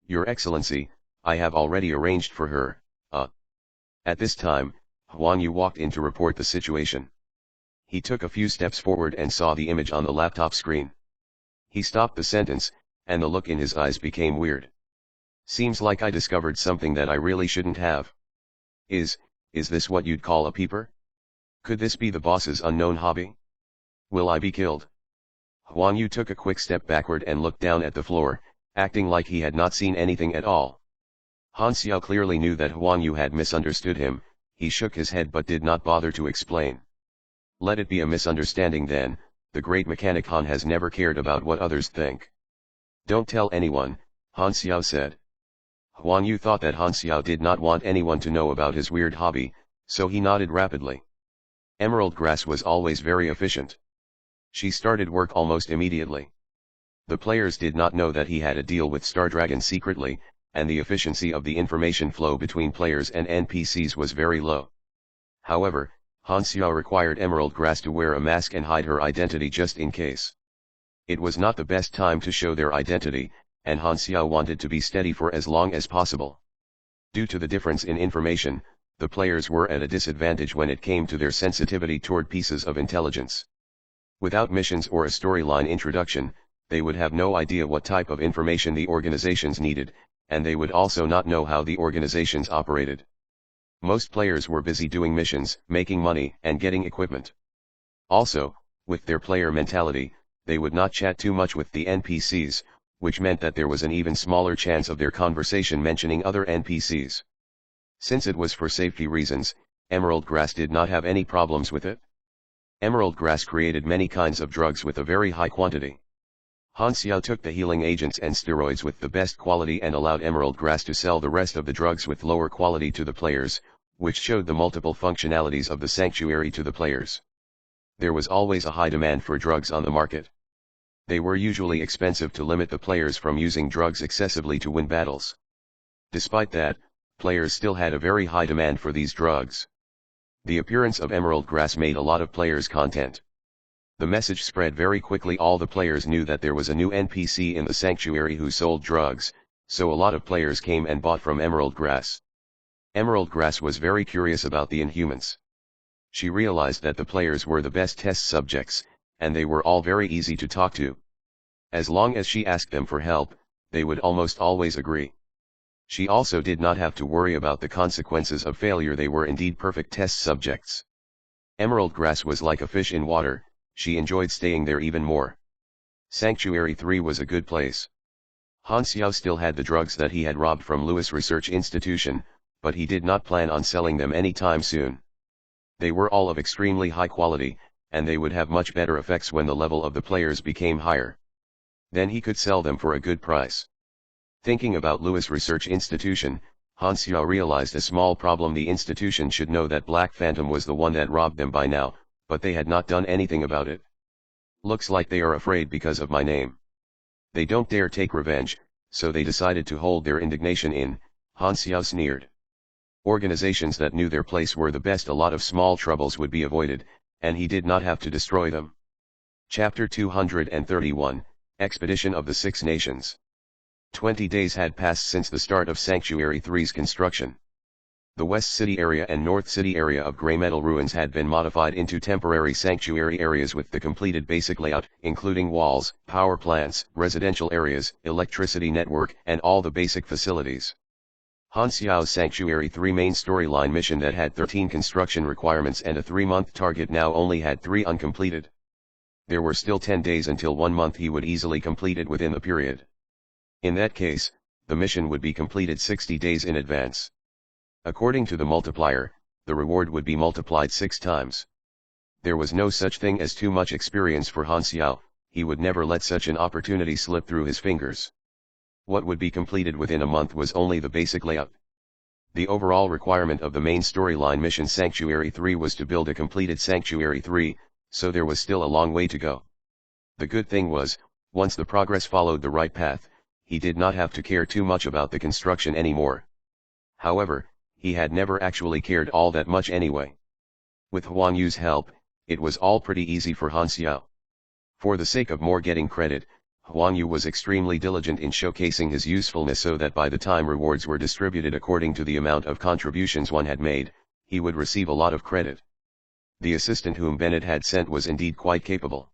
Speaker 1: "Your Excellency, I have already arranged for her, At this time, Huang Yu walked in to report the situation. He took a few steps forward and saw the image on the laptop screen. He stopped the sentence, and the look in his eyes became weird. "Seems like I discovered something that I really shouldn't have. Is this what you'd call a peeper? Could this be the boss's unknown hobby? Will I be killed?" Huang Yu took a quick step backward and looked down at the floor, acting like he had not seen anything at all. Han Xiao clearly knew that Huang Yu had misunderstood him. He shook his head but did not bother to explain. Let it be a misunderstanding then. The great mechanic Han has never cared about what others think. "Don't tell anyone," Han Xiao said. Huang Yu thought that Han Xiao did not want anyone to know about his weird hobby, so he nodded rapidly. Emerald Grass was always very efficient. She started work almost immediately. The players did not know that he had a deal with Star Dragon secretly, and the efficiency of the information flow between players and NPCs was very low. However, Han Xiao required Emerald Grass to wear a mask and hide her identity just in case. It was not the best time to show their identity, and Han Xiao wanted to be steady for as long as possible. Due to the difference in information, the players were at a disadvantage when it came to their sensitivity toward pieces of intelligence. Without missions or a storyline introduction, they would have no idea what type of information the organizations needed, and they would also not know how the organizations operated. Most players were busy doing missions, making money, and getting equipment. Also, with their player mentality, they would not chat too much with the NPCs, which meant that there was an even smaller chance of their conversation mentioning other NPCs. Since it was for safety reasons, emerald grass did not have any problems with it. Emerald grass created many kinds of drugs with a very high quantity. Han Xiao took the healing agents and steroids with the best quality and allowed emerald grass to sell the rest of the drugs with lower quality to the players, which showed the multiple functionalities of the sanctuary to the players. There was always a high demand for drugs on the market. They were usually expensive to limit the players from using drugs excessively to win battles. Despite that, players still had a very high demand for these drugs. The appearance of emerald grass made a lot of players content. The message spread very quickly. All the players knew that there was a new NPC in the sanctuary who sold drugs, so a lot of players came and bought from emerald grass. Emerald grass was very curious about the Inhumans. She realized that the players were the best test subjects, and they were all very easy to talk to. As long as she asked them for help, they would almost always agree. She also did not have to worry about the consequences of failure. They were indeed perfect test subjects. Emerald grass was like a fish in water. She enjoyed staying there even more. Sanctuary 3 was a good place. Han Xiao still had the drugs that he had robbed from Lewis Research Institution, but he did not plan on selling them anytime soon. They were all of extremely high quality, and they would have much better effects when the level of the players became higher. Then he could sell them for a good price. Thinking about Lewis Research Institution, Han Xiao realized a small problem. The institution should know that Black Phantom was the one that robbed them by now, but they had not done anything about it. Looks like they are afraid because of my name. They don't dare take revenge, so they decided to hold their indignation in. Han Xiao sneered. Organizations that knew their place were the best. A lot of small troubles would be avoided, and he did not have to destroy them. Chapter 231, Expedition of the Six Nations. 20 days had passed since the start of Sanctuary 3's construction. The West City area and North City area of Grey Metal Ruins had been modified into temporary sanctuary areas with the completed basic layout, including walls, power plants, residential areas, electricity network, and all the basic facilities. Han Xiao's Sanctuary 3 main storyline mission that had 13 construction requirements and a 3-month target now only had 3 uncompleted. There were still 10 days until 1 month. He would easily complete it within the period. In that case, the mission would be completed 60 days in advance. According to the multiplier, the reward would be multiplied 6 times. There was no such thing as too much experience for Han Xiao. He would never let such an opportunity slip through his fingers. What would be completed within a month was only the basic layout. The overall requirement of the main storyline mission Sanctuary 3 was to build a completed Sanctuary 3, so there was still a long way to go. The good thing was, once the progress followed the right path, he did not have to care too much about the construction anymore. However, he had never actually cared all that much anyway. With Huang Yu's help, it was all pretty easy for Han Xiao. For the sake of more getting credit, Huang Yu was extremely diligent in showcasing his usefulness so that by the time rewards were distributed according to the amount of contributions one had made, he would receive a lot of credit. The assistant whom Bennett had sent was indeed quite capable.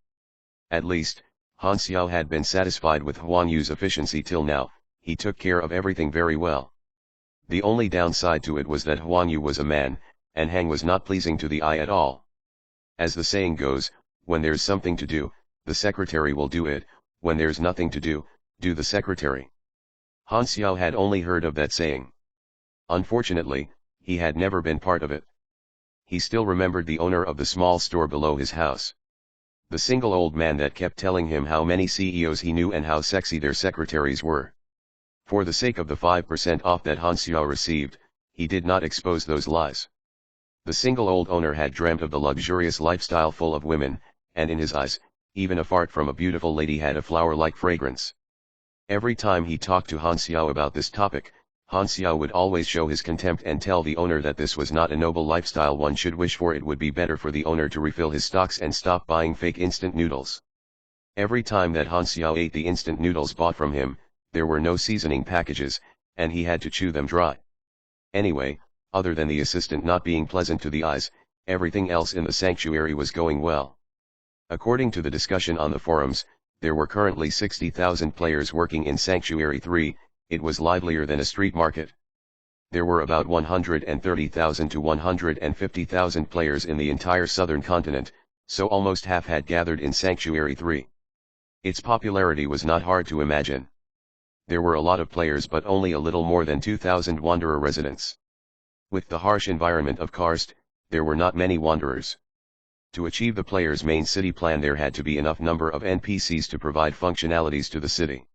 Speaker 1: At least, Han Xiao had been satisfied with Huang Yu's efficiency till now. He took care of everything very well. The only downside to it was that Huang Yu was a man, and Hang was not pleasing to the eye at all. As the saying goes, when there's something to do, the secretary will do it. When there's nothing to do, do the secretary. Han Xiao had only heard of that saying. Unfortunately, he had never been part of it. He still remembered the owner of the small store below his house. The single old man that kept telling him how many CEOs he knew and how sexy their secretaries were. For the sake of the 5% off that Han Xiao received, he did not expose those lies. The single old owner had dreamt of the luxurious lifestyle full of women, and in his eyes, even a fart from a beautiful lady had a flower-like fragrance. Every time he talked to Han Xiao about this topic, Han Xiao would always show his contempt and tell the owner that this was not a noble lifestyle one should wish for. It would be better for the owner to refill his stocks and stop buying fake instant noodles. Every time that Han Xiao ate the instant noodles bought from him, there were no seasoning packages, and he had to chew them dry. Anyway, other than the assistant not being pleasant to the eyes, everything else in the sanctuary was going well. According to the discussion on the forums, there were currently 60,000 players working in Sanctuary 3, it was livelier than a street market. There were about 130,000 to 150,000 players in the entire southern continent, so almost half had gathered in Sanctuary 3. Its popularity was not hard to imagine. There were a lot of players but only a little more than 2,000 wanderer residents. With the harsh environment of Karst, there were not many wanderers. To achieve the player's main city plan there had to be enough number of NPCs to provide functionalities to the city.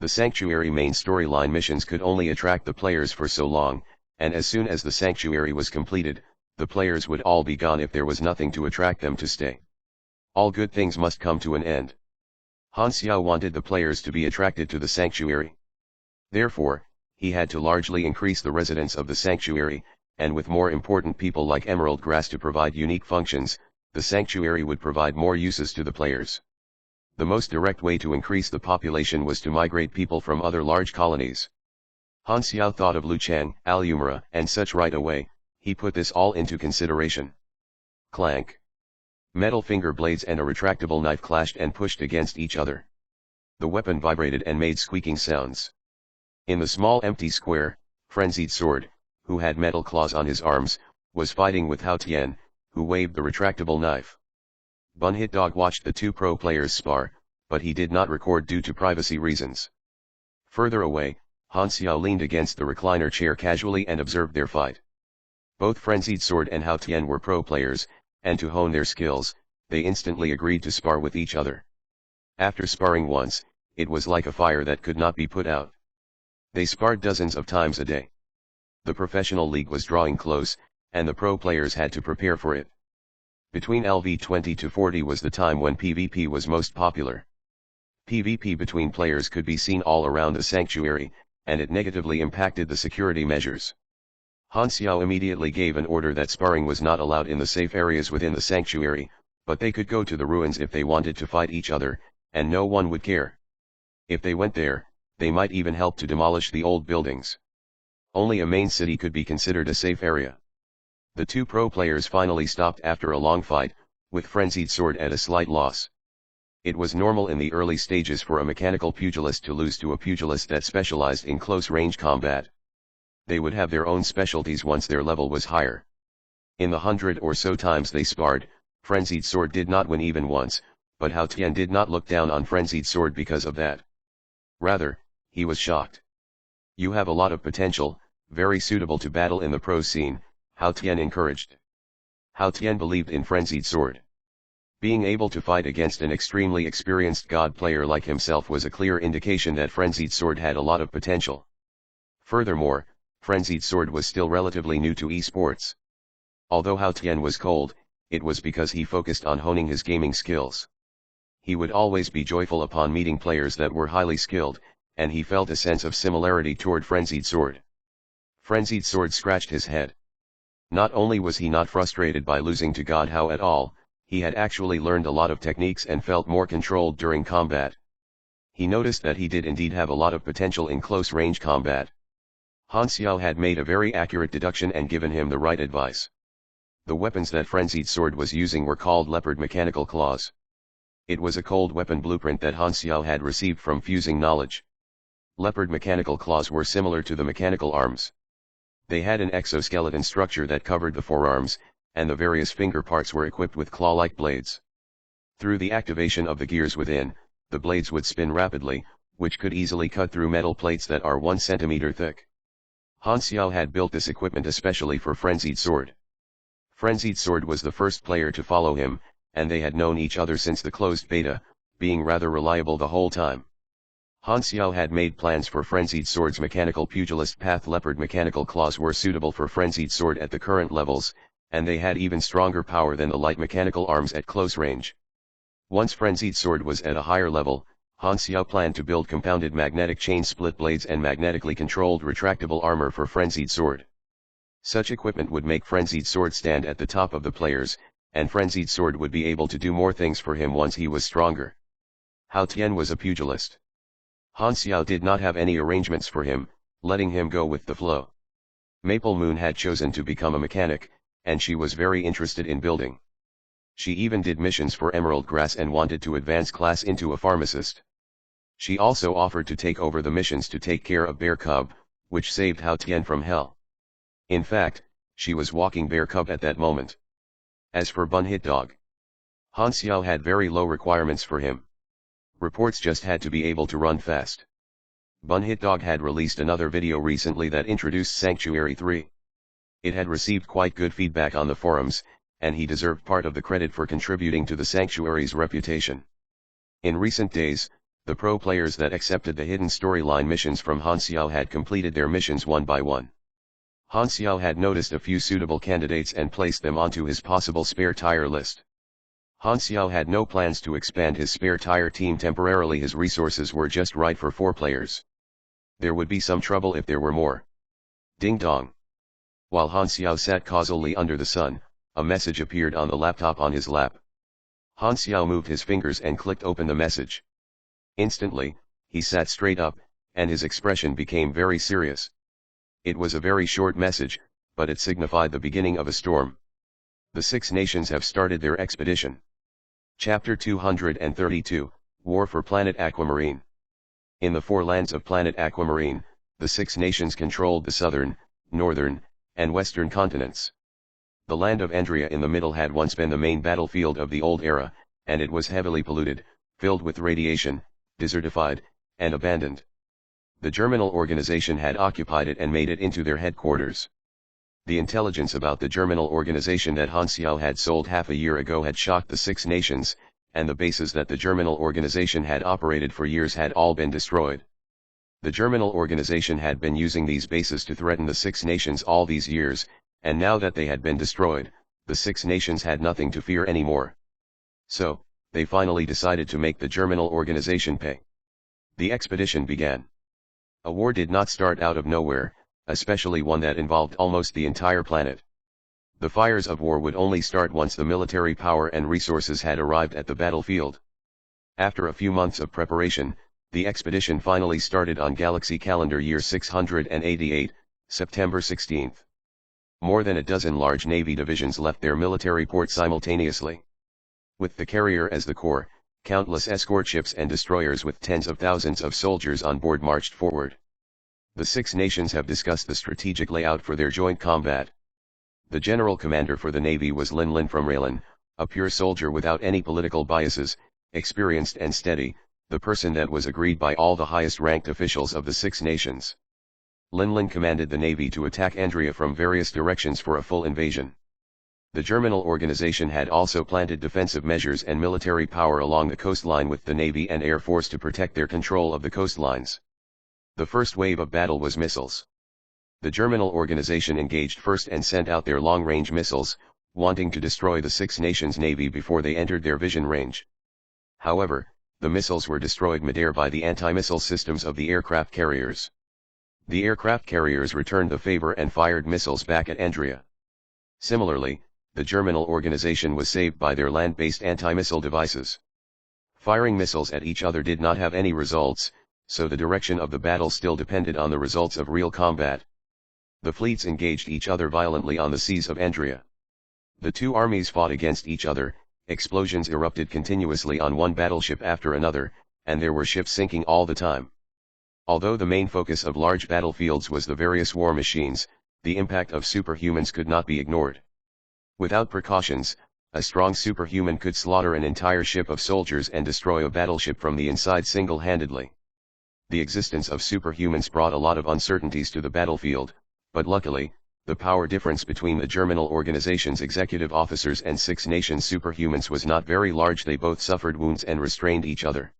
Speaker 1: The Sanctuary main storyline missions could only attract the players for so long, and as soon as the Sanctuary was completed, the players would all be gone if there was nothing to attract them to stay. All good things must come to an end. Han Xiao wanted the players to be attracted to the Sanctuary. Therefore, he had to largely increase the residents of the Sanctuary, and with more important people like Emerald Grass to provide unique functions, the Sanctuary would provide more uses to the players. The most direct way to increase the population was to migrate people from other large colonies. Han Xiao thought of Luchang, Alumra, and such right away. He put this all into consideration. Clank. Metal finger blades and a retractable knife clashed and pushed against each other. The weapon vibrated and made squeaking sounds. In the small empty square, Frenzied Sword, who had metal claws on his arms, was fighting with Hao Tian, who waved the retractable knife. Bun Hit Dog watched the two pro players spar, but he did not record due to privacy reasons. Further away, Han Xiao leaned against the recliner chair casually and observed their fight. Both Frenzied Sword and Hao Tian were pro players, and to hone their skills, they instantly agreed to spar with each other. After sparring once, it was like a fire that could not be put out. They sparred dozens of times a day. The professional league was drawing close, and the pro players had to prepare for it. Between LV 20 to 40 was the time when PvP was most popular. PvP between players could be seen all around the Sanctuary, and it negatively impacted the security measures. Han Xiao immediately gave an order that sparring was not allowed in the safe areas within the Sanctuary, but they could go to the ruins if they wanted to fight each other, and no one would care. If they went there, they might even help to demolish the old buildings. Only a main city could be considered a safe area. The two pro players finally stopped after a long fight, with Frenzied Sword at a slight loss. It was normal in the early stages for a mechanical pugilist to lose to a pugilist that specialized in close-range combat. They would have their own specialties once their level was higher. In the 100 or so times they sparred, Frenzied Sword did not win even once, but Hao Tian did not look down on Frenzied Sword because of that. Rather, he was shocked. "You have a lot of potential, very suitable to battle in the pro scene," Hao Tian encouraged. Hao Tian believed in Frenzied Sword. Being able to fight against an extremely experienced god player like himself was a clear indication that Frenzied Sword had a lot of potential. Furthermore, Frenzied Sword was still relatively new to esports. Although Hao Tian was cold, it was because he focused on honing his gaming skills. He would always be joyful upon meeting players that were highly skilled, and he felt a sense of similarity toward Frenzied Sword. Frenzied Sword scratched his head. Not only was he not frustrated by losing to God Hao at all, he had actually learned a lot of techniques and felt more controlled during combat. He noticed that he did indeed have a lot of potential in close-range combat. Han Xiao had made a very accurate deduction and given him the right advice. The weapons that Frenzied Sword was using were called Leopard Mechanical Claws. It was a cold weapon blueprint that Han Xiao had received from fusing knowledge. Leopard Mechanical Claws were similar to the mechanical arms. They had an exoskeleton structure that covered the forearms, and the various finger parts were equipped with claw-like blades. Through the activation of the gears within, the blades would spin rapidly, which could easily cut through metal plates that are 1 centimeter thick. Han Xiao had built this equipment especially for Frenzied Sword. Frenzied Sword was the first player to follow him, and they had known each other since the closed beta, being rather reliable the whole time. Han Xiao had made plans for Frenzied Sword's mechanical pugilist path. Leopard Mechanical Claws were suitable for Frenzied Sword at the current levels, and they had even stronger power than the light mechanical arms at close range. Once Frenzied Sword was at a higher level, Han Xiao planned to build compounded magnetic chain split blades and magnetically controlled retractable armor for Frenzied Sword. Such equipment would make Frenzied Sword stand at the top of the players, and Frenzied Sword would be able to do more things for him once he was stronger. Hao Tian was a pugilist. Han Xiao did not have any arrangements for him, letting him go with the flow. Maple Moon had chosen to become a mechanic, and she was very interested in building. She even did missions for Emerald Grass and wanted to advance class into a pharmacist. She also offered to take over the missions to take care of Bear Cub, which saved Hao Tian from hell. In fact, she was walking bare cub at that moment. As for Bun Hit Dog, Han Xiao had very low requirements for him. Reports just had to be able to run fast. Bun Hit Dog had released another video recently that introduced Sanctuary 3. It had received quite good feedback on the forums, and he deserved part of the credit for contributing to the Sanctuary's reputation. In recent days, the pro players that accepted the hidden storyline missions from Han Xiao had completed their missions one by one. Han Xiao had noticed a few suitable candidates and placed them onto his possible spare tire list. Han Xiao had no plans to expand his spare tire team temporarily. His resources were just right for 4 players. There would be some trouble if there were more. Ding dong. While Han Xiao sat causally under the sun, a message appeared on the laptop on his lap. Han Xiao moved his fingers and clicked open the message. Instantly, he sat straight up, and his expression became very serious. It was a very short message, but it signified the beginning of a storm. The 6 nations have started their expedition. Chapter 232, War for Planet Aquamarine. In the 4 lands of Planet Aquamarine, the 6 nations controlled the southern, northern, and western continents. The land of Andria in the middle had once been the main battlefield of the old era, and it was heavily polluted, filled with radiation, desertified, and abandoned. The Germinal organization had occupied it and made it into their headquarters. The intelligence about the Germinal organization that Han Xiao had sold half a year ago had shocked the 6 nations, and the bases that the Germinal organization had operated for years had all been destroyed. The Germinal organization had been using these bases to threaten the 6 nations all these years, and now that they had been destroyed, the 6 nations had nothing to fear anymore. So, they finally decided to make the Germinal organization pay. The expedition began. A war did not start out of nowhere, especially one that involved almost the entire planet. The fires of war would only start once the military power and resources had arrived at the battlefield. After a few months of preparation, the expedition finally started on Galaxy Calendar Year 688, September 16. More than a dozen large Navy divisions left their military port simultaneously. With the carrier as the core, countless escort ships and destroyers with tens of thousands of soldiers on board marched forward. The 6 nations have discussed the strategic layout for their joint combat. The general commander for the Navy was Lin Lin from Raylan, a pure soldier without any political biases, experienced and steady, the person that was agreed by all the highest-ranked officials of the 6 nations. Lin Lin commanded the Navy to attack Andria from various directions for a full invasion. The Germinal organization had also planted defensive measures and military power along the coastline with the Navy and Air Force to protect their control of the coastlines. The first wave of battle was missiles. The Germinal organization engaged first and sent out their long-range missiles, wanting to destroy the 6 nations' navy before they entered their vision range. However, the missiles were destroyed midair by the anti-missile systems of the aircraft carriers. The aircraft carriers returned the favor and fired missiles back at Andria. Similarly, the Germinal organization was saved by their land-based anti-missile devices. Firing missiles at each other did not have any results, so the direction of the battle still depended on the results of real combat. The fleets engaged each other violently on the seas of Andria. The 2 armies fought against each other, explosions erupted continuously on one battleship after another, and there were ships sinking all the time. Although the main focus of large battlefields was the various war machines, the impact of superhumans could not be ignored. Without precautions, a strong superhuman could slaughter an entire ship of soldiers and destroy a battleship from the inside single-handedly. The existence of superhumans brought a lot of uncertainties to the battlefield, but luckily, the power difference between the Germinal organization's executive officers and 6 nations' superhumans was not very large. They both suffered wounds and restrained each other.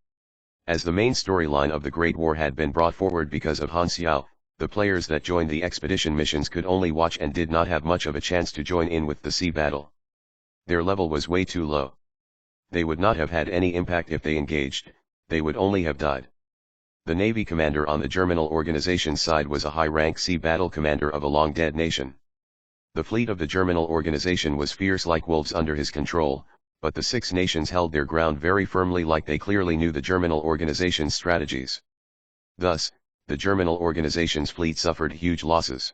Speaker 1: As the main storyline of the Great War had been brought forward because of Han Xiao, the players that joined the expedition missions could only watch and did not have much of a chance to join in with the sea battle. Their level was way too low. They would not have had any impact if they engaged, they would only have died. The Navy commander on the Germinal organization side was a high-rank sea battle commander of a long-dead nation. The fleet of the Germinal organization was fierce like wolves under his control, but the 6 nations held their ground very firmly, like they clearly knew the Germinal organization's strategies. Thus, the Germinal organization's fleet suffered huge losses.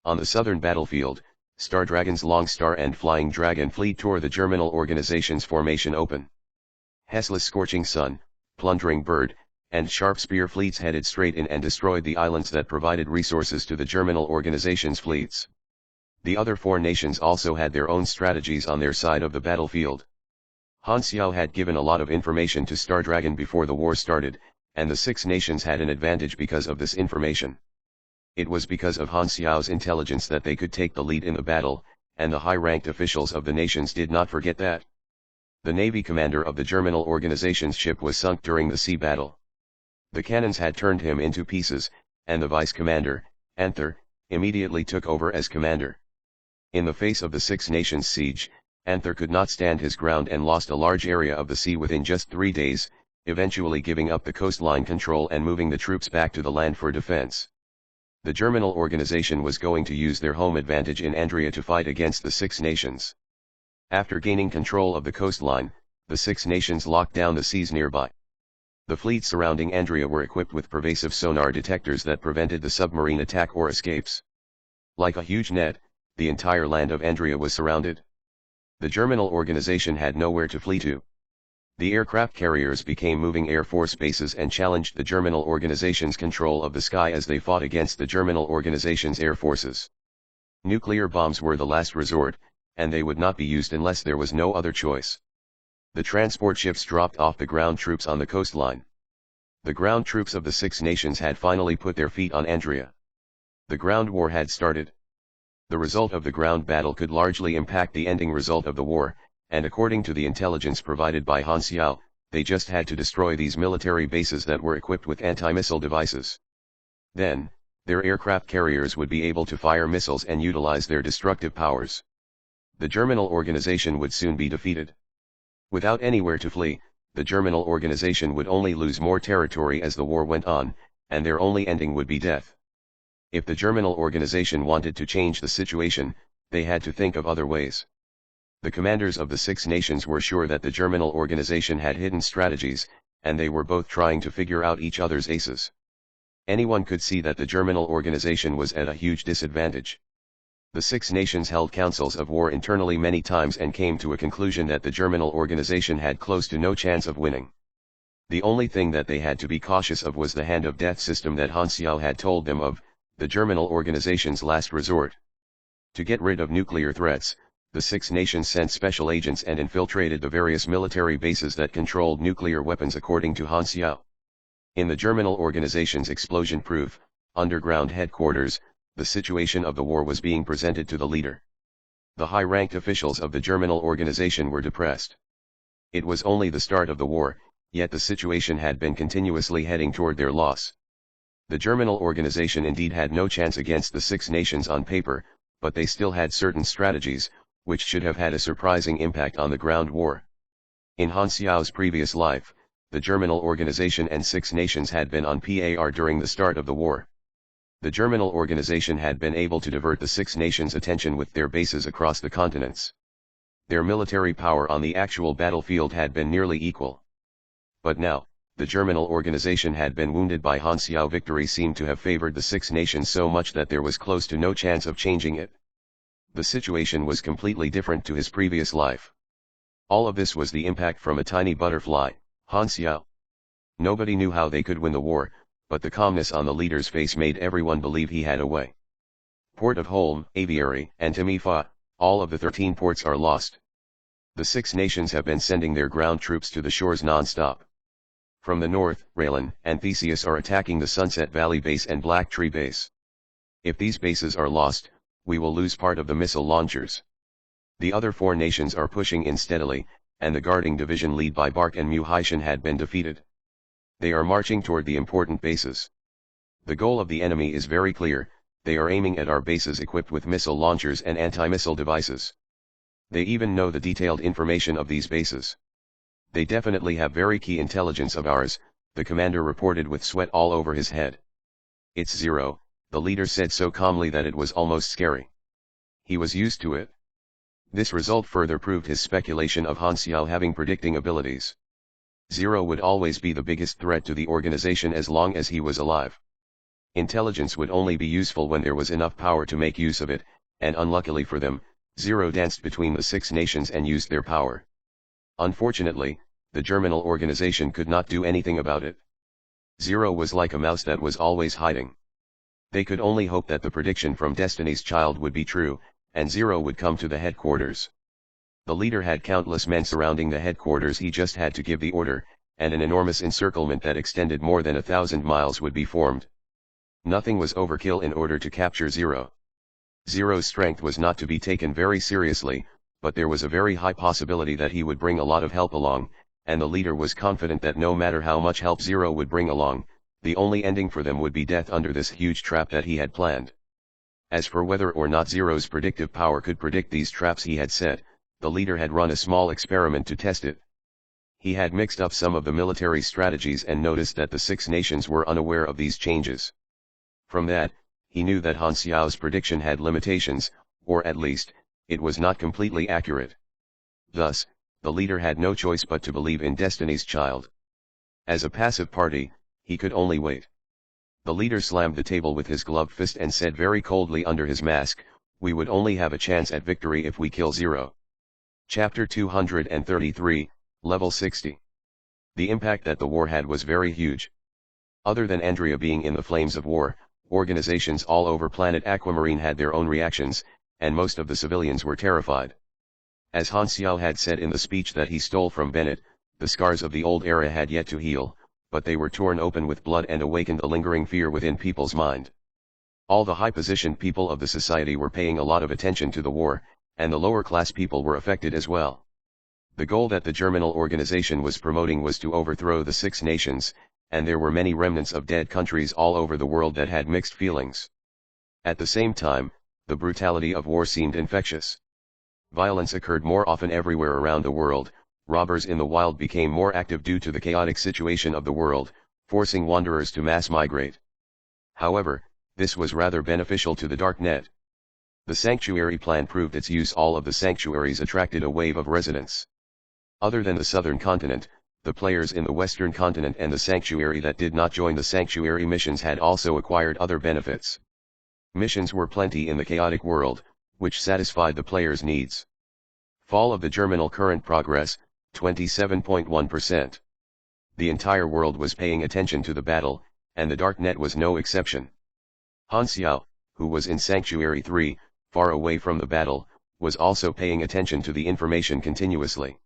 Speaker 1: On the southern battlefield, Star Dragon's Long Star and Flying Dragon fleet tore the Germinal organization's formation open. Hessla's Scorching Sun, Plundering Bird, and Sharp Spear fleets headed straight in and destroyed the islands that provided resources to the Germinal organization's fleets. The other four nations also had their own strategies on their side of the battlefield. Han Xiao had given a lot of information to Star Dragon before the war started, and the six nations had an advantage because of this information. It was because of Han Xiao's intelligence that they could take the lead in the battle, and the high-ranked officials of the nations did not forget that. The navy commander of the Germinal organization's ship was sunk during the sea battle. The cannons had turned him into pieces, and the vice commander, Anther, immediately took over as commander. In the face of the Six Nations siege, Anther could not stand his ground and lost a large area of the sea within just 3 days, eventually giving up the coastline control and moving the troops back to the land for defense. The Germinal organization was going to use their home advantage in Andria to fight against the Six Nations. After gaining control of the coastline, the Six Nations locked down the seas nearby. The fleets surrounding Andria were equipped with pervasive sonar detectors that prevented the submarine attack or escapes. Like a huge net, the entire land of Andria was surrounded. The Germinal organization had nowhere to flee to. The aircraft carriers became moving air force bases and challenged the Germinal organization's control of the sky as they fought against the Germinal organization's air forces. Nuclear bombs were the last resort, and they would not be used unless there was no other choice. The transport ships dropped off the ground troops on the coastline. The ground troops of the Six Nations had finally put their feet on Andria. The ground war had started. The result of the ground battle could largely impact the ending result of the war, and according to the intelligence provided by Han Xiao, they just had to destroy these military bases that were equipped with anti-missile devices. Then, their aircraft carriers would be able to fire missiles and utilize their destructive powers. The Germinal organization would soon be defeated. Without anywhere to flee, the Germinal organization would only lose more territory as the war went on, and their only ending would be death. If the Germinal organization wanted to change the situation, they had to think of other ways. The commanders of the Six Nations were sure that the Germinal organization had hidden strategies, and they were both trying to figure out each other's aces. Anyone could see that the Germinal organization was at a huge disadvantage. The Six Nations held councils of war internally many times and came to a conclusion that the Germinal organization had close to no chance of winning. The only thing that they had to be cautious of was the hand of death system that Han Xiao had told them of, the Germinal organization's last resort. To get rid of nuclear threats, the Six Nations sent special agents and infiltrated the various military bases that controlled nuclear weapons according to Han Xiao. In the Germinal organization's explosion-proof, underground headquarters, the situation of the war was being presented to the leader. The high-ranked officials of the Germinal organization were depressed. It was only the start of the war, yet the situation had been continuously heading toward their loss. The Germinal organization indeed had no chance against the Six Nations on paper, but they still had certain strategies, which should have had a surprising impact on the ground war. In Han Xiao's previous life, the Germinal organization and Six Nations had been on par during the start of the war. The Germinal organization had been able to divert the Six Nations' attention with their bases across the continents. Their military power on the actual battlefield had been nearly equal. But now, the Germinal organization had been wounded by Han Xiao. Victory seemed to have favored the Six Nations so much that there was close to no chance of changing it. The situation was completely different to his previous life. All of this was the impact from a tiny butterfly, Han Xiao. Nobody knew how they could win the war, but the calmness on the leader's face made everyone believe he had a way. Port of Holm, Aviary, and Timifa, all of the 13 ports are lost. The Six Nations have been sending their ground troops to the shores non-stop. From the north, Raylan and Theseus are attacking the Sunset Valley base and Black Tree base. If these bases are lost, we will lose part of the missile launchers. The other four nations are pushing in steadily, and the guarding division led by Bark and Mu Haishan had been defeated. They are marching toward the important bases. The goal of the enemy is very clear, they are aiming at our bases equipped with missile launchers and anti-missile devices. They even know the detailed information of these bases. They definitely have very key intelligence of ours, the commander reported with sweat all over his head. It's Zero, the leader said so calmly that it was almost scary. He was used to it. This result further proved his speculation of Han Xiao having predicting abilities. Zero would always be the biggest threat to the organization as long as he was alive. Intelligence would only be useful when there was enough power to make use of it, and unluckily for them, Zero danced between the Six Nations and used their power. Unfortunately, the Germinal organization could not do anything about it. Zero was like a mouse that was always hiding. They could only hope that the prediction from Destiny's Child would be true, and Zero would come to the headquarters. The leader had countless men surrounding the headquarters. He just had to give the order, and an enormous encirclement that extended more than 1,000 miles would be formed. Nothing was overkill in order to capture Zero. Zero's strength was not to be taken very seriously, but there was a very high possibility that he would bring a lot of help along, and the leader was confident that no matter how much help Zero would bring along, the only ending for them would be death under this huge trap that he had planned. As for whether or not Zero's predictive power could predict these traps he had set, the leader had run a small experiment to test it. He had mixed up some of the military strategies and noticed that the 6 nations were unaware of these changes. From that, he knew that Han Xiao's prediction had limitations, or at least, it was not completely accurate. Thus, the leader had no choice but to believe in Destiny's Child. As a passive party, he could only wait. The leader slammed the table with his gloved fist and said very coldly under his mask, "We would only have a chance at victory if we kill Zero." Chapter 233, Level 60. The impact that the war had was very huge. Other than Andrea being in the flames of war, organizations all over planet Aquamarine had their own reactions, and most of the civilians were terrified. As Han Xiao had said in the speech that he stole from Bennett, the scars of the old era had yet to heal, but they were torn open with blood and awakened a lingering fear within people's mind. All the high-positioned people of the society were paying a lot of attention to the war, and the lower-class people were affected as well. The goal that the Germinal organization was promoting was to overthrow the 6 nations, and there were many remnants of dead countries all over the world that had mixed feelings. At the same time, the brutality of war seemed infectious. Violence occurred more often everywhere around the world. Robbers in the wild became more active due to the chaotic situation of the world, forcing wanderers to mass migrate. However, this was rather beneficial to the darknet. The sanctuary plan proved its use. All of the sanctuaries attracted a wave of residents. Other than the southern continent, the players in the western continent and the sanctuary that did not join the sanctuary missions had also acquired other benefits. Missions were plenty in the chaotic world, which satisfied the players' needs. Fall of the Germinal current progress, 27.1%. The entire world was paying attention to the battle, and the darknet was no exception. Han Xiao, who was in Sanctuary 3, far away from the battle, was also paying attention to the information continuously.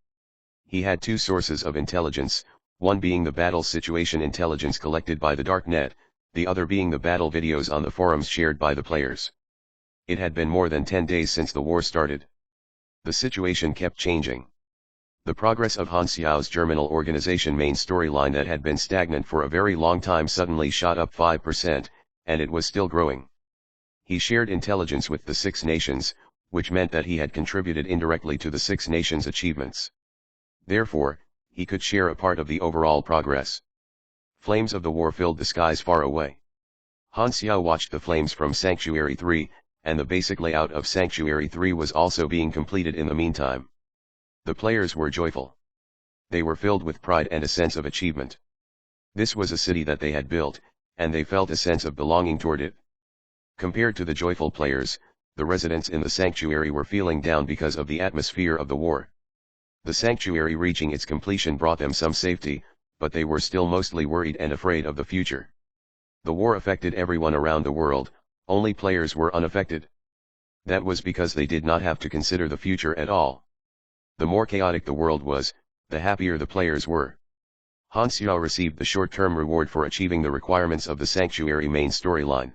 Speaker 1: He had 2 sources of intelligence, one being the battle situation intelligence collected by the darknet, the other being the battle videos on the forums shared by the players. It had been more than 10 days since the war started. The situation kept changing. The progress of Han Xiao's Germinal organization main storyline that had been stagnant for a very long time suddenly shot up 5%, and it was still growing. He shared intelligence with the 6 nations, which meant that he had contributed indirectly to the 6 nations' achievements. Therefore, he could share a part of the overall progress. Flames of the war filled the skies far away. Han Xiao watched the flames from Sanctuary 3, and the basic layout of Sanctuary 3 was also being completed in the meantime. The players were joyful. They were filled with pride and a sense of achievement. This was a city that they had built, and they felt a sense of belonging toward it. Compared to the joyful players, the residents in the sanctuary were feeling down because of the atmosphere of the war. The sanctuary reaching its completion brought them some safety, but they were still mostly worried and afraid of the future. The war affected everyone around the world, only players were unaffected. That was because they did not have to consider the future at all. The more chaotic the world was, the happier the players were. Han Xiao received the short-term reward for achieving the requirements of the sanctuary main storyline.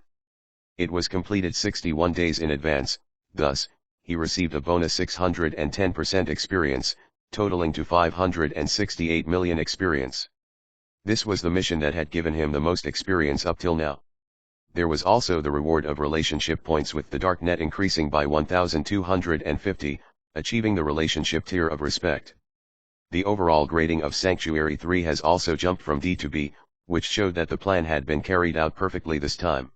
Speaker 1: It was completed 61 days in advance, thus, he received a bonus 610% experience, totaling to 568 million experience. This was the mission that had given him the most experience up till now. There was also the reward of relationship points with the darknet increasing by 1250, achieving the relationship tier of respect. The overall grading of Sanctuary 3 has also jumped from D to B, which showed that the plan had been carried out perfectly this time.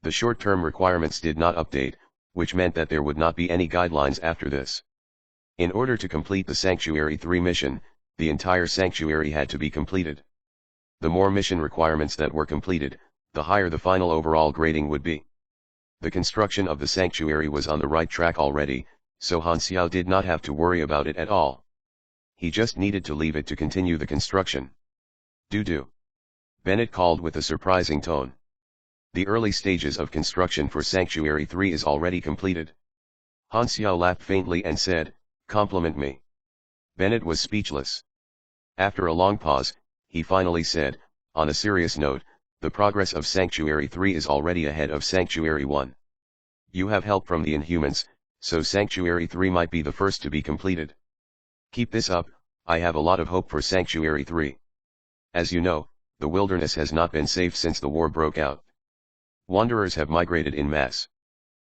Speaker 1: The short-term requirements did not update, which meant that there would not be any guidelines after this. In order to complete the Sanctuary 3 mission, the entire sanctuary had to be completed. The more mission requirements that were completed, the higher the final overall grading would be. The construction of the sanctuary was on the right track already, so Han Xiao did not have to worry about it at all. He just needed to leave it to continue the construction. Do. Bennett called with a surprising tone. The early stages of construction for Sanctuary 3 is already completed. Han Xiao laughed faintly and said, "Compliment me." Bennett was speechless. After a long pause, he finally said, on a serious note, "The progress of Sanctuary 3 is already ahead of Sanctuary 1. You have help from the Inhumans, so Sanctuary 3 might be the first to be completed. Keep this up, I have a lot of hope for Sanctuary 3. As you know, the wilderness has not been safe since the war broke out. Wanderers have migrated in mass.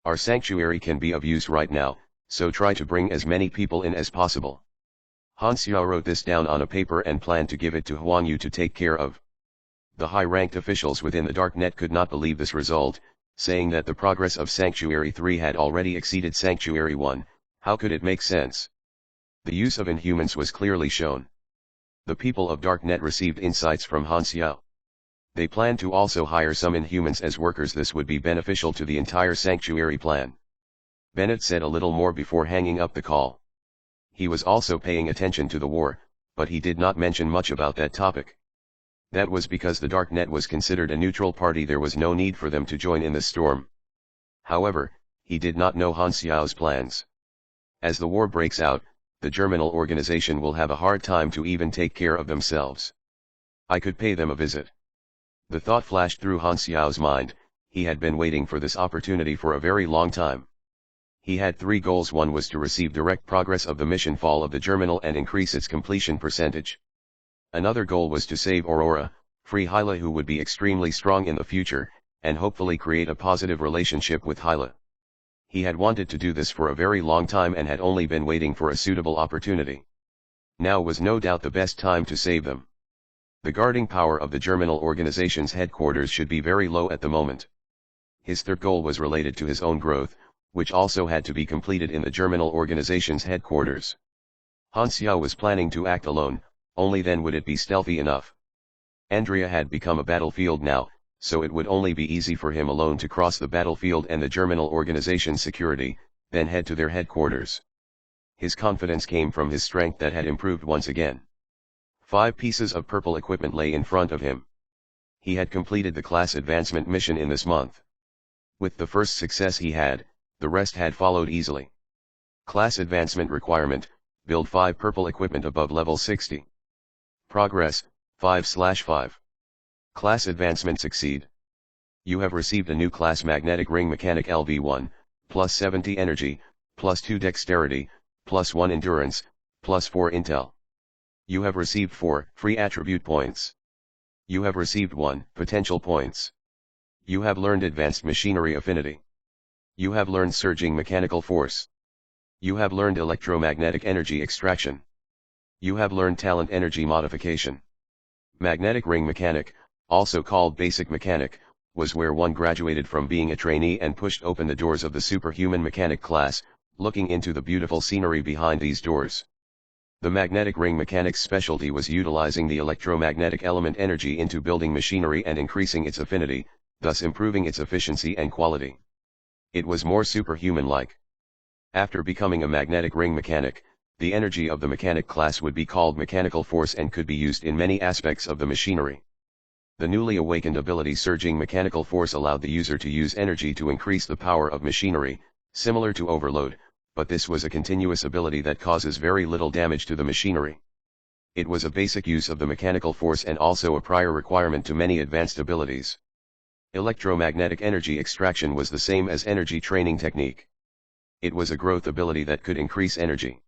Speaker 1: Our sanctuary can be of use right now, so try to bring as many people in as possible." Han Xiao wrote this down on a paper and planned to give it to Huang Yu to take care of. The high-ranked officials within the darknet could not believe this result, saying that the progress of Sanctuary 3 had already exceeded Sanctuary 1, how could it make sense? The use of Inhumans was clearly shown. The people of darknet received insights from Han Xiao. They planned to also hire some Inhumans as workers. This would be beneficial to the entire sanctuary plan. Bennett said a little more before hanging up the call. He was also paying attention to the war, but he did not mention much about that topic. That was because the darknet was considered a neutral party. There was no need for them to join in the storm. However, he did not know Han Xiao's plans. As the war breaks out, the Germinal organization will have a hard time to even take care of themselves. I could pay them a visit. The thought flashed through Han Xiao's mind. He had been waiting for this opportunity for a very long time. He had 3 goals. One was to receive direct progress of the mission fall of the Germinal and increase its completion percentage. Another goal was to save Aurora, free Hyla, who would be extremely strong in the future, and hopefully create a positive relationship with Hyla. He had wanted to do this for a very long time and had only been waiting for a suitable opportunity. Now was no doubt the best time to save them. The guarding power of the Germinal organization's headquarters should be very low at the moment. His third goal was related to his own growth, which also had to be completed in the Germinal organization's headquarters. Han Xiao was planning to act alone, only then would it be stealthy enough. Andria had become a battlefield now, so it would only be easy for him alone to cross the battlefield and the Germinal organization's security, then head to their headquarters. His confidence came from his strength that had improved once again. 5 pieces of purple equipment lay in front of him. He had completed the class advancement mission in this month. With the first success he had, the rest had followed easily. Class advancement requirement: build 5 purple equipment above level 60. Progress: 5/5. Class advancement succeed. You have received a new class magnetic ring mechanic LV1, plus 70 energy, plus 2 dexterity, plus 1 endurance, plus 4 intel. You have received 4 free attribute points. You have received 1 potential points. You have learned advanced machinery affinity. You have learned surging mechanical force. You have learned electromagnetic energy extraction. You have learned talent energy modification. Magnetic ring mechanic, also called basic mechanic, was where one graduated from being a trainee and pushed open the doors of the superhuman mechanic class, looking into the beautiful scenery behind these doors. The magnetic ring mechanic's specialty was utilizing the electromagnetic element energy into building machinery and increasing its affinity, thus improving its efficiency and quality. It was more superhuman-like. After becoming a magnetic ring mechanic, the energy of the mechanic class would be called mechanical force and could be used in many aspects of the machinery. The newly awakened ability surging mechanical force allowed the user to use energy to increase the power of machinery, similar to overload, but this was a continuous ability that causes very little damage to the machinery. It was a basic use of the mechanical force and also a prior requirement to many advanced abilities. Electromagnetic energy extraction was the same as energy training technique. It was a growth ability that could increase energy.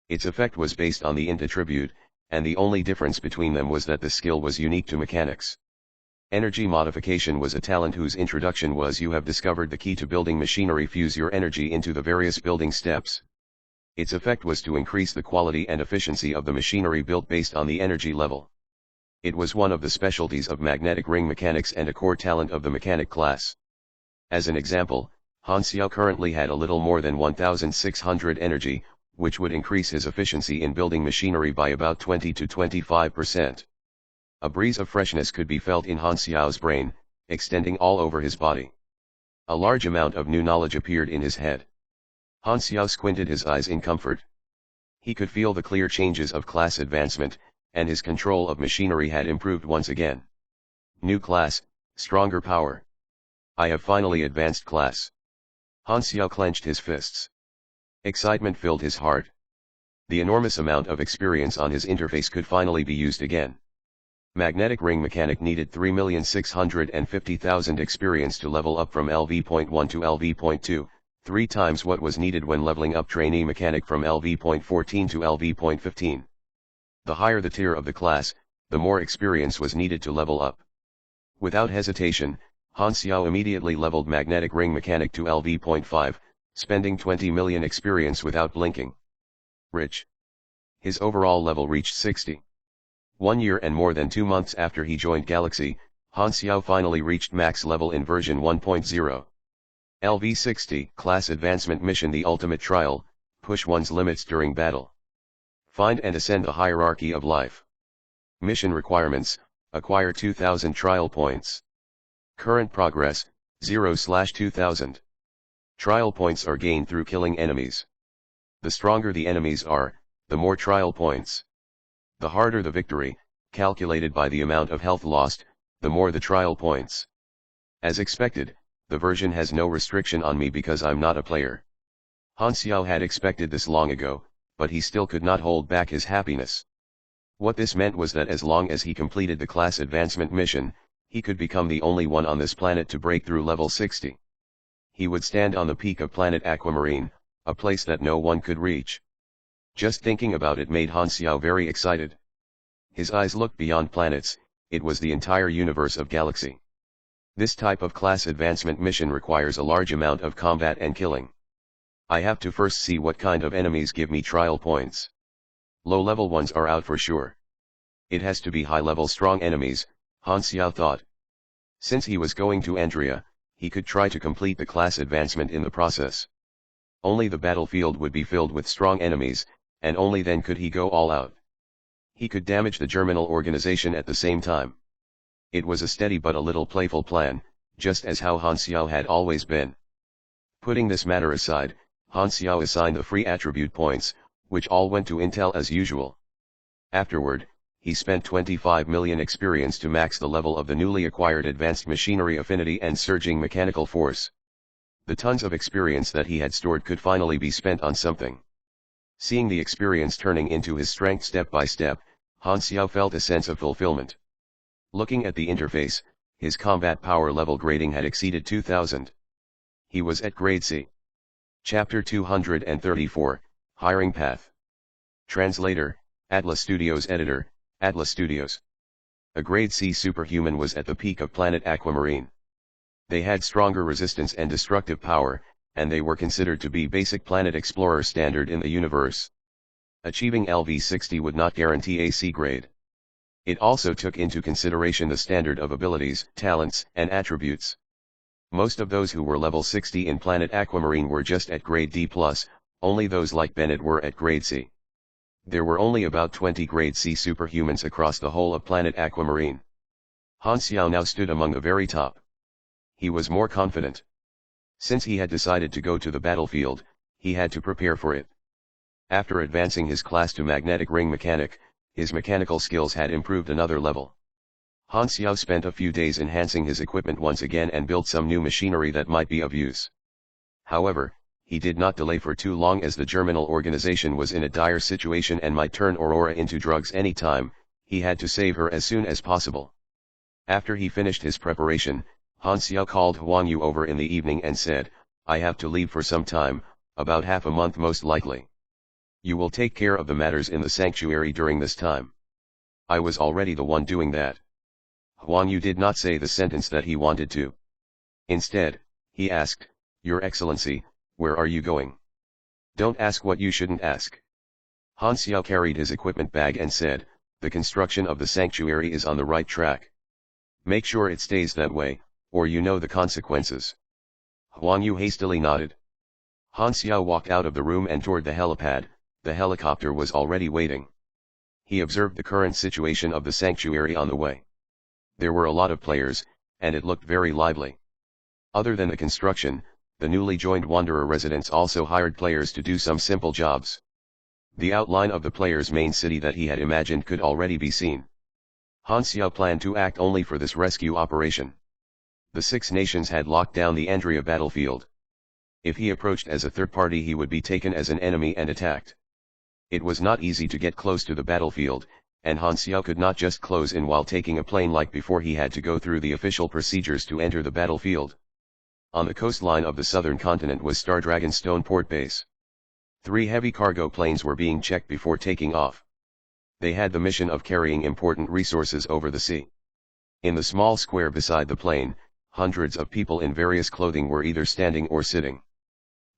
Speaker 1: Its effect was based on the int attribute, and the only difference between them was that the skill was unique to mechanics. Energy modification was a talent whose introduction was: you have discovered the key to building machinery. Fuse your energy into the various building steps. Its effect was to increase the quality and efficiency of the machinery built based on the energy level. It was one of the specialties of magnetic ring mechanics and a core talent of the mechanic class. As an example, Han Xiao currently had a little more than 1,600 energy, which would increase his efficiency in building machinery by about 20 to 25%. A breeze of freshness could be felt in Han Xiao's brain, extending all over his body. A large amount of new knowledge appeared in his head. Han Xiao squinted his eyes in comfort. He could feel the clear changes of class advancement, and his control of machinery had improved once again. New class, stronger power. I have finally advanced class. Han Xiao clenched his fists. Excitement filled his heart. The enormous amount of experience on his interface could finally be used again. Magnetic ring mechanic needed 3,650,000 experience to level up from LV.1 to LV.2, 3 times what was needed when leveling up trainee mechanic from LV.14 to LV.15. The higher the tier of the class, the more experience was needed to level up. Without hesitation, Han Xiao immediately leveled magnetic ring mechanic to LV.5, spending 20 million experience without blinking. Rich. His overall level reached 60. 1 year and more than 2 months after he joined Galaxy, Han Xiao finally reached max level in version 1.0. LV60 Class Advancement Mission: The Ultimate Trial, push one's limits during battle. Find and ascend the hierarchy of life. Mission requirements: acquire 2000 trial points. Current progress, 0/2000. Trial points are gained through killing enemies. The stronger the enemies are, the more trial points. The harder the victory, calculated by the amount of health lost, the more the trial points. As expected, the version has no restriction on me because I'm not a player. Han Xiao had expected this long ago, but he still could not hold back his happiness. What this meant was that as long as he completed the class advancement mission, he could become the only one on this planet to break through level 60. He would stand on the peak of planet Aquamarine, a place that no one could reach. Just thinking about it made Han Xiao very excited. His eyes looked beyond planets, it was the entire universe of Galaxy. This type of class advancement mission requires a large amount of combat and killing. I have to first see what kind of enemies give me trial points. Low-level ones are out for sure. It has to be high-level strong enemies, Han Xiao thought. Since he was going to Andrea, he could try to complete the class advancement in the process. Only the battlefield would be filled with strong enemies, and only then could he go all out. He could damage the germinal organization at the same time. It was a steady but a little playful plan, just as how Han Xiao had always been. Putting this matter aside, Han Xiao assigned the free attribute points, which all went to Intel as usual. Afterward, he spent 25 million experience to max the level of the newly acquired Advanced Machinery Affinity and Surging Mechanical Force. The tons of experience that he had stored could finally be spent on something. Seeing the experience turning into his strength step by step, Han Xiao felt a sense of fulfillment. Looking at the interface, his combat power level grading had exceeded 2000. He was at grade C. Chapter 234, Hiring Path. Translator, Atlas Studios. Editor, Atlas Studios. A grade C superhuman was at the peak of planet Aquamarine. They had stronger resistance and destructive power, and they were considered to be basic planet explorer standard in the universe. Achieving LV60 would not guarantee a C grade. It also took into consideration the standard of abilities, talents, and attributes. Most of those who were level 60 in planet Aquamarine were just at grade D+, only those like Bennett were at grade C. There were only about 20 grade C superhumans across the whole of planet Aquamarine. Han Xiao now stood among the very top. He was more confident. Since he had decided to go to the battlefield, he had to prepare for it. After advancing his class to magnetic ring mechanic, his mechanical skills had improved another level. Han Xiao spent a few days enhancing his equipment once again and built some new machinery that might be of use. However, he did not delay for too long as the germinal organization was in a dire situation and might turn Aurora into drugs any time. He had to save her as soon as possible. After he finished his preparation, Han Xiao called Huang Yu over in the evening and said, "I have to leave for some time, about half a month most likely. You will take care of the matters in the sanctuary during this time." I was already the one doing that. Huang Yu did not say the sentence that he wanted to. Instead, he asked, "Your Excellency, where are you going?" "Don't ask what you shouldn't ask." Han Xiao carried his equipment bag and said, "The construction of the sanctuary is on the right track. Make sure it stays that way, or you know the consequences." Huang Yu hastily nodded. Han Xiao walked out of the room and toward the helipad. The helicopter was already waiting. He observed the current situation of the sanctuary on the way. There were a lot of players, and it looked very lively. Other than the construction, the newly joined Wanderer residents also hired players to do some simple jobs. The outline of the player's main city that he had imagined could already be seen. Han Xiao planned to act only for this rescue operation. The 6 nations had locked down the Andrea battlefield. If he approached as a third party he would be taken as an enemy and attacked. It was not easy to get close to the battlefield, and Han Xiao could not just close in while taking a plane like before. He had to go through the official procedures to enter the battlefield. On the coastline of the southern continent was Star Dragon Stone Port Base. 3 heavy cargo planes were being checked before taking off. They had the mission of carrying important resources over the sea. In the small square beside the plane, hundreds of people in various clothing were either standing or sitting.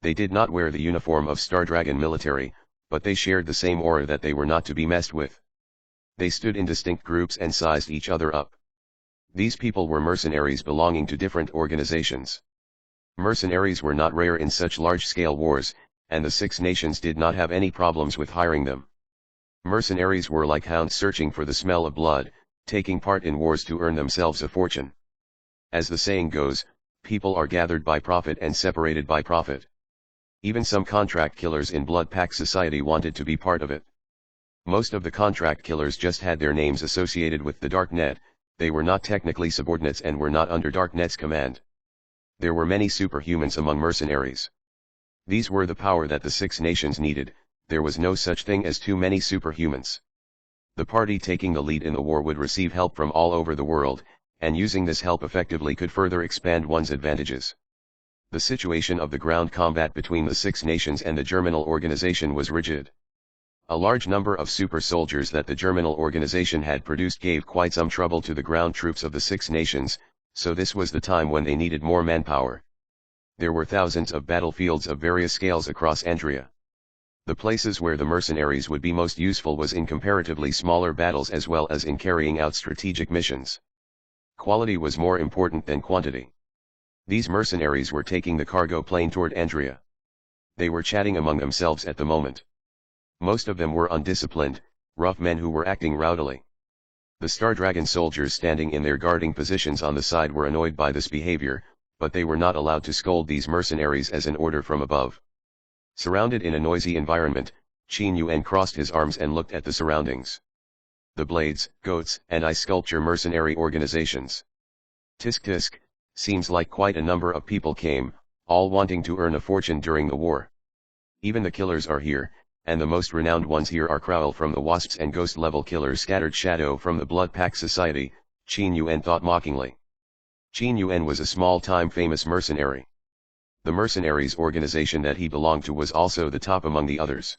Speaker 1: They did not wear the uniform of Star Dragon military, but they shared the same aura that they were not to be messed with. They stood in distinct groups and sized each other up. These people were mercenaries belonging to different organizations. Mercenaries were not rare in such large-scale wars, and the 6 nations did not have any problems with hiring them. Mercenaries were like hounds searching for the smell of blood, taking part in wars to earn themselves a fortune. As the saying goes, people are gathered by profit and separated by profit. Even some contract killers in Blood Pack society wanted to be part of it. Most of the contract killers just had their names associated with the Darknet. They were not technically subordinates and were not under Darknet's command. There were many superhumans among mercenaries. These were the power that the 6 nations needed. There was no such thing as too many superhumans. The party taking the lead in the war would receive help from all over the world, and using this help effectively could further expand one's advantages. The situation of the ground combat between the 6 nations and the Germinal organization was rigid. A large number of super soldiers that the Germinal organization had produced gave quite some trouble to the ground troops of the 6 nations, so this was the time when they needed more manpower. There were thousands of battlefields of various scales across Andria. The places where the mercenaries would be most useful was in comparatively smaller battles as well as in carrying out strategic missions. Quality was more important than quantity. These mercenaries were taking the cargo plane toward Andria. They were chatting among themselves at the moment. Most of them were undisciplined, rough men who were acting rowdily. The Star Dragon soldiers standing in their guarding positions on the side were annoyed by this behavior, but they were not allowed to scold these mercenaries as an order from above. Surrounded in a noisy environment, Qin Yuan crossed his arms and looked at the surroundings. The Blades, Goats, and Ice Sculpture mercenary organizations. Tisk tisk, seems like quite a number of people came, all wanting to earn a fortune during the war. Even the killers are here, and the most renowned ones here are Crowell from the Wasps and Ghost-level killers Scattered Shadow from the Blood Pack Society, Qin Yuan thought mockingly. Qin Yuan was a small-time famous mercenary. The mercenaries organization that he belonged to was also the top among the others.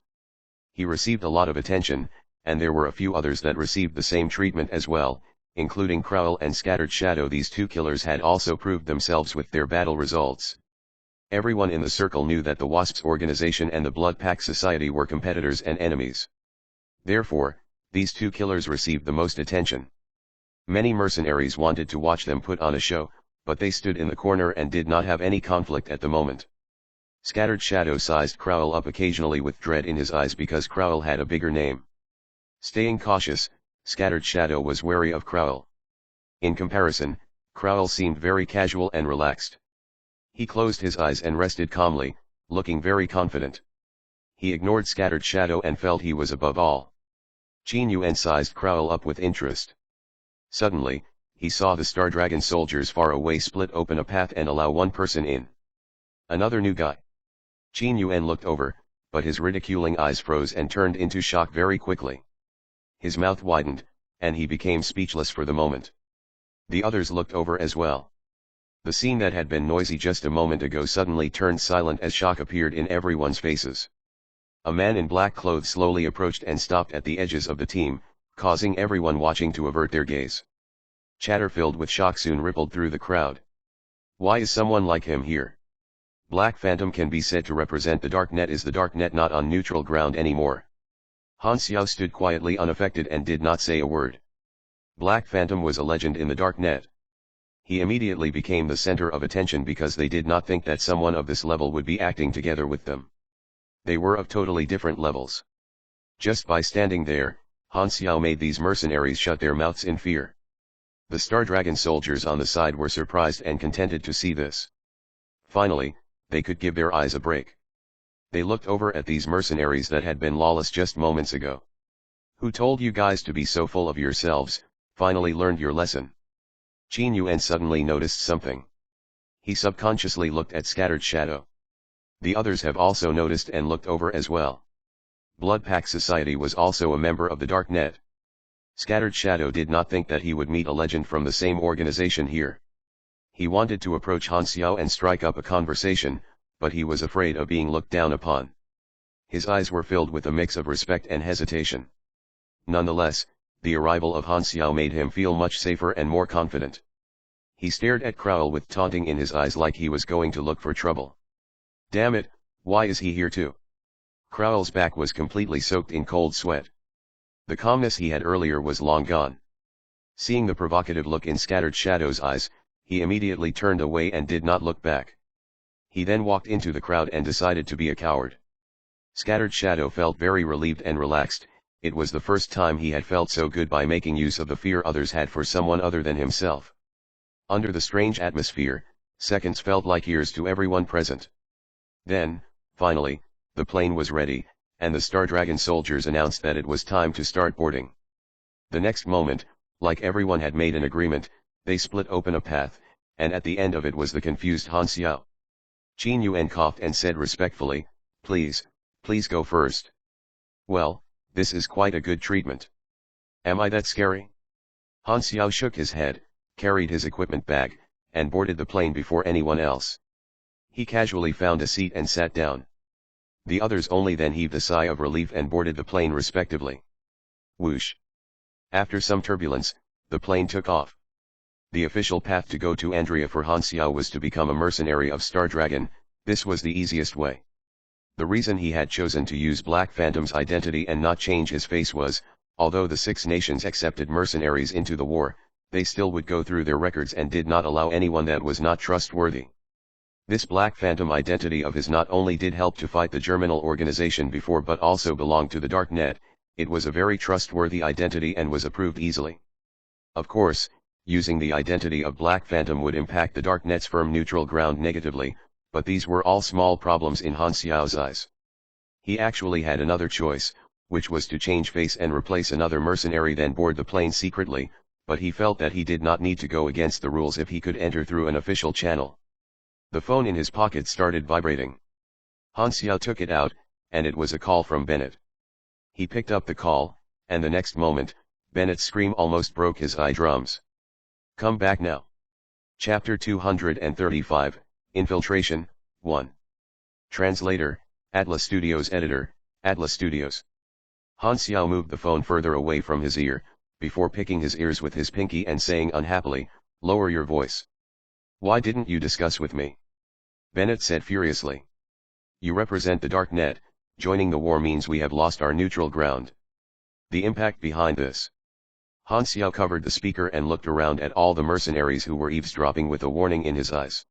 Speaker 1: He received a lot of attention, and there were a few others that received the same treatment as well, including Crowell and Scattered Shadow. These 2 killers had also proved themselves with their battle results. Everyone in the circle knew that the Wasps organization and the Blood Pack Society were competitors and enemies. Therefore, these 2 killers received the most attention. Many mercenaries wanted to watch them put on a show, but they stood in the corner and did not have any conflict at the moment. Scattered Shadow sized Crowell up occasionally with dread in his eyes because Crowell had a bigger name. Staying cautious, Scattered Shadow was wary of Crowell. In comparison, Crowell seemed very casual and relaxed. He closed his eyes and rested calmly, looking very confident. He ignored Scattered Shadow and felt he was above all. Qin Yuan sized Crowell up with interest. Suddenly, he saw the Star Dragon soldiers far away split open a path and allow one person in. Another new guy. Qin Yuan looked over, but his ridiculing eyes froze and turned into shock very quickly. His mouth widened, and he became speechless for the moment. The others looked over as well. The scene that had been noisy just a moment ago suddenly turned silent as shock appeared in everyone's faces. A man in black clothes slowly approached and stopped at the edges of the team, causing everyone watching to avert their gaze. Chatter filled with shock soon rippled through the crowd. Why is someone like him here? Black Phantom can be said to represent the Darknet. Is the Darknet not on neutral ground anymore? Han Xiao stood quietly unaffected and did not say a word. Black Phantom was a legend in the Darknet. He immediately became the center of attention because they did not think that someone of this level would be acting together with them. They were of totally different levels. Just by standing there, Han Xiao made these mercenaries shut their mouths in fear. The Star Dragon soldiers on the side were surprised and contented to see this. Finally, they could give their eyes a break. They looked over at these mercenaries that had been lawless just moments ago. Who told you guys to be so full of yourselves? Finally learned your lesson. Qin Yuan suddenly noticed something. He subconsciously looked at Scattered Shadow. The others have also noticed and looked over as well. Blood Pact Society was also a member of the Dark Net. Scattered Shadow did not think that he would meet a legend from the same organization here. He wanted to approach Han Xiao and strike up a conversation, but he was afraid of being looked down upon. His eyes were filled with a mix of respect and hesitation. Nonetheless, the arrival of Han Xiao made him feel much safer and more confident. He stared at Crowell with taunting in his eyes like he was going to look for trouble. Damn it, why is he here too? Crowell's back was completely soaked in cold sweat. The calmness he had earlier was long gone. Seeing the provocative look in Scattered Shadow's eyes, he immediately turned away and did not look back. He then walked into the crowd and decided to be a coward. Scattered Shadow felt very relieved and relaxed. It was the first time he had felt so good by making use of the fear others had for someone other than himself. Under the strange atmosphere, seconds felt like years to everyone present. Then, finally, the plane was ready, and the Star Dragon soldiers announced that it was time to start boarding. The next moment, like everyone had made an agreement, they split open a path, and at the end of it was the confused Han Xiao. Qin Yuan coughed and said respectfully, please go first. Well, this is quite a good treatment. Am I that scary? Han Xiao shook his head, carried his equipment bag, and boarded the plane before anyone else. He casually found a seat and sat down. The others only then heaved a sigh of relief and boarded the plane respectively. Whoosh! After some turbulence, the plane took off. The official path to go to Andrea for Han Xiao was to become a mercenary of Star Dragon. This was the easiest way. The reason he had chosen to use Black Phantom's identity and not change his face was, although the 6 nations accepted mercenaries into the war, they still would go through their records and did not allow anyone that was not trustworthy. This Black Phantom identity of his not only did help to fight the Germinal organization before but also belonged to the Dark Net. It was a very trustworthy identity and was approved easily. Of course, using the identity of Black Phantom would impact the Dark Net's firm neutral ground negatively, but these were all small problems in Han Xiao's eyes. He actually had another choice, which was to change face and replace another mercenary then board the plane secretly, but he felt that he did not need to go against the rules if he could enter through an official channel. The phone in his pocket started vibrating. Han Xiao took it out, and it was a call from Bennett. He picked up the call, and the next moment, Bennett's scream almost broke his eardrums. Come back now. Chapter 235, Infiltration, 1. Translator, Atlas Studios Editor, Atlas Studios. Han Xiao moved the phone further away from his ear, before picking his ears with his pinky and saying unhappily, lower your voice. Why didn't you discuss with me? Bennett said furiously. You represent the Dark Net, joining the war means we have lost our neutral ground. The impact behind this. Han Xiao covered the speaker and looked around at all the mercenaries who were eavesdropping with a warning in his eyes.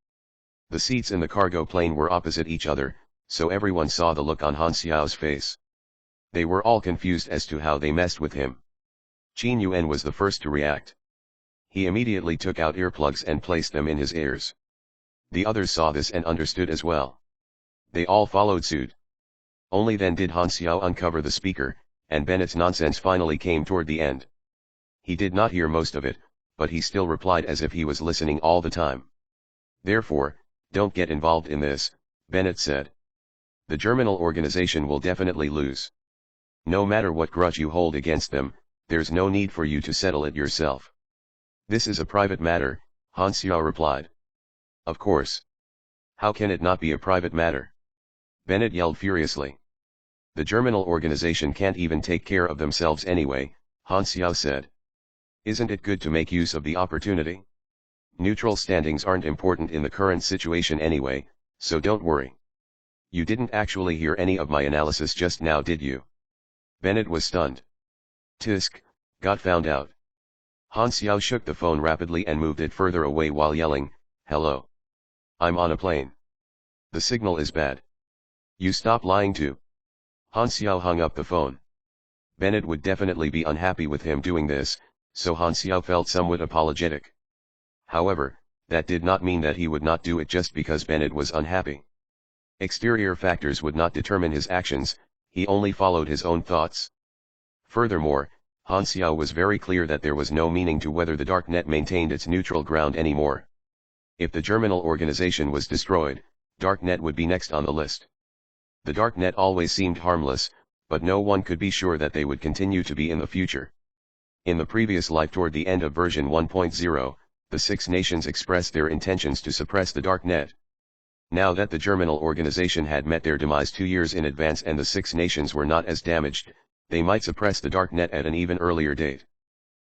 Speaker 1: The seats in the cargo plane were opposite each other, so everyone saw the look on Han Xiao's face. They were all confused as to how they messed with him. Qin Yuan was the first to react. He immediately took out earplugs and placed them in his ears. The others saw this and understood as well. They all followed suit. Only then did Han Xiao uncover the speaker, and Bennett's nonsense finally came toward the end. He did not hear most of it, but he still replied as if he was listening all the time. Therefore, don't get involved in this, Bennett said. The Germinal organization will definitely lose. No matter what grudge you hold against them, there's no need for you to settle it yourself. This is a private matter, Han Xiao replied. Of course. How can it not be a private matter? Bennett yelled furiously. The Germinal organization can't even take care of themselves anyway, Han Xiao said. Isn't it good to make use of the opportunity? Neutral standings aren't important in the current situation anyway, so don't worry. You didn't actually hear any of my analysis just now, did you? Bennett was stunned. Tisk, got found out. Han Xiao shook the phone rapidly and moved it further away while yelling, hello. I'm on a plane. The signal is bad. You stop lying too. Han Xiao hung up the phone. Bennett would definitely be unhappy with him doing this, so Han Xiao felt somewhat apologetic. However, that did not mean that he would not do it just because Bennett was unhappy. Exterior factors would not determine his actions, he only followed his own thoughts. Furthermore, Han Xiao was very clear that there was no meaning to whether the Dark Net maintained its neutral ground anymore. If the Germinal organization was destroyed, Darknet would be next on the list. The Darknet always seemed harmless, but no one could be sure that they would continue to be in the future. In the previous life toward the end of version 1.0, the Six Nations expressed their intentions to suppress the Darknet. Now that the germinal organization had met their demise 2 years in advance and the Six Nations were not as damaged, they might suppress the Darknet at an even earlier date.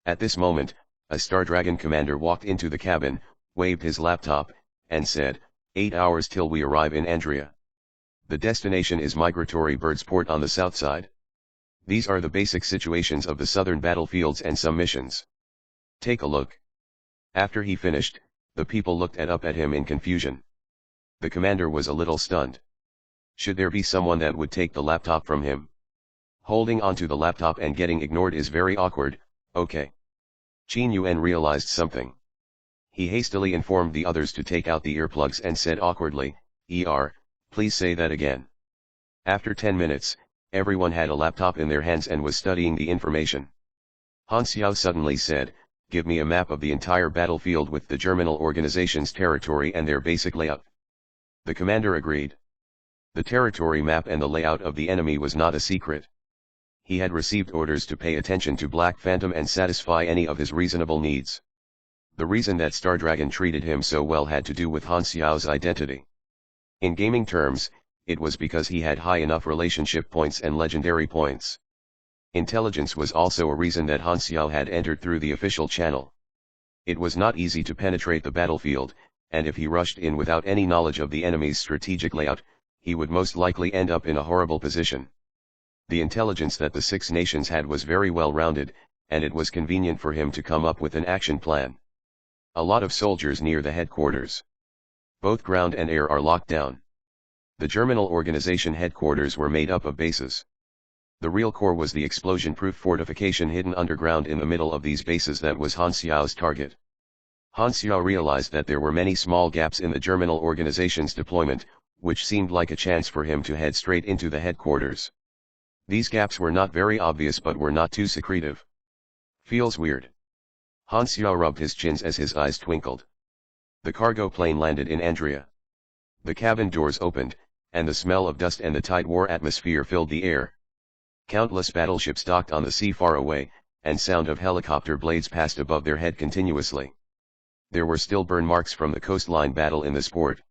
Speaker 1: At this moment, a Star Dragon commander walked into the cabin, waved his laptop, and said, 8 hours till we arrive in Andrea. The destination is Migratory Birds Port on the south side. These are the basic situations of the southern battlefields and some missions. Take a look. After he finished, the people looked up at him in confusion. The commander was a little stunned. Should there be someone that would take the laptop from him? Holding onto the laptop and getting ignored is very awkward, okay. Qin Yuan realized something. He hastily informed the others to take out the earplugs and said awkwardly, please say that again. After 10 minutes, everyone had a laptop in their hands and was studying the information. Han Xiao suddenly said, give me a map of the entire battlefield with the germinal organization's territory and their basic layout. The commander agreed. The territory map and the layout of the enemy was not a secret. He had received orders to pay attention to Black Phantom and satisfy any of his reasonable needs. The reason that Star Dragon treated him so well had to do with Han Xiao's identity. In gaming terms, it was because he had high enough relationship points and legendary points. Intelligence was also a reason that Han Xiao had entered through the official channel. It was not easy to penetrate the battlefield, and if he rushed in without any knowledge of the enemy's strategic layout, he would most likely end up in a horrible position. The intelligence that the Six Nations had was very well rounded, and it was convenient for him to come up with an action plan. A lot of soldiers near the headquarters. Both ground and air are locked down. The germinal organization headquarters were made up of bases. The real core was the explosion-proof fortification hidden underground in the middle of these bases that was Han Xiao's target. Han Xiao realized that there were many small gaps in the germinal organization's deployment, which seemed like a chance for him to head straight into the headquarters. These gaps were not very obvious but were not too secretive. Feels weird. Han Xiao rubbed his chins as his eyes twinkled. The cargo plane landed in Andrea. The cabin doors opened, and the smell of dust and the tight war atmosphere filled the air. Countless battleships docked on the sea far away, and sound of helicopter blades passed above their head continuously. There were still burn marks from the coastline battle in the sport.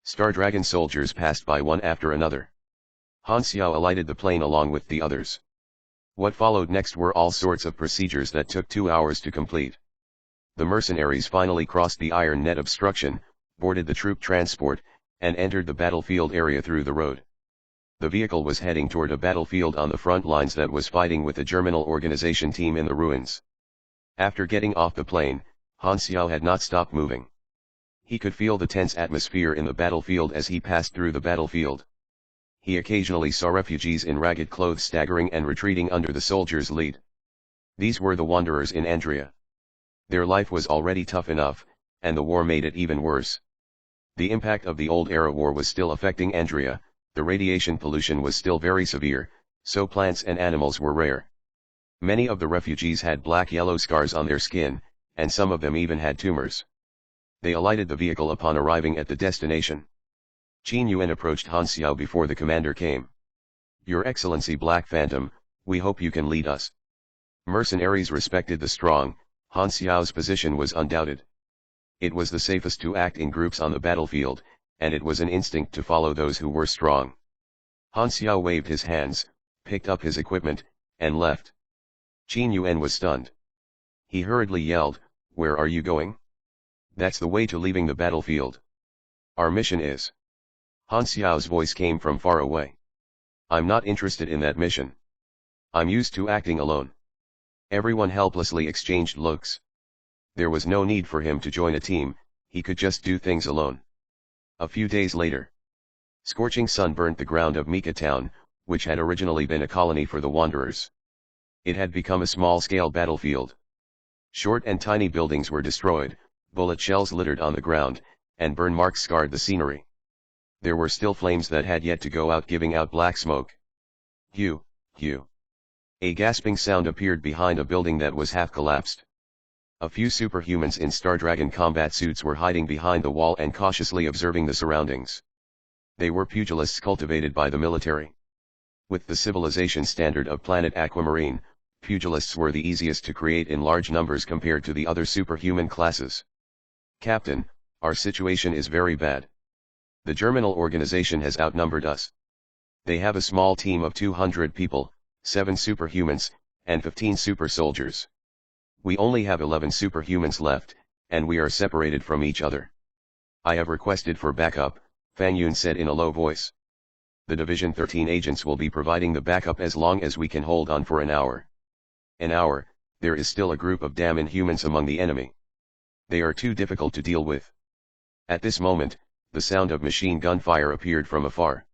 Speaker 1: Star Dragon soldiers passed by one after another. Han Xiao alighted the plane along with the others. What followed next were all sorts of procedures that took 2 hours to complete. The mercenaries finally crossed the iron net obstruction, boarded the troop transport, and entered the battlefield area through the road. The vehicle was heading toward a battlefield on the front lines that was fighting with the germinal organization team in the ruins. After getting off the plane, Han Xiao had not stopped moving. He could feel the tense atmosphere in the battlefield as he passed through the battlefield. He occasionally saw refugees in ragged clothes staggering and retreating under the soldiers' lead. These were the wanderers in Andrea. Their life was already tough enough, and the war made it even worse. The impact of the old era war was still affecting Andrea, the radiation pollution was still very severe, so plants and animals were rare. Many of the refugees had black-yellow scars on their skin, and some of them even had tumors. They alighted the vehicle upon arriving at the destination. Qin Yuan approached Han Xiao before the commander came. Your Excellency Black Phantom, we hope you can lead us. Mercenaries respected the strong. Han Xiao's position was undoubted. It was the safest to act in groups on the battlefield, and it was an instinct to follow those who were strong. Han Xiao waved his hands, picked up his equipment, and left. Qin Yuan was stunned. He hurriedly yelled, "Where are you going?" "That's the way to leaving the battlefield. Our mission is." Han Xiao's voice came from far away. "I'm not interested in that mission. I'm used to acting alone." Everyone helplessly exchanged looks. There was no need for him to join a team, he could just do things alone. A few days later, scorching sun burnt the ground of Mika town, which had originally been a colony for the wanderers. It had become a small-scale battlefield. Short and tiny buildings were destroyed, bullet shells littered on the ground, and burn marks scarred the scenery. There were still flames that had yet to go out, giving out black smoke. Hugh. A gasping sound appeared behind a building that was half collapsed. A few superhumans in Star Dragon combat suits were hiding behind the wall and cautiously observing the surroundings. They were pugilists cultivated by the military. With the civilization standard of planet Aquamarine, pugilists were the easiest to create in large numbers compared to the other superhuman classes. Captain, our situation is very bad. The Germinal organization has outnumbered us. They have a small team of 200 people, 7 superhumans, and 15 super soldiers. We only have 11 superhumans left, and we are separated from each other. I have requested for backup, Fang Yun said in a low voice. The Division 13 agents will be providing the backup as long as we can hold on for an hour. An hour, there is still a group of damn inhumans among the enemy. They are too difficult to deal with. At this moment, the sound of machine gun fire appeared from afar.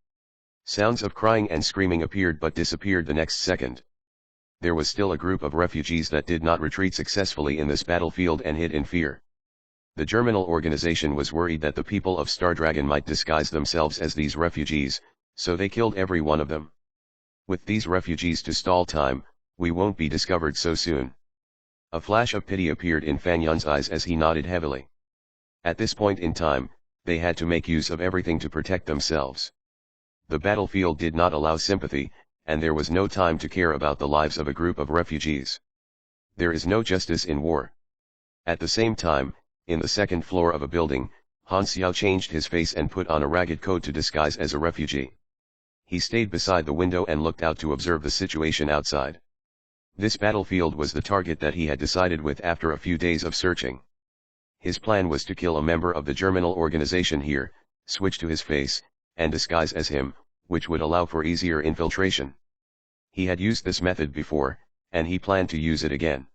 Speaker 1: Sounds of crying and screaming appeared but disappeared the next second. There was still a group of refugees that did not retreat successfully in this battlefield and hid in fear. The Germinal organization was worried that the people of Star Dragon might disguise themselves as these refugees, so they killed every one of them. With these refugees to stall time, we won't be discovered so soon. A flash of pity appeared in Fang Yun's eyes as he nodded heavily. At this point in time, they had to make use of everything to protect themselves. The battlefield did not allow sympathy, and there was no time to care about the lives of a group of refugees. There is no justice in war. At the same time, in the second floor of a building, Han Xiao changed his face and put on a ragged coat to disguise as a refugee. He stayed beside the window and looked out to observe the situation outside. This battlefield was the target that he had decided with after a few days of searching. His plan was to kill a member of the Germinal organization here, switch to his face, and disguise as him, which would allow for easier infiltration. He had used this method before, and he planned to use it again.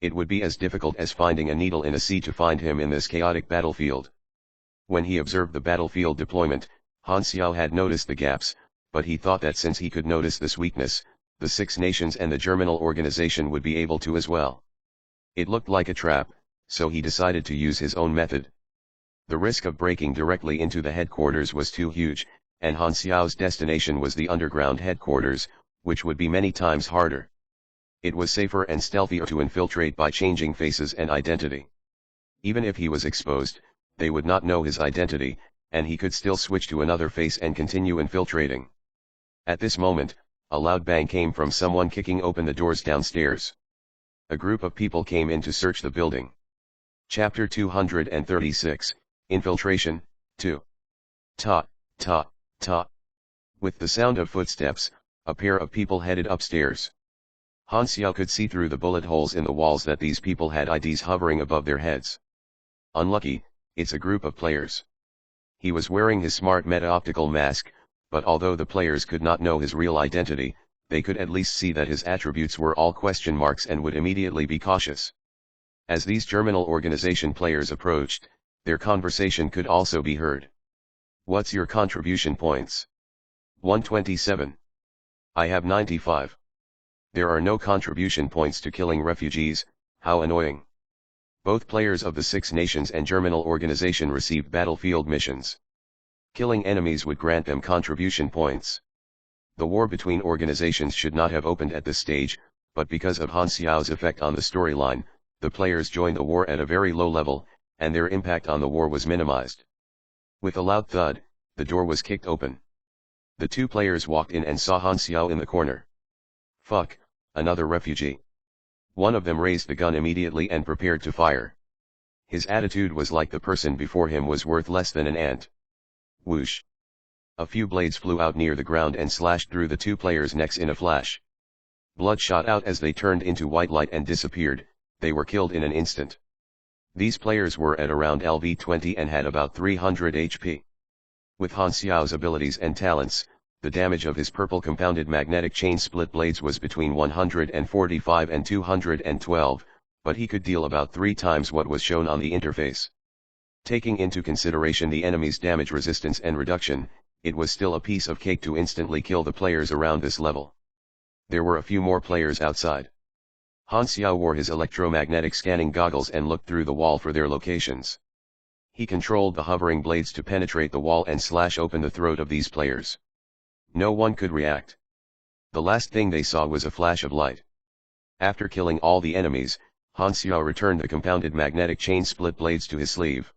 Speaker 1: It would be as difficult as finding a needle in a sea to find him in this chaotic battlefield. When he observed the battlefield deployment, Han Xiao had noticed the gaps, but he thought that since he could notice this weakness, the 6 nations and the Germinal organization would be able to as well. It looked like a trap, so he decided to use his own method. The risk of breaking directly into the headquarters was too huge, and Han Xiao's destination was the underground headquarters, which would be many times harder. It was safer and stealthier to infiltrate by changing faces and identity. Even if he was exposed, they would not know his identity, and he could still switch to another face and continue infiltrating. At this moment, a loud bang came from someone kicking open the doors downstairs. A group of people came in to search the building. Chapter 236, Infiltration, 2. Ta, ta, ta. With the sound of footsteps, a pair of people headed upstairs. Han Xiao could see through the bullet holes in the walls that these people had IDs hovering above their heads. Unlucky, it's a group of players. He was wearing his smart meta-optical mask, but although the players could not know his real identity, they could at least see that his attributes were all question marks and would immediately be cautious. As these Germinal organization players approached, their conversation could also be heard. What's your contribution points? 127. I have 95. There are no contribution points to killing refugees, how annoying. Both players of the 6 nations and Germinal organization received battlefield missions. Killing enemies would grant them contribution points. The war between organizations should not have opened at this stage, but because of Han Xiao's effect on the storyline, the players joined the war at a very low level, and their impact on the war was minimized. With a loud thud, the door was kicked open. The 2 players walked in and saw Han Xiao in the corner. Fuck, another refugee. One of them raised the gun immediately and prepared to fire. His attitude was like the person before him was worth less than an ant. Whoosh. A few blades flew out near the ground and slashed through the 2 players' necks in a flash. Blood shot out as they turned into white light and disappeared. They were killed in an instant. These players were at around LV20 and had about 300 HP. With Han Xiao's abilities and talents, the damage of his purple compounded magnetic chain split blades was between 145 and 212, but he could deal about 3 times what was shown on the interface. Taking into consideration the enemy's damage resistance and reduction, it was still a piece of cake to instantly kill the players around this level. There were a few more players outside. Han Xiao wore his electromagnetic scanning goggles and looked through the wall for their locations. He controlled the hovering blades to penetrate the wall and slash open the throat of these players. No one could react. The last thing they saw was a flash of light. After killing all the enemies, Han Xiao returned the compounded magnetic chain split blades to his sleeve.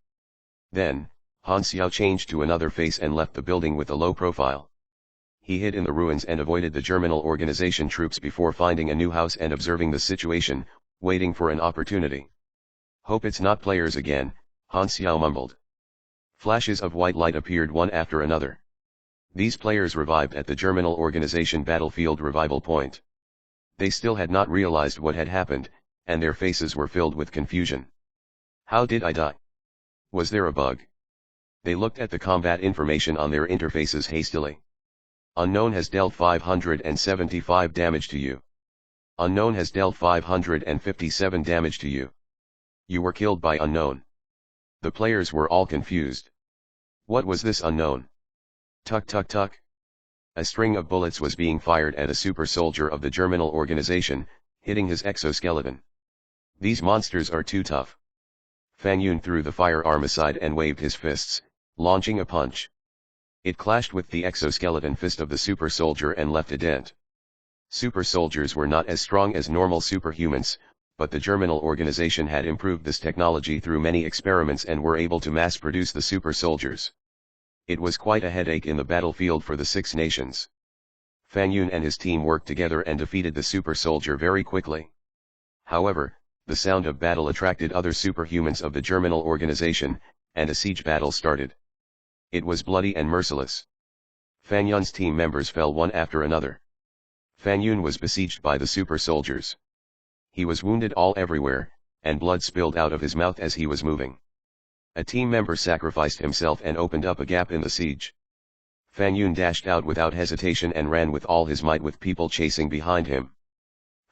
Speaker 1: Then, Han Xiao changed to another face and left the building with a low profile. He hid in the ruins and avoided the Germinal organization troops before finding a new house and observing the situation, waiting for an opportunity. Hope it's not players again, Han Xiao mumbled. Flashes of white light appeared one after another. These players revived at the Germinal organization battlefield revival point. They still had not realized what had happened, and their faces were filled with confusion. How did I die? Was there a bug? They looked at the combat information on their interfaces hastily. Unknown has dealt 575 damage to you. Unknown has dealt 557 damage to you. You were killed by unknown. The players were all confused. What was this unknown? Tuck tuck tuck. A string of bullets was being fired at a super soldier of the Germinal organization, hitting his exoskeleton. These monsters are too tough. Fan Yun threw the firearm aside and waved his fists, launching a punch. It clashed with the exoskeleton fist of the super soldier and left a dent. Super soldiers were not as strong as normal superhumans, but the Germinal organization had improved this technology through many experiments and were able to mass-produce the super soldiers. It was quite a headache in the battlefield for the Six Nations. Fan Yun and his team worked together and defeated the super soldier very quickly. However, the sound of battle attracted other superhumans of the Germinal organization, and a siege battle started. It was bloody and merciless. Fan Yun's team members fell one after another. Fan Yun was besieged by the super soldiers. He was wounded all everywhere, and blood spilled out of his mouth as he was moving. A team member sacrificed himself and opened up a gap in the siege. Fan Yun dashed out without hesitation and ran with all his might with people chasing behind him.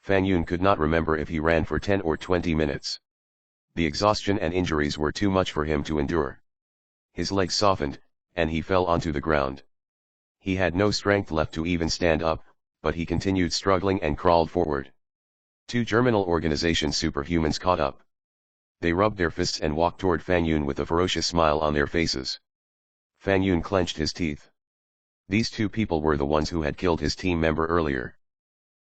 Speaker 1: Fan Yun could not remember if he ran for 10 or 20 minutes. The exhaustion and injuries were too much for him to endure. His legs softened, and he fell onto the ground. He had no strength left to even stand up, but he continued struggling and crawled forward. Two Germinal organization superhumans caught up. They rubbed their fists and walked toward Fan Yun with a ferocious smile on their faces. Fan Yun clenched his teeth. These two people were the ones who had killed his team member earlier.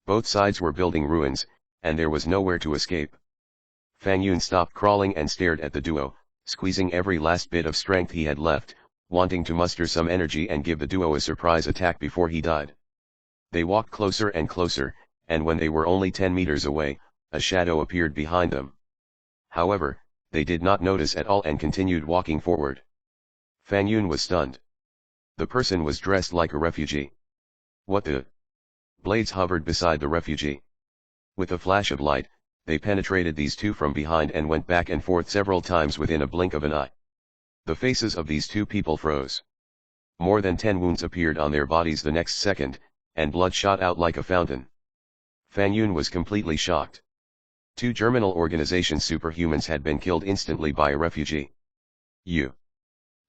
Speaker 1: Both sides were building ruins, and there was nowhere to escape. Fan Yun stopped crawling and stared at the duo, squeezing every last bit of strength he had left, wanting to muster some energy and give the duo a surprise attack before he died. They walked closer and closer, and when they were only 10 meters away, a shadow appeared behind them. However, they did not notice at all and continued walking forward. Fan Yun was stunned. The person was dressed like a refugee. What the? Blades hovered beside the refugee. With a flash of light, they penetrated these two from behind and went back and forth several times within a blink of an eye. The faces of these two people froze. More than 10 wounds appeared on their bodies the next second, and blood shot out like a fountain. Fan Yun was completely shocked. Two Germinal organization superhumans had been killed instantly by a refugee. You.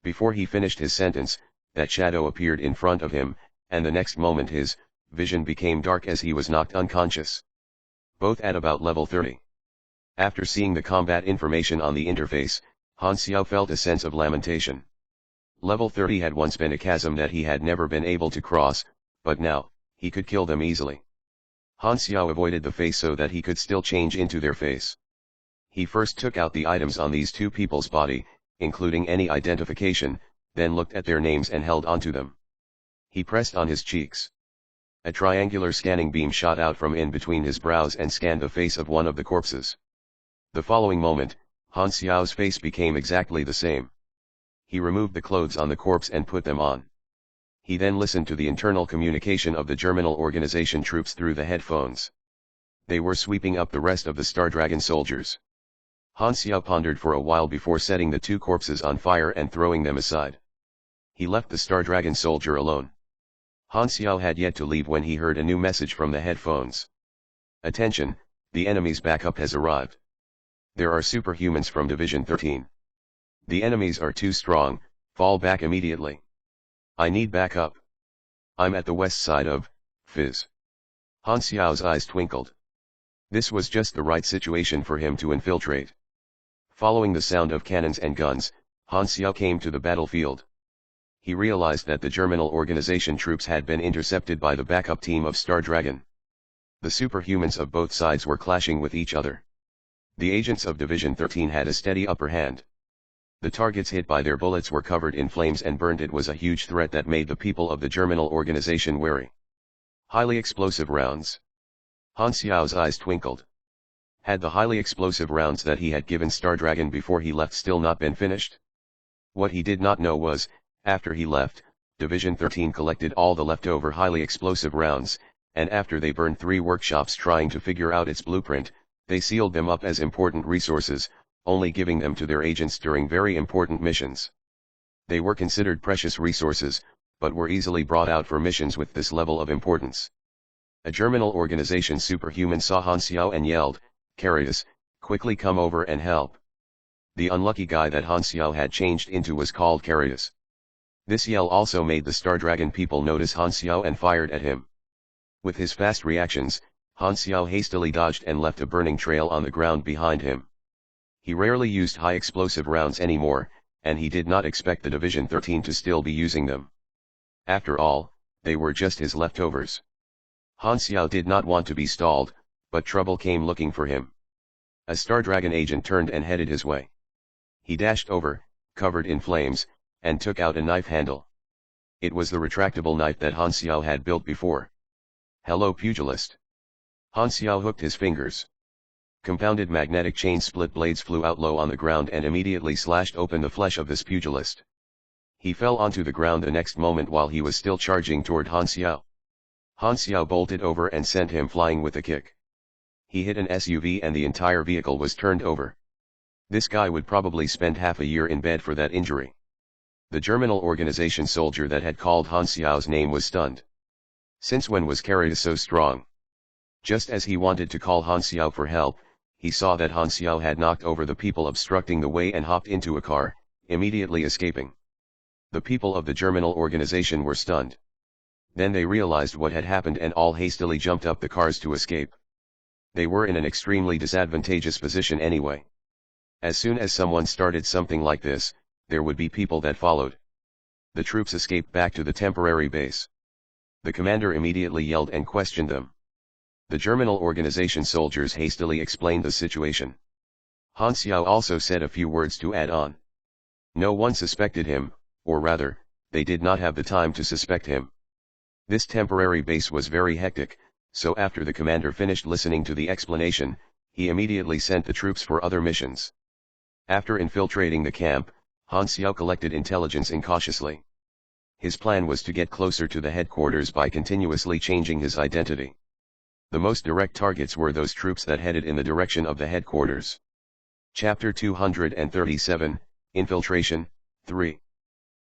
Speaker 1: Before he finished his sentence, that shadow appeared in front of him, and the next moment his vision became dark as he was knocked unconscious. Both at about level 30. After seeing the combat information on the interface, Han Xiao felt a sense of lamentation. Level 30 had once been a chasm that he had never been able to cross, but now, he could kill them easily. Han Xiao avoided the face so that he could still change into their face. He first took out the items on these two people's body, including any identification, then looked at their names and held onto them. He pressed on his cheeks. A triangular scanning beam shot out from in between his brows and scanned the face of one of the corpses. The following moment, Han Xiao's face became exactly the same. He removed the clothes on the corpse and put them on. He then listened to the internal communication of the Germinal organization troops through the headphones. They were sweeping up the rest of the Star Dragon soldiers. Han Xiao pondered for a while before setting the two corpses on fire and throwing them aside. He left the Star Dragon soldier alone. Han Xiao had yet to leave when he heard a new message from the headphones. Attention, the enemy's backup has arrived. There are superhumans from Division 13. The enemies are too strong, fall back immediately. I need backup. I'm at the west side of Fizz. Han Xiao's eyes twinkled. This was just the right situation for him to infiltrate. Following the sound of cannons and guns, Han Xiao came to the battlefield. He realized that the Germinal organization troops had been intercepted by the backup team of Star Dragon. The superhumans of both sides were clashing with each other. The agents of Division 13 had a steady upper hand. The targets hit by their bullets were covered in flames and burned. It was a huge threat that made the people of the Germinal organization wary. Highly explosive rounds. Han Xiao's eyes twinkled. Had the highly explosive rounds that he had given Star Dragon before he left still not been finished? What he did not know was, after he left, Division 13 collected all the leftover highly explosive rounds, and after they burned 3 workshops trying to figure out its blueprint, they sealed them up as important resources, only giving them to their agents during very important missions. They were considered precious resources, but were easily brought out for missions with this level of importance. A Germinal organization superhuman saw Han Xiao and yelled, "Carius, quickly come over and help." The unlucky guy that Han Xiao had changed into was called Carius. This yell also made the Star Dragon people notice Han Xiao and fired at him. With his fast reactions, Han Xiao hastily dodged and left a burning trail on the ground behind him. He rarely used high explosive rounds anymore, and he did not expect the Division 13 to still be using them. After all, they were just his leftovers. Han Xiao did not want to be stalled, but trouble came looking for him. A Star Dragon agent turned and headed his way. He dashed over, covered in flames, and took out a knife handle. It was the retractable knife that Han Xiao had built before. "Hello, pugilist." Han Xiao hooked his fingers. Compounded magnetic chain split blades flew out low on the ground and immediately slashed open the flesh of this pugilist. He fell onto the ground the next moment while he was still charging toward Han Xiao. Han Xiao bolted over and sent him flying with a kick. He hit an SUV and the entire vehicle was turned over. This guy would probably spend half a year in bed for that injury. The Germinal organization soldier that had called Han Xiao's name was stunned. Since when was Carius so strong? Just as he wanted to call Han Xiao for help, he saw that Han Xiao had knocked over the people obstructing the way and hopped into a car, immediately escaping. The people of the Germinal organization were stunned. Then they realized what had happened and all hastily jumped up the cars to escape. They were in an extremely disadvantageous position anyway. As soon as someone started something like this, there would be people that followed. The troops escaped back to the temporary base. The commander immediately yelled and questioned them. The Germinal organization soldiers hastily explained the situation. Han Xiao also said a few words to add on. No one suspected him, or rather, they did not have the time to suspect him. This temporary base was very hectic, so after the commander finished listening to the explanation, he immediately sent the troops for other missions. After infiltrating the camp, Han Xiao collected intelligence incautiously. His plan was to get closer to the headquarters by continuously changing his identity. The most direct targets were those troops that headed in the direction of the headquarters. Chapter 237, Infiltration, 3.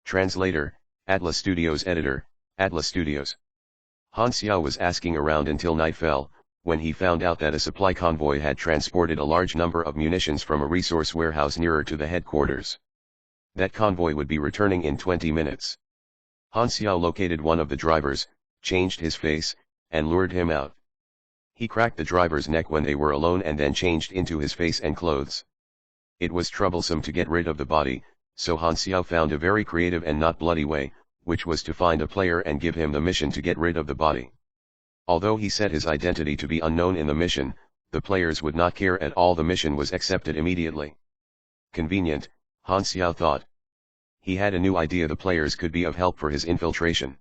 Speaker 1: Translator, Atlas Studios. Editor, Atlas Studios. Han Xiao was asking around until night fell, when he found out that a supply convoy had transported a large number of munitions from a resource warehouse nearer to the headquarters. That convoy would be returning in 20 minutes. Han Xiao located one of the drivers, changed his face, and lured him out. He cracked the driver's neck when they were alone and then changed into his face and clothes. It was troublesome to get rid of the body, so Han Xiao found a very creative and not bloody way, which was to find a player and give him the mission to get rid of the body. Although he set his identity to be unknown in the mission, the players would not care at all. The mission was accepted immediately. Convenient, Han Xiao thought. He had a new idea: the players could be of help for his infiltration.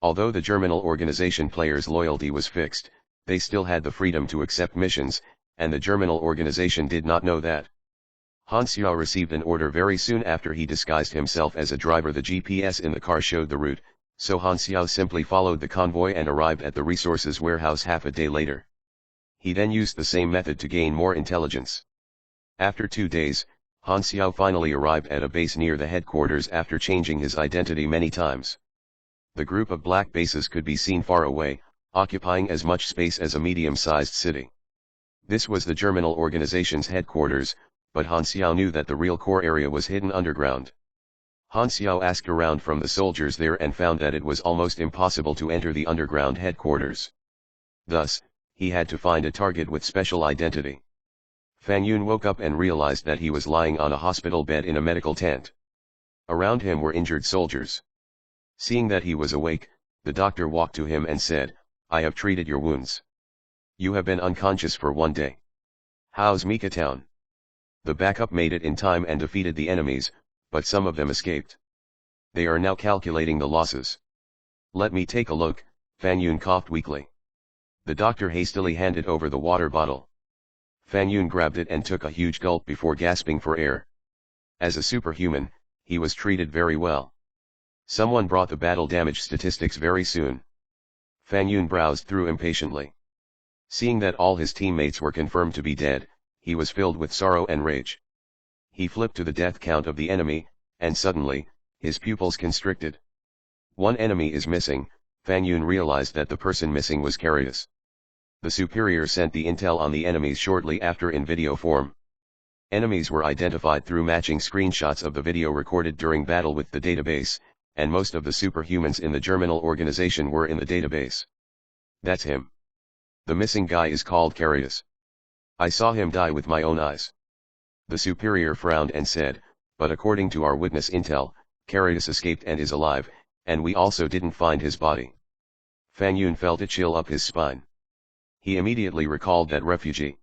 Speaker 1: Although the Germinal organization players' loyalty was fixed, they still had the freedom to accept missions, and the Germinal organization did not know that. Han Xiao received an order very soon after he disguised himself as a driver. The GPS in the car showed the route, so Han Xiao simply followed the convoy and arrived at the resources warehouse half a day later. He then used the same method to gain more intelligence. After 2 days, Han Xiao finally arrived at a base near the headquarters after changing his identity many times. The group of black bases could be seen far away, occupying as much space as a medium-sized city. This was the Germinal organization's headquarters, but Han Xiao knew that the real core area was hidden underground. Han Xiao asked around from the soldiers there and found that it was almost impossible to enter the underground headquarters. Thus, he had to find a target with special identity. Fang Yun woke up and realized that he was lying on a hospital bed in a medical tent. Around him were injured soldiers. Seeing that he was awake, the doctor walked to him and said, "I have treated your wounds. You have been unconscious for 1 day. How's Mika Town?" The backup made it in time and defeated the enemies, but some of them escaped. They are now calculating the losses. Let me take a look, Fan Yun coughed weakly. The doctor hastily handed over the water bottle. Fan Yun grabbed it and took a huge gulp before gasping for air. As a superhuman, he was treated very well. Someone brought the battle damage statistics very soon. Fan Yun browsed through impatiently. Seeing that all his teammates were confirmed to be dead, he was filled with sorrow and rage. He flipped to the death count of the enemy, and suddenly, his pupils constricted. One enemy is missing. Fan Yun realized that the person missing was Carius. The superior sent the intel on the enemies shortly after in video form. Enemies were identified through matching screenshots of the video recorded during battle with the database, and most of the superhumans in the Germinal organization were in the database. That's him. The missing guy is called Carius. I saw him die with my own eyes. The superior frowned and said, but according to our witness intel, Carius escaped and is alive, and we also didn't find his body. Fan Yun felt a chill up his spine. He immediately recalled that refugee.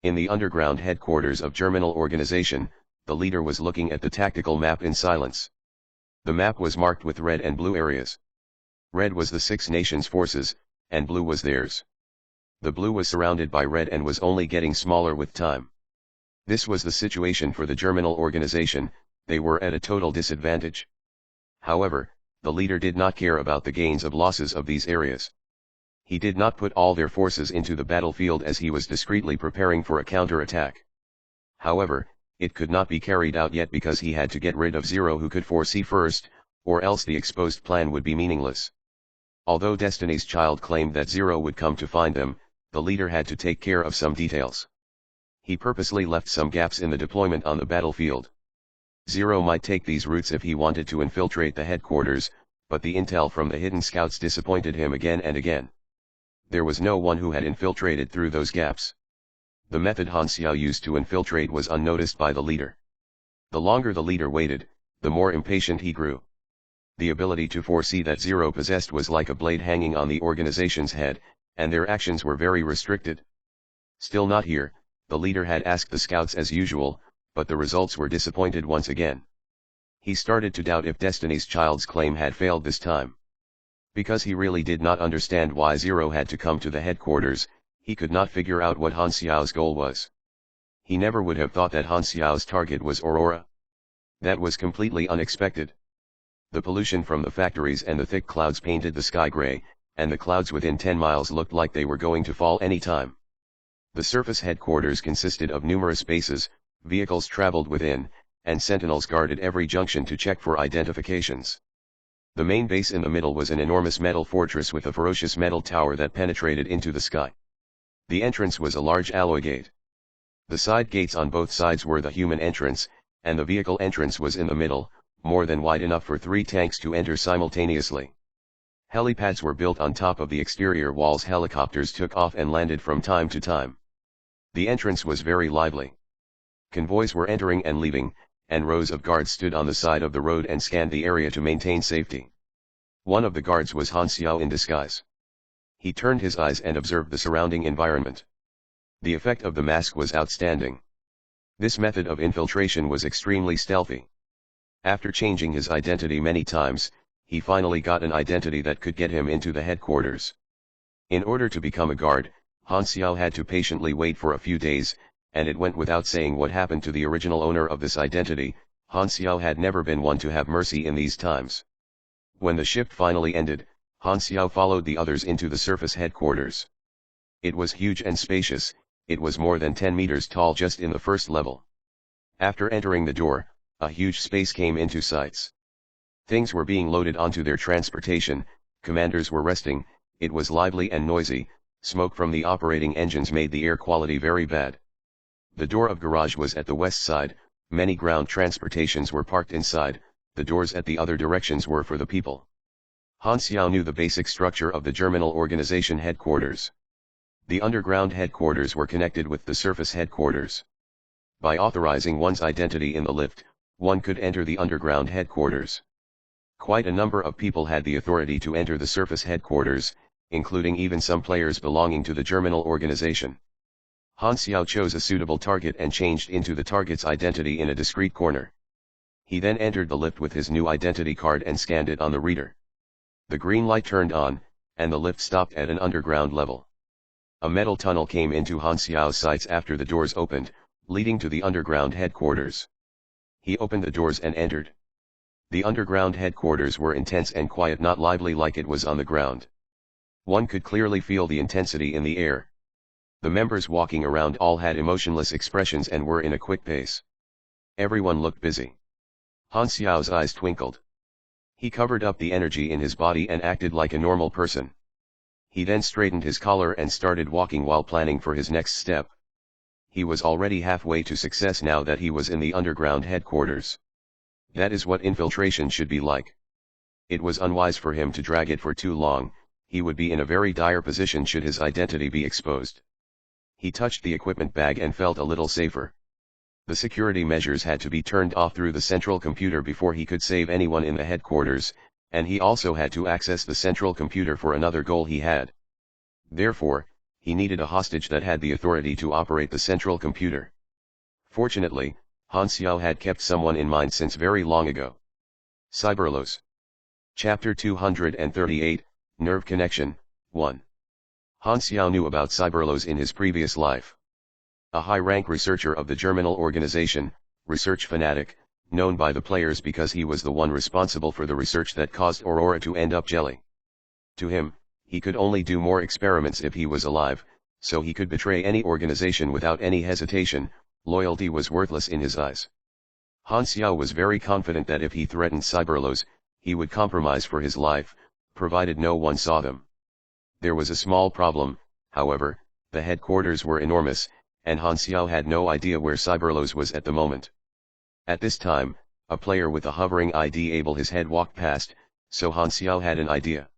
Speaker 1: In the underground headquarters of Germinal organization, the leader was looking at the tactical map in silence. The map was marked with red and blue areas. Red was the Six Nations forces, and blue was theirs. The blue was surrounded by red and was only getting smaller with time. This was the situation for the Germinal organization. They were at a total disadvantage. However, the leader did not care about the gains or losses of these areas. He did not put all their forces into the battlefield as he was discreetly preparing for a counter-attack. However, it could not be carried out yet because he had to get rid of Zero, who could foresee first, or else the exposed plan would be meaningless. Although Destiny's Child claimed that Zero would come to find them, the leader had to take care of some details. He purposely left some gaps in the deployment on the battlefield. Zero might take these routes if he wanted to infiltrate the headquarters, but the intel from the hidden scouts disappointed him again and again. There was no one who had infiltrated through those gaps. The method Han Xiao used to infiltrate was unnoticed by the leader. The longer the leader waited, the more impatient he grew. The ability to foresee that Zero possessed was like a blade hanging on the organization's head, and their actions were very restricted. Still not here, the leader had asked the scouts as usual, but the results were disappointed once again. He started to doubt if Destiny's Child's claim had failed this time. Because he really did not understand why Zero had to come to the headquarters, he could not figure out what Han Xiao's goal was. He never would have thought that Han Xiao's target was Aurora. That was completely unexpected. The pollution from the factories and the thick clouds painted the sky gray, and the clouds within 10 miles looked like they were going to fall any time. The surface headquarters consisted of numerous bases, vehicles traveled within, and sentinels guarded every junction to check for identifications. The main base in the middle was an enormous metal fortress with a ferocious metal tower that penetrated into the sky. The entrance was a large alloy gate. The side gates on both sides were the human entrance, and the vehicle entrance was in the middle, more than wide enough for 3 tanks to enter simultaneously. Helipads were built on top of the exterior walls. Helicopters took off and landed from time to time. The entrance was very lively. Convoys were entering and leaving, and rows of guards stood on the side of the road and scanned the area to maintain safety. One of the guards was Han Xiao in disguise. He turned his eyes and observed the surrounding environment. The effect of the mask was outstanding. This method of infiltration was extremely stealthy. After changing his identity many times, he finally got an identity that could get him into the headquarters. In order to become a guard, Han Xiao had to patiently wait for a few days, and it went without saying what happened to the original owner of this identity. Han Xiao had never been one to have mercy in these times. When the shift finally ended, Han Xiao followed the others into the surface headquarters. It was huge and spacious. It was more than 10 meters tall just in the first level. After entering the door, a huge space came into sight. Things were being loaded onto their transportation, commanders were resting. It was lively and noisy. Smoke from the operating engines made the air quality very bad. The door of garage was at the west side. Many ground transportations were parked inside. The doors at the other directions were for the people. Han Xiao knew the basic structure of the Germinal organization headquarters. The underground headquarters were connected with the surface headquarters. By authorizing one's identity in the lift, one could enter the underground headquarters. Quite a number of people had the authority to enter the surface headquarters, including even some players belonging to the Germinal organization. Han Xiao chose a suitable target and changed into the target's identity in a discrete corner. He then entered the lift with his new identity card and scanned it on the reader. The green light turned on, and the lift stopped at an underground level. A metal tunnel came into Han Xiao's sights after the doors opened, leading to the underground headquarters. He opened the doors and entered. The underground headquarters were intense and quiet, not lively like it was on the ground. One could clearly feel the intensity in the air. The members walking around all had emotionless expressions and were in a quick pace. Everyone looked busy. Han Xiao's eyes twinkled. He covered up the energy in his body and acted like a normal person. He then straightened his collar and started walking while planning for his next step. He was already halfway to success now that he was in the underground headquarters. That is what infiltration should be like. It was unwise for him to drag it for too long. He would be in a very dire position should his identity be exposed. He touched the equipment bag and felt a little safer. The security measures had to be turned off through the central computer before he could save anyone in the headquarters, and he also had to access the central computer for another goal he had. Therefore, he needed a hostage that had the authority to operate the central computer. Fortunately, Han Xiao had kept someone in mind since very long ago. Cyberlos. Chapter 238, Nerve Connection, 1. Han Xiao knew about Cyberlos in his previous life. A high-rank researcher of the Germinal organization, research fanatic, known by the players because he was the one responsible for the research that caused Aurora to end up jelly. To him, he could only do more experiments if he was alive, so he could betray any organization without any hesitation. Loyalty was worthless in his eyes. Han Xiao was very confident that if he threatened Cyberlos, he would compromise for his life, provided no one saw them. There was a small problem, however. The headquarters were enormous, and Han Xiao had no idea where Cyberlos was at the moment. At this time, a player with a hovering ID above his head walked past, so Han Xiao had an idea.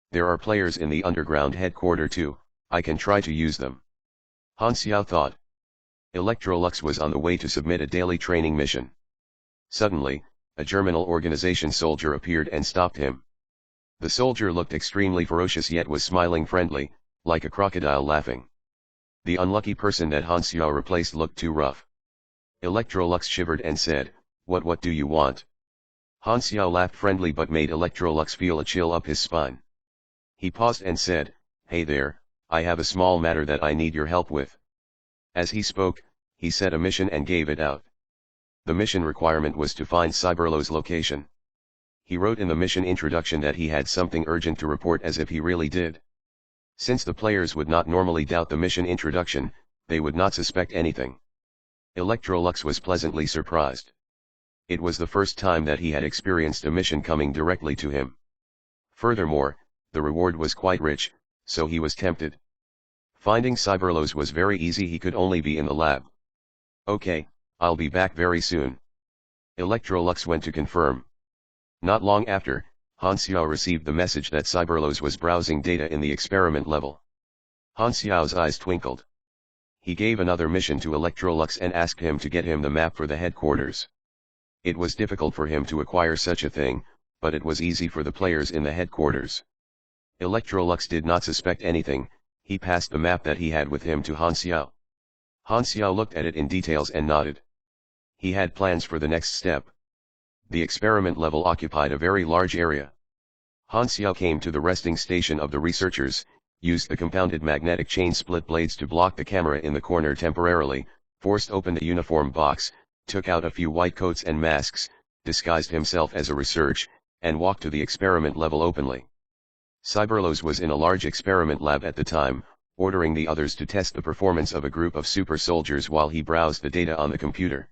Speaker 1: There are players in the underground headquarters too, I can try to use them. Han Xiao thought. Electrolux was on the way to submit a daily training mission. Suddenly, a Germinal organization soldier appeared and stopped him. The soldier looked extremely ferocious yet was smiling friendly, like a crocodile laughing. The unlucky person that Han Xiao replaced looked too rough. Electrolux shivered and said, What do you want? Han Xiao laughed friendly but made Electrolux feel a chill up his spine. He paused and said, Hey there, I have a small matter that I need your help with. As he spoke, he set a mission and gave it out. The mission requirement was to find Cyberlos' location. He wrote in the mission introduction that he had something urgent to report as if he really did. Since the players would not normally doubt the mission introduction, they would not suspect anything. Electrolux was pleasantly surprised. It was the first time that he had experienced a mission coming directly to him. Furthermore, the reward was quite rich, so he was tempted. Finding Cyberlos was very easy, he could only be in the lab. Okay, I'll be back very soon. Electrolux went to confirm. Not long after, Han Xiao received the message that Cyberlos was browsing data in the experiment level. Han Xiao's eyes twinkled. He gave another mission to Electrolux and asked him to get him the map for the headquarters. It was difficult for him to acquire such a thing, but it was easy for the players in the headquarters. Electrolux did not suspect anything. He passed the map that he had with him to Han Xiao. Han Xiao looked at it in details and nodded. He had plans for the next step. The experiment level occupied a very large area. Han Xiao came to the resting station of the researchers, used the compounded magnetic chain split blades to block the camera in the corner temporarily, forced open the uniform box, took out a few white coats and masks, disguised himself as a research, and walked to the experiment level openly. Cyberlos was in a large experiment lab at the time, ordering the others to test the performance of a group of super soldiers while he browsed the data on the computer.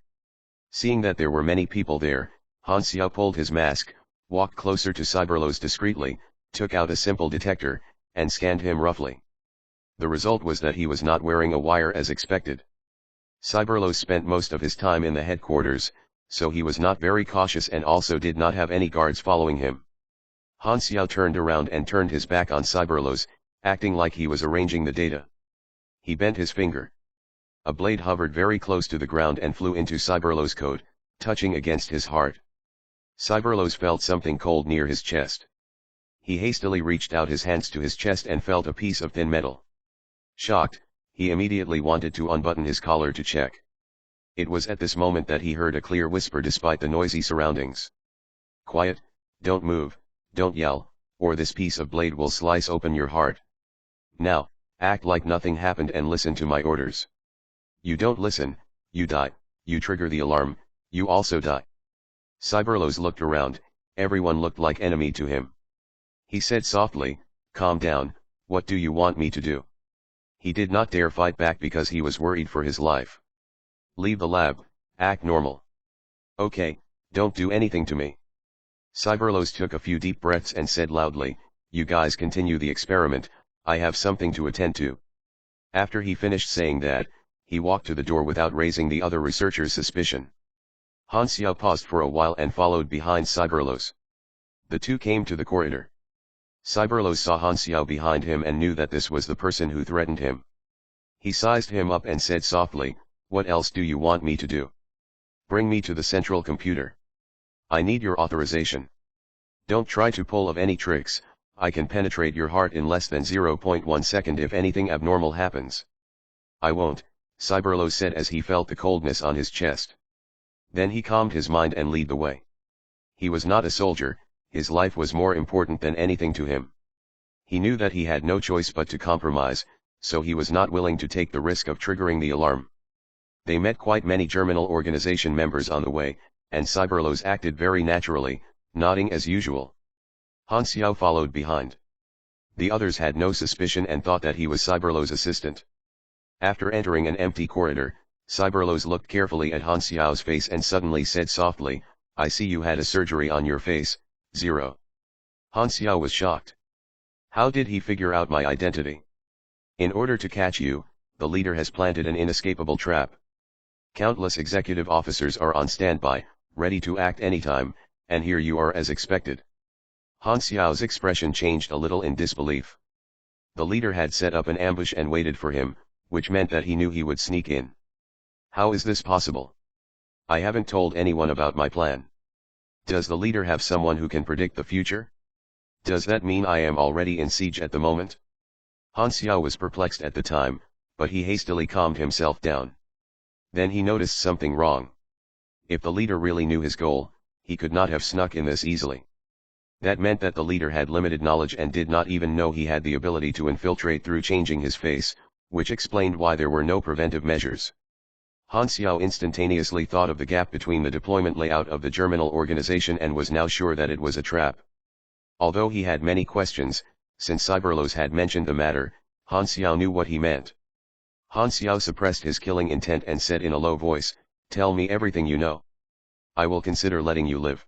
Speaker 1: Seeing that there were many people there, Han Xiao pulled his mask, walked closer to Cyberlos discreetly, took out a simple detector, and scanned him roughly. The result was that he was not wearing a wire as expected. Cyberlos spent most of his time in the headquarters, so he was not very cautious and also did not have any guards following him. Han Xiao turned around and turned his back on Cyberlos, acting like he was arranging the data. He bent his finger. A blade hovered very close to the ground and flew into Cyberlos' coat, touching against his heart. Cyberlos felt something cold near his chest. He hastily reached out his hands to his chest and felt a piece of thin metal. Shocked, He immediately wanted to unbutton his collar to check. It was at this moment that he heard a clear whisper despite the noisy surroundings. "Quiet, don't move, don't yell, or this piece of blade will slice open your heart. Now, act like nothing happened and listen to my orders. You don't listen, you die, you trigger the alarm, you also die." Cyberlos looked around, everyone looked like enemy to him. He said softly, "Calm down, what do you want me to do?" He did not dare fight back because he was worried for his life. "Leave the lab, act normal." "Okay, don't do anything to me." Cyberlos took a few deep breaths and said loudly, "You guys continue the experiment, I have something to attend to." After he finished saying that, he walked to the door without raising the other researchers' suspicion. Han Xiao paused for a while and followed behind Cyberlos. The two came to the corridor. Cyberlos saw Han Xiao behind him and knew that this was the person who threatened him. He sized him up and said softly, "What else do you want me to do?" "Bring me to the central computer. I need your authorization. Don't try to pull of any tricks, I can penetrate your heart in less than 0.1 second if anything abnormal happens." "I won't," Cyberlos said as he felt the coldness on his chest. Then he calmed his mind and led the way. He was not a soldier, his life was more important than anything to him. He knew that he had no choice but to compromise, so he was not willing to take the risk of triggering the alarm. They met quite many Germinal organization members on the way, and Cyberlos acted very naturally, nodding as usual. Han Xiao followed behind. The others had no suspicion and thought that he was Cyberlos' assistant. After entering an empty corridor, Cyberlos looked carefully at Han Xiao's face and suddenly said softly, "I see you had a surgery on your face, Zero." Han Xiao was shocked. How did he figure out my identity? In order to catch you, the leader has planted an inescapable trap. Countless executive officers are on standby, ready to act anytime, and here you are as expected. Han Xiao's expression changed a little in disbelief. The leader had set up an ambush and waited for him, which meant that he knew he would sneak in. How is this possible? I haven't told anyone about my plan. Does the leader have someone who can predict the future? Does that mean I am already in siege at the moment? Han Xiao was perplexed at the time, but he hastily calmed himself down. Then he noticed something wrong. If the leader really knew his goal, he could not have snuck in this easily. That meant that the leader had limited knowledge and did not even know he had the ability to infiltrate through changing his face, which explained why there were no preventive measures. Han Xiao instantaneously thought of the gap between the deployment layout of the Germinal organization and was now sure that it was a trap. Although he had many questions, since Cyberlos had mentioned the matter, Han Xiao knew what he meant. Han Xiao suppressed his killing intent and said in a low voice, "Tell me everything you know. I will consider letting you live."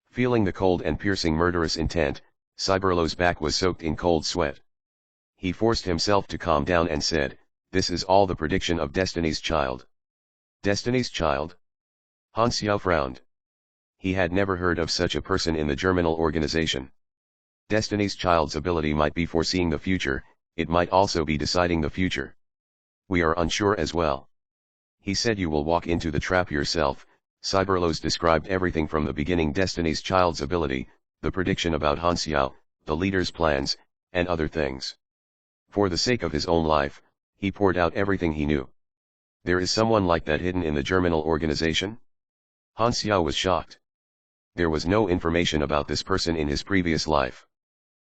Speaker 1: Feeling the cold and piercing murderous intent, Cyberlos' back was soaked in cold sweat. He forced himself to calm down and said, "This is all the prediction of Destiny's Child." Destiny's Child? Han Xiao frowned. He had never heard of such a person in the Germinal organization. Destiny's Child's ability might be foreseeing the future, it might also be deciding the future. We are unsure as well. He said you will walk into the trap yourself. Cyberlos described everything from the beginning, Destiny's Child's ability, the prediction about Han Xiao, the leader's plans, and other things. For the sake of his own life, he poured out everything he knew. There is someone like that hidden in the Germinal organization? Han Xiao was shocked. There was no information about this person in his previous life.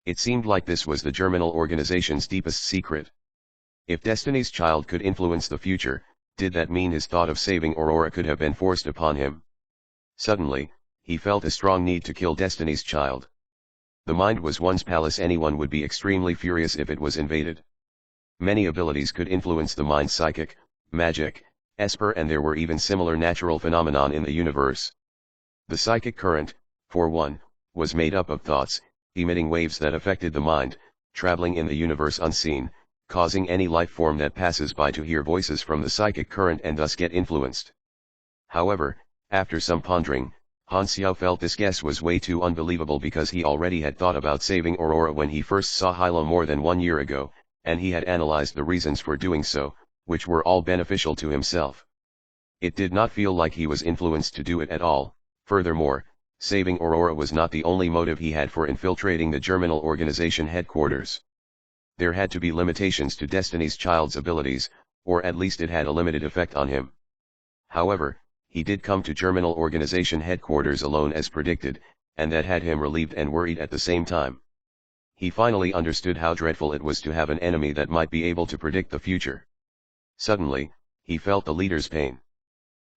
Speaker 1: It seemed like this was the Germinal organization's deepest secret. If Destiny's Child could influence the future, did that mean his thought of saving Aurora could have been forced upon him? Suddenly, he felt a strong need to kill Destiny's Child. The mind was one's palace, anyone would be extremely furious if it was invaded. Many abilities could influence the mind: psychic, magic, esper, and there were even similar natural phenomenon in the universe. The psychic current, for one, was made up of thoughts, emitting waves that affected the mind, traveling in the universe unseen, causing any life form that passes by to hear voices from the psychic current and thus get influenced. However, after some pondering, Han Xiao felt this guess was way too unbelievable because he already had thought about saving Aurora when he first saw Hyla more than 1 year ago, and he had analyzed the reasons for doing so, which were all beneficial to himself. It did not feel like he was influenced to do it at all. Furthermore, saving Aurora was not the only motive he had for infiltrating the Germinal organization headquarters. There had to be limitations to Destiny's Child's abilities, or at least it had a limited effect on him. However, he did come to Germinal Organization headquarters alone as predicted, and that had him relieved and worried at the same time. He finally understood how dreadful it was to have an enemy that might be able to predict the future. Suddenly, he felt the leader's pain.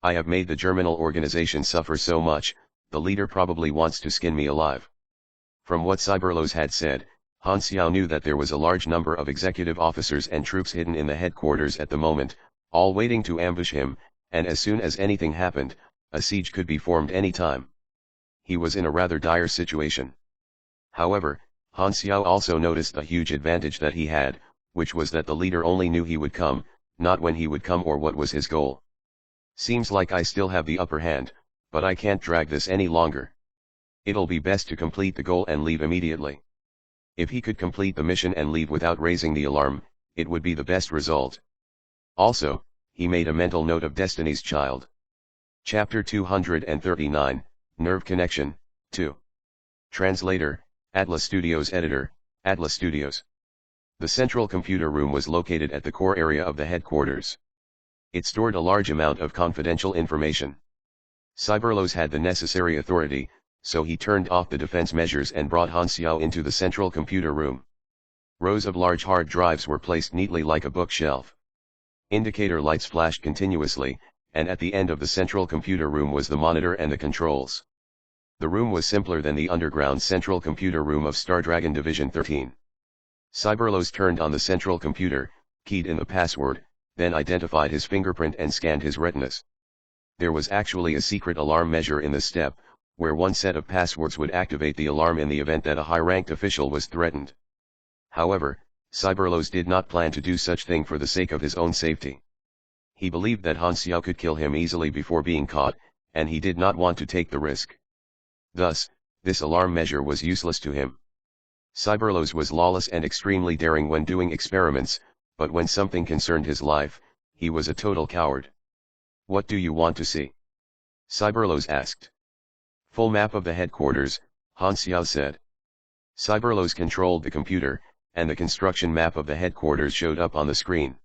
Speaker 1: I have made the Germinal Organization suffer so much, the leader probably wants to skin me alive. From what Cyberlos had said, Han Xiao knew that there was a large number of executive officers and troops hidden in the headquarters at the moment, all waiting to ambush him, and as soon as anything happened, a siege could be formed any time. He was in a rather dire situation. However, Han Xiao also noticed the huge advantage that he had, which was that the leader only knew he would come, not when he would come or what was his goal. Seems like I still have the upper hand, but I can't drag this any longer. It'll be best to complete the goal and leave immediately. If he could complete the mission and leave without raising the alarm, it would be the best result. Also, he made a mental note of Destiny's Child. Chapter 239, Nerve Connection, 2. Translator, Atlas Studios Editor, Atlas Studios. The central computer room was located at the core area of the headquarters. It stored a large amount of confidential information. Cyberlos had the necessary authority, so he turned off the defense measures and brought Han Xiao into the central computer room. Rows of large hard drives were placed neatly like a bookshelf. Indicator lights flashed continuously, and at the end of the central computer room was the monitor and the controls. The room was simpler than the underground central computer room of Star Dragon Division 13. Cyberlos turned on the central computer, keyed in the password, then identified his fingerprint and scanned his retinas. There was actually a secret alarm measure in the step, where one set of passwords would activate the alarm in the event that a high-ranked official was threatened. However, Cyberlos did not plan to do such thing for the sake of his own safety. He believed that Han Xiao could kill him easily before being caught, and he did not want to take the risk. Thus, this alarm measure was useless to him. Cyberlos was lawless and extremely daring when doing experiments, but when something concerned his life, he was a total coward. What do you want to see? Cyberlos asked. Full map of the headquarters, Han Xiao said. Cyberlos controlled the computer, and the construction map of the headquarters showed up on the screen.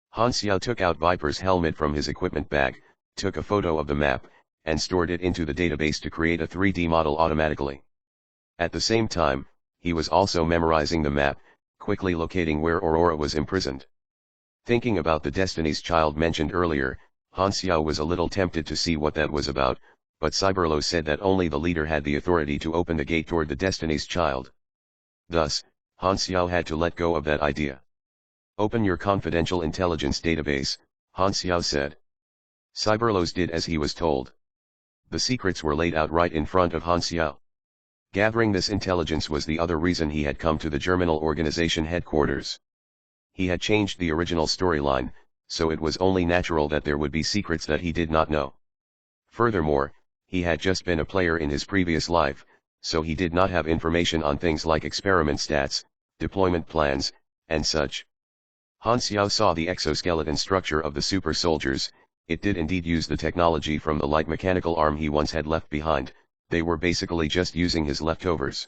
Speaker 1: Han Xiao took out Viper's helmet from his equipment bag, took a photo of the map, and stored it into the database to create a 3D model automatically. At the same time, he was also memorizing the map, quickly locating where Aurora was imprisoned. Thinking about the Destiny's Child mentioned earlier, Han Xiao was a little tempted to see what that was about, but Cyberlos said that only the leader had the authority to open the gate toward the Destiny's Child. Thus, Han Xiao had to let go of that idea. Open your confidential intelligence database, Han Xiao said. Cyberlos did as he was told. The secrets were laid out right in front of Han Xiao. Gathering this intelligence was the other reason he had come to the Germinal Organization headquarters. He had changed the original storyline, so it was only natural that there would be secrets that he did not know. Furthermore, he had just been a player in his previous life, so he did not have information on things like experiment stats, deployment plans, and such. Han Xiao saw the exoskeleton structure of the super soldiers. It did indeed use the technology from the light mechanical arm he once had left behind. They were basically just using his leftovers.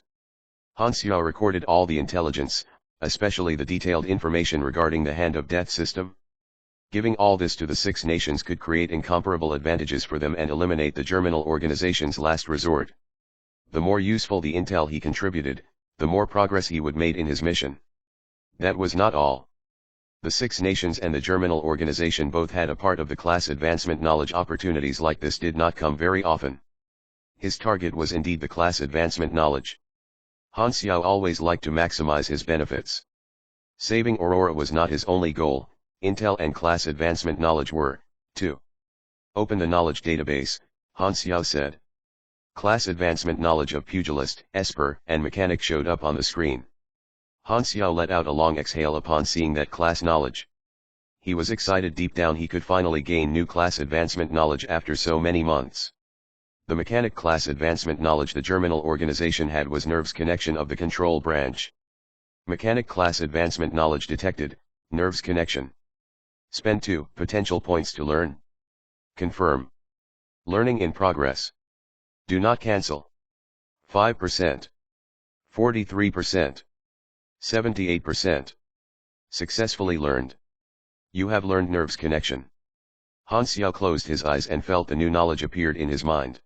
Speaker 1: Han Xiao recorded all the intelligence, especially the detailed information regarding the Hand of Death system. Giving all this to the Six Nations could create incomparable advantages for them and eliminate the Germinal Organization's last resort. The more useful the intel he contributed, the more progress he would make in his mission. That was not all. The Six Nations and the Germinal Organization both had a part of the class advancement knowledge. Opportunities like this did not come very often. His target was indeed the class advancement knowledge. Han Xiao always liked to maximize his benefits. Saving Aurora was not his only goal, intel and class advancement knowledge were, too. Open the knowledge database, Han Xiao said. Class advancement knowledge of pugilist, esper, and mechanic showed up on the screen. Han Xiao let out a long exhale upon seeing that class knowledge. He was excited deep down he could finally gain new class advancement knowledge after so many months. The mechanic class advancement knowledge the Germinal Organization had was nerves connection of the control branch. Mechanic class advancement knowledge detected, nerves connection. Spend 2 potential points to learn. Confirm. Learning in progress. Do not cancel. 5%. 43%. 78%. Successfully learned. You have learned nerves connection. Han Xiao closed his eyes and felt the new knowledge appeared in his mind.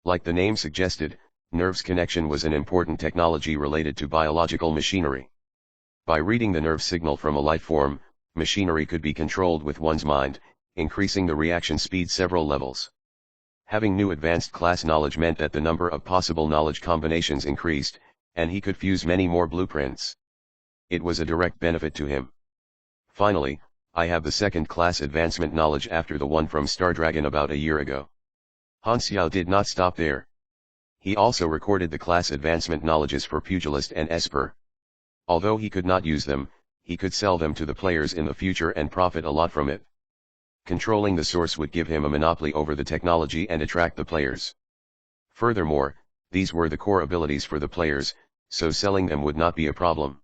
Speaker 1: Like the name suggested, nerves connection was an important technology related to biological machinery. By reading the nerve signal from a life form, machinery could be controlled with one's mind, increasing the reaction speed several levels. Having new advanced class knowledge meant that the number of possible knowledge combinations increased, and he could fuse many more blueprints. It was a direct benefit to him. Finally, I have the second class advancement knowledge after the one from Star Dragon about a year ago. Han Xiao did not stop there. He also recorded the class advancement knowledges for Pugilist and Esper. Although he could not use them, he could sell them to the players in the future and profit a lot from it. Controlling the source would give him a monopoly over the technology and attract the players. Furthermore, these were the core abilities for the players, so selling them would not be a problem.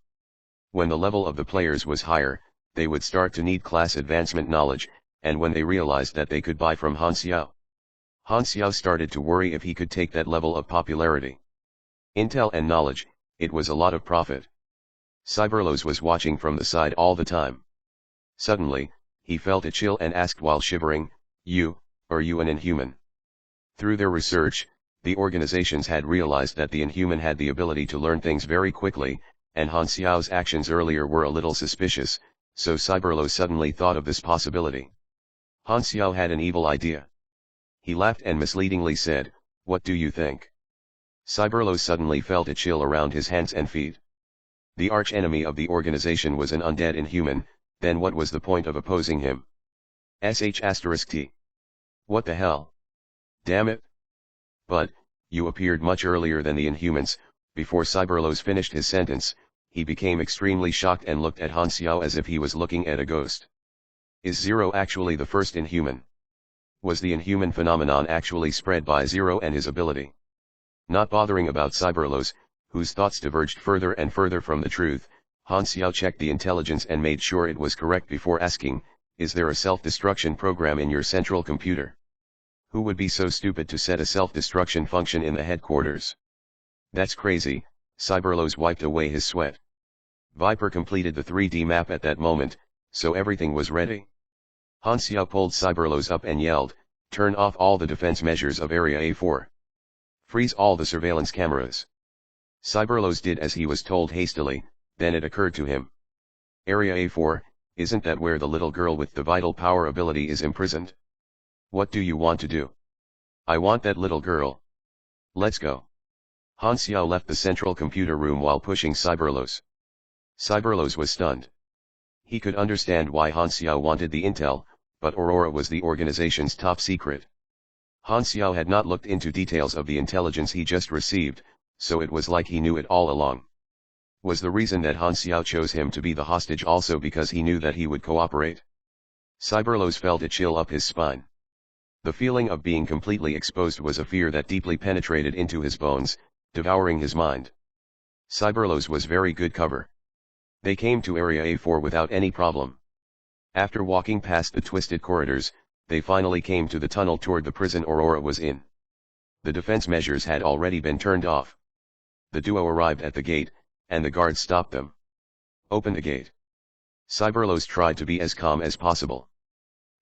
Speaker 1: When the level of the players was higher, they would start to need class advancement knowledge, and when they realized that they could buy from Han Xiao started to worry if he could take that level of popularity. Intel and knowledge, it was a lot of profit. Cyberlos was watching from the side all the time. Suddenly, he felt a chill and asked while shivering, are you an inhuman? Through their research, the organizations had realized that the inhuman had the ability to learn things very quickly, and Han Xiao's actions earlier were a little suspicious, so Cyberlos suddenly thought of this possibility. Han Xiao had an evil idea. He laughed and misleadingly said, "What do you think?" Cyberlos suddenly felt a chill around his hands and feet. The arch-enemy of the organization was an undead inhuman, then what was the point of opposing him? **T. What the hell? Damn it! But, you appeared much earlier than the Inhumans." Before Cyberlos finished his sentence, he became extremely shocked and looked at Han Xiao as if he was looking at a ghost. Is Zero actually the first Inhuman? Was the Inhuman phenomenon actually spread by Zero and his ability? Not bothering about Cyberlos, whose thoughts diverged further and further from the truth, Han Xiao checked the intelligence and made sure it was correct before asking, "Is there a self-destruction program in your central computer? Who would be so stupid to set a self-destruction function in the headquarters?" "That's crazy." Cyberlos wiped away his sweat. Viper completed the 3D map at that moment, so everything was ready. Han Xiao pulled Cyberlos up and yelled, "Turn off all the defense measures of Area A4. Freeze all the surveillance cameras." Cyberlos did as he was told hastily, then it occurred to him. Area A4, isn't that where the little girl with the vital power ability is imprisoned? What do you want to do? I want that little girl. Let's go. Han Xiao left the central computer room while pushing Cyberlos. Cyberlos was stunned. He could understand why Han Xiao wanted the intel, but Aurora was the organization's top secret. Han Xiao had not looked into details of the intelligence he just received, so it was like he knew it all along. Was the reason that Han Xiao chose him to be the hostage also because he knew that he would cooperate? Cyberlos felt a chill up his spine. The feeling of being completely exposed was a fear that deeply penetrated into his bones, devouring his mind. Cyberlos was very good cover. They came to Area A4 without any problem. After walking past the twisted corridors, they finally came to the tunnel toward the prison Aurora was in. The defense measures had already been turned off. The duo arrived at the gate, and the guards stopped them. "Open the gate." Cyberlos tried to be as calm as possible.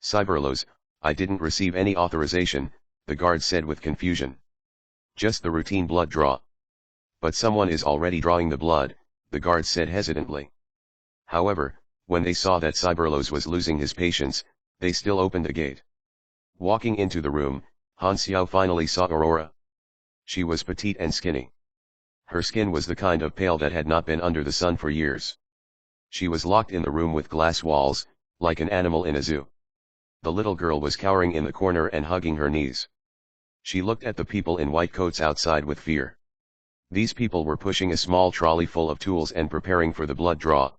Speaker 1: "Cyberlos, I didn't receive any authorization," the guard said with confusion. "Just the routine blood draw." "But someone is already drawing the blood," the guard said hesitantly. However, when they saw that Cyberlos was losing his patience, they still opened the gate. Walking into the room, Han Xiao finally saw Aurora. She was petite and skinny. Her skin was the kind of pale that had not been under the sun for years. She was locked in the room with glass walls, like an animal in a zoo. The little girl was cowering in the corner and hugging her knees. She looked at the people in white coats outside with fear. These people were pushing a small trolley full of tools and preparing for the blood draw.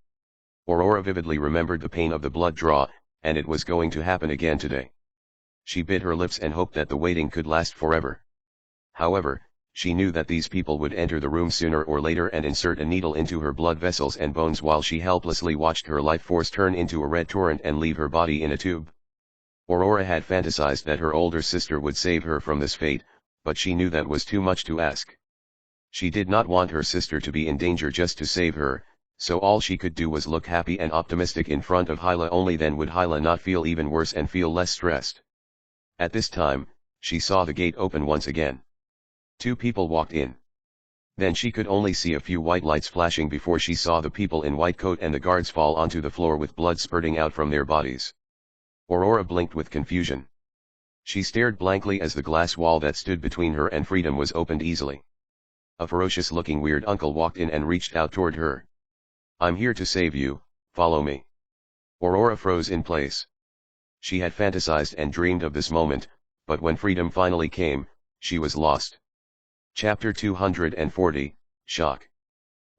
Speaker 1: Aurora vividly remembered the pain of the blood draw, and it was going to happen again today. She bit her lips and hoped that the waiting could last forever. However, she knew that these people would enter the room sooner or later and insert a needle into her blood vessels and bones while she helplessly watched her life force turn into a red torrent and leave her body in a tube. Aurora had fantasized that her older sister would save her from this fate, but she knew that was too much to ask. She did not want her sister to be in danger just to save her, so all she could do was look happy and optimistic in front of Hyla. Only then would Hyla not feel even worse and feel less stressed. At this time, she saw the gate open once again. 2 people walked in. Then she could only see a few white lights flashing before she saw the people in white coat and the guards fall onto the floor with blood spurting out from their bodies. Aurora blinked with confusion. She stared blankly as the glass wall that stood between her and freedom was opened easily. A ferocious-looking weird uncle walked in and reached out toward her. "I'm here to save you, follow me." Aurora froze in place. She had fantasized and dreamed of this moment, but when freedom finally came, she was lost. Chapter 240, Shock.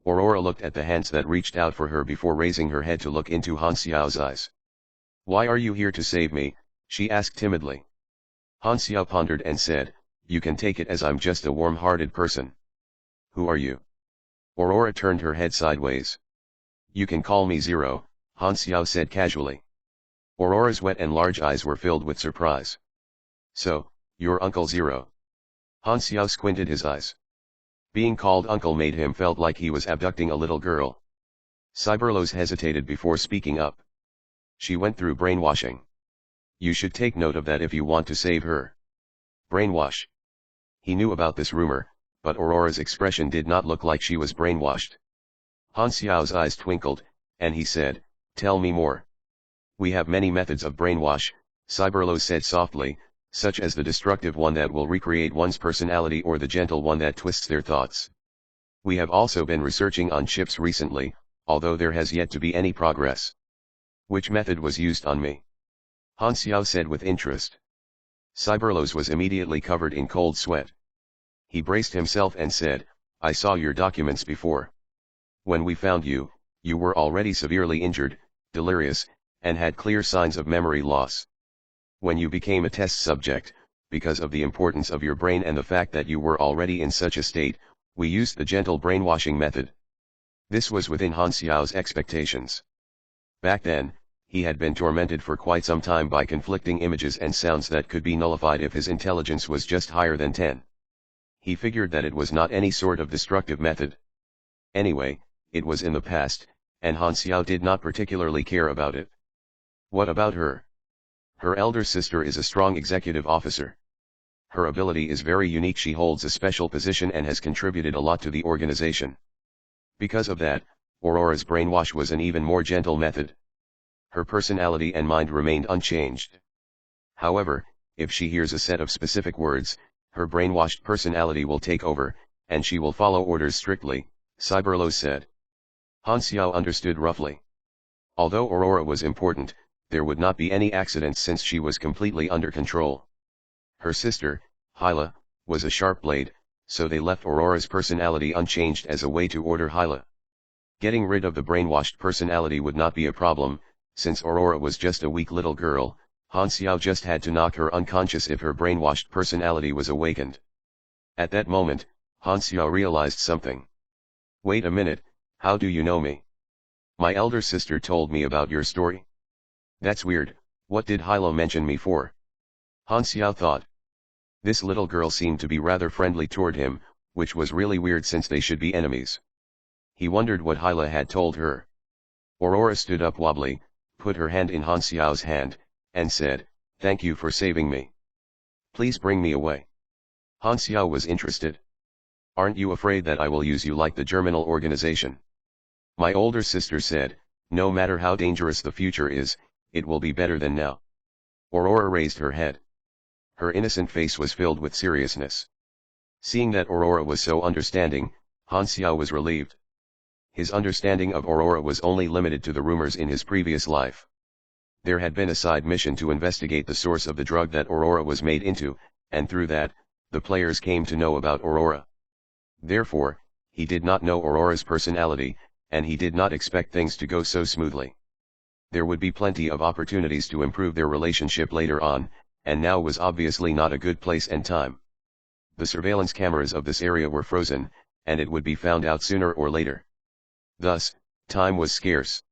Speaker 1: Aurora looked at the hands that reached out for her before raising her head to look into Han Xiao's eyes. "Why are you here to save me?" she asked timidly. Han Xiao pondered and said, "You can take it as I'm just a warm-hearted person." "Who are you?" Aurora turned her head sideways. "You can call me Zero," Han Xiao said casually. Aurora's wet and large eyes were filled with surprise. "So, you're Uncle Zero?" Han Xiao squinted his eyes. Being called uncle made him felt like he was abducting a little girl. Cyberlos hesitated before speaking up. "She went through brainwashing. You should take note of that if you want to save her." Brainwash. He knew about this rumor, but Aurora's expression did not look like she was brainwashed. Han Xiao's eyes twinkled, and he said, "Tell me more." "We have many methods of brainwash," Cyberlos said softly, "such as the destructive one that will recreate one's personality or the gentle one that twists their thoughts. We have also been researching on chips recently, although there has yet to be any progress." "Which method was used on me?" Han Xiao said with interest. Cyberlos was immediately covered in cold sweat. He braced himself and said, "I saw your documents before. When we found you, you were already severely injured, delirious, and had clear signs of memory loss. When you became a test subject, because of the importance of your brain and the fact that you were already in such a state, we used the gentle brainwashing method." This was within Han Xiao's expectations. Back then, he had been tormented for quite some time by conflicting images and sounds that could be nullified if his intelligence was just higher than 10. He figured that it was not any sort of destructive method. Anyway, it was in the past, and Han Xiao did not particularly care about it. "What about her?" "Her elder sister is a strong executive officer. Her ability is very unique. She holds a special position and has contributed a lot to the organization. Because of that, Aurora's brainwash was an even more gentle method. Her personality and mind remained unchanged. However, if she hears a set of specific words, her brainwashed personality will take over, and she will follow orders strictly," Cyberlos said. Han Xiao understood roughly. Although Aurora was important, there would not be any accidents since she was completely under control. Her sister, Hyla, was a sharp blade, so they left Aurora's personality unchanged as a way to order Hyla. Getting rid of the brainwashed personality would not be a problem, since Aurora was just a weak little girl. Han Xiao just had to knock her unconscious if her brainwashed personality was awakened. At that moment, Han Xiao realized something. "Wait a minute, how do you know me?" "My elder sister told me about your story." "That's weird, what did Hyla mention me for?" Han Xiao thought. This little girl seemed to be rather friendly toward him, which was really weird since they should be enemies. He wondered what Hyla had told her. Aurora stood up wobbly, put her hand in Han Xiao's hand, and said, "Thank you for saving me. Please bring me away." Han Xiao was interested. "Aren't you afraid that I will use you like the Germinal organization?" My older sister said, "No matter how dangerous the future is, it will be better than now." Aurora raised her head. Her innocent face was filled with seriousness. Seeing that Aurora was so understanding, Han Xiao was relieved. His understanding of Aurora was only limited to the rumors in his previous life. There had been a side mission to investigate the source of the drug that Aurora was made into, and through that, the players came to know about Aurora. Therefore, he did not know Aurora's personality, and he did not expect things to go so smoothly. There would be plenty of opportunities to improve their relationship later on, and now was obviously not a good place and time. The surveillance cameras of this area were frozen, and it would be found out sooner or later. Thus, time was scarce.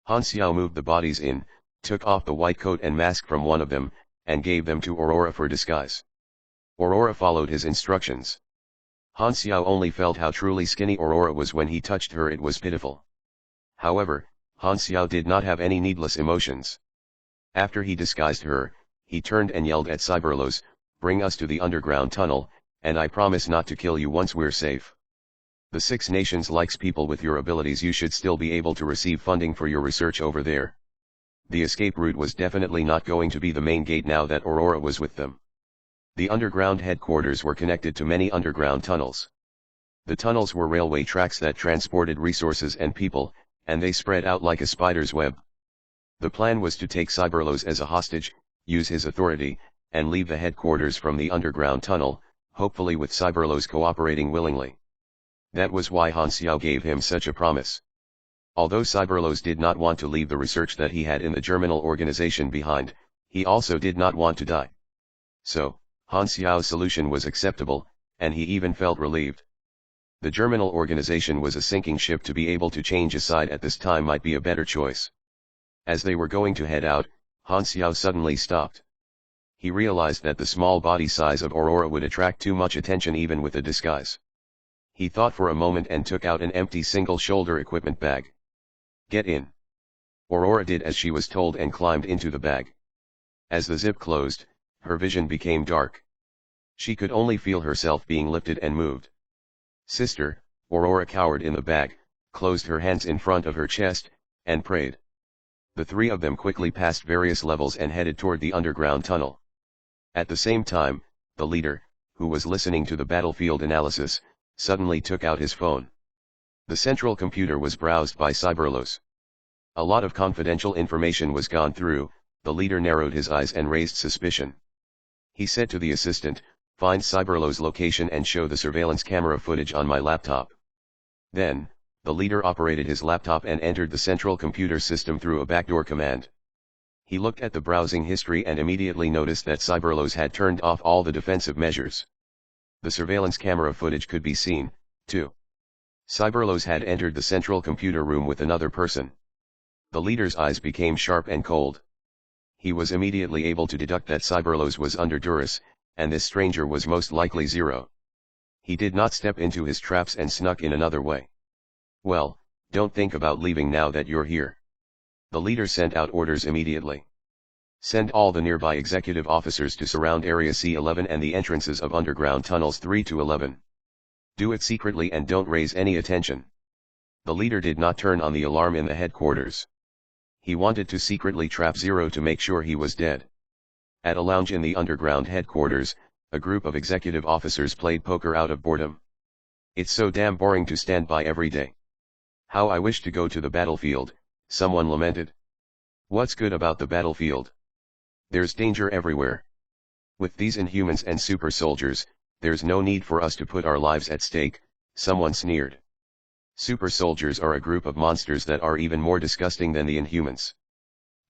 Speaker 1: Han Xiao moved the bodies in, took off the white coat and mask from one of them, and gave them to Aurora for disguise. Aurora followed his instructions. Han Xiao only felt how truly skinny Aurora was when he touched her. It was pitiful. However, Han Xiao did not have any needless emotions. After he disguised her, he turned and yelled at Cyberlos, "Bring us to the underground tunnel, and I promise not to kill you once we're safe. The Six Nations likes people with your abilities. You should still be able to receive funding for your research over there." The escape route was definitely not going to be the main gate now that Aurora was with them. The underground headquarters were connected to many underground tunnels. The tunnels were railway tracks that transported resources and people, and they spread out like a spider's web. The plan was to take Cyberlos as a hostage, use his authority, and leave the headquarters from the underground tunnel, hopefully with Cyberlos cooperating willingly. That was why Han Xiao gave him such a promise. Although Cyberlos did not want to leave the research that he had in the Germinal organization behind, he also did not want to die. So, Han Xiao's solution was acceptable, and he even felt relieved. The Germinal organization was a sinking ship. To be able to change a side at this time might be a better choice. As they were going to head out, Han Xiao suddenly stopped. He realized that the small body size of Aurora would attract too much attention even with a disguise. He thought for a moment and took out an empty single-shoulder equipment bag. "Get in." Aurora did as she was told and climbed into the bag. As the zip closed, her vision became dark. She could only feel herself being lifted and moved. "Sister," Aurora cowered in the bag, closed her hands in front of her chest, and prayed. The three of them quickly passed various levels and headed toward the underground tunnel. At the same time, the leader, who was listening to the battlefield analysis, suddenly took out his phone. The central computer was browsed by Cyberlos. A lot of confidential information was gone through. The leader narrowed his eyes and raised suspicion. He said to the assistant, "Find Cyberlos' location and show the surveillance camera footage on my laptop." Then, the leader operated his laptop and entered the central computer system through a backdoor command. He looked at the browsing history and immediately noticed that Cyberlos had turned off all the defensive measures. The surveillance camera footage could be seen, too. Cyberlos had entered the central computer room with another person. The leader's eyes became sharp and cold. He was immediately able to deduct that Cyberlos was under duress, and this stranger was most likely Zero. He did not step into his traps and snuck in another way. "Well, don't think about leaving now that you're here." The leader sent out orders immediately. "Send all the nearby executive officers to surround Area C11 and the entrances of underground tunnels 3 to 11. Do it secretly and don't raise any attention." The leader did not turn on the alarm in the headquarters. He wanted to secretly trap Zero to make sure he was dead. At a lounge in the underground headquarters, a group of executive officers played poker out of boredom. "It's so damn boring to stand by every day. How I wish to go to the battlefield," someone lamented. "What's good about the battlefield? There's danger everywhere. With these Inhumans and super soldiers, there's no need for us to put our lives at stake," someone sneered. "Super soldiers are a group of monsters that are even more disgusting than the Inhumans.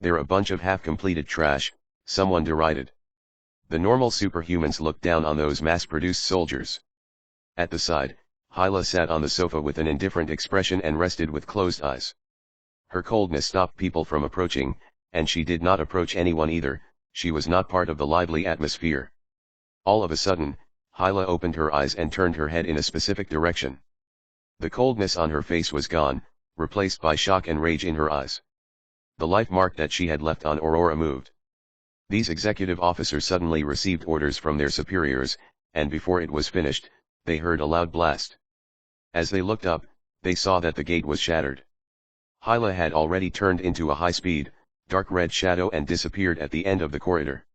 Speaker 1: They're a bunch of half-completed trash," someone derided. "The normal superhumans look down on those mass-produced soldiers." At the side, Hyla sat on the sofa with an indifferent expression and rested with closed eyes. Her coldness stopped people from approaching, and she did not approach anyone either. She was not part of the lively atmosphere. All of a sudden, Hyla opened her eyes and turned her head in a specific direction. The coldness on her face was gone, replaced by shock and rage in her eyes. The life mark that she had left on Aurora moved. These executive officers suddenly received orders from their superiors, and before it was finished, they heard a loud blast. As they looked up, they saw that the gate was shattered. Hyla had already turned into a high-speed, dark red shadow and disappeared at the end of the corridor.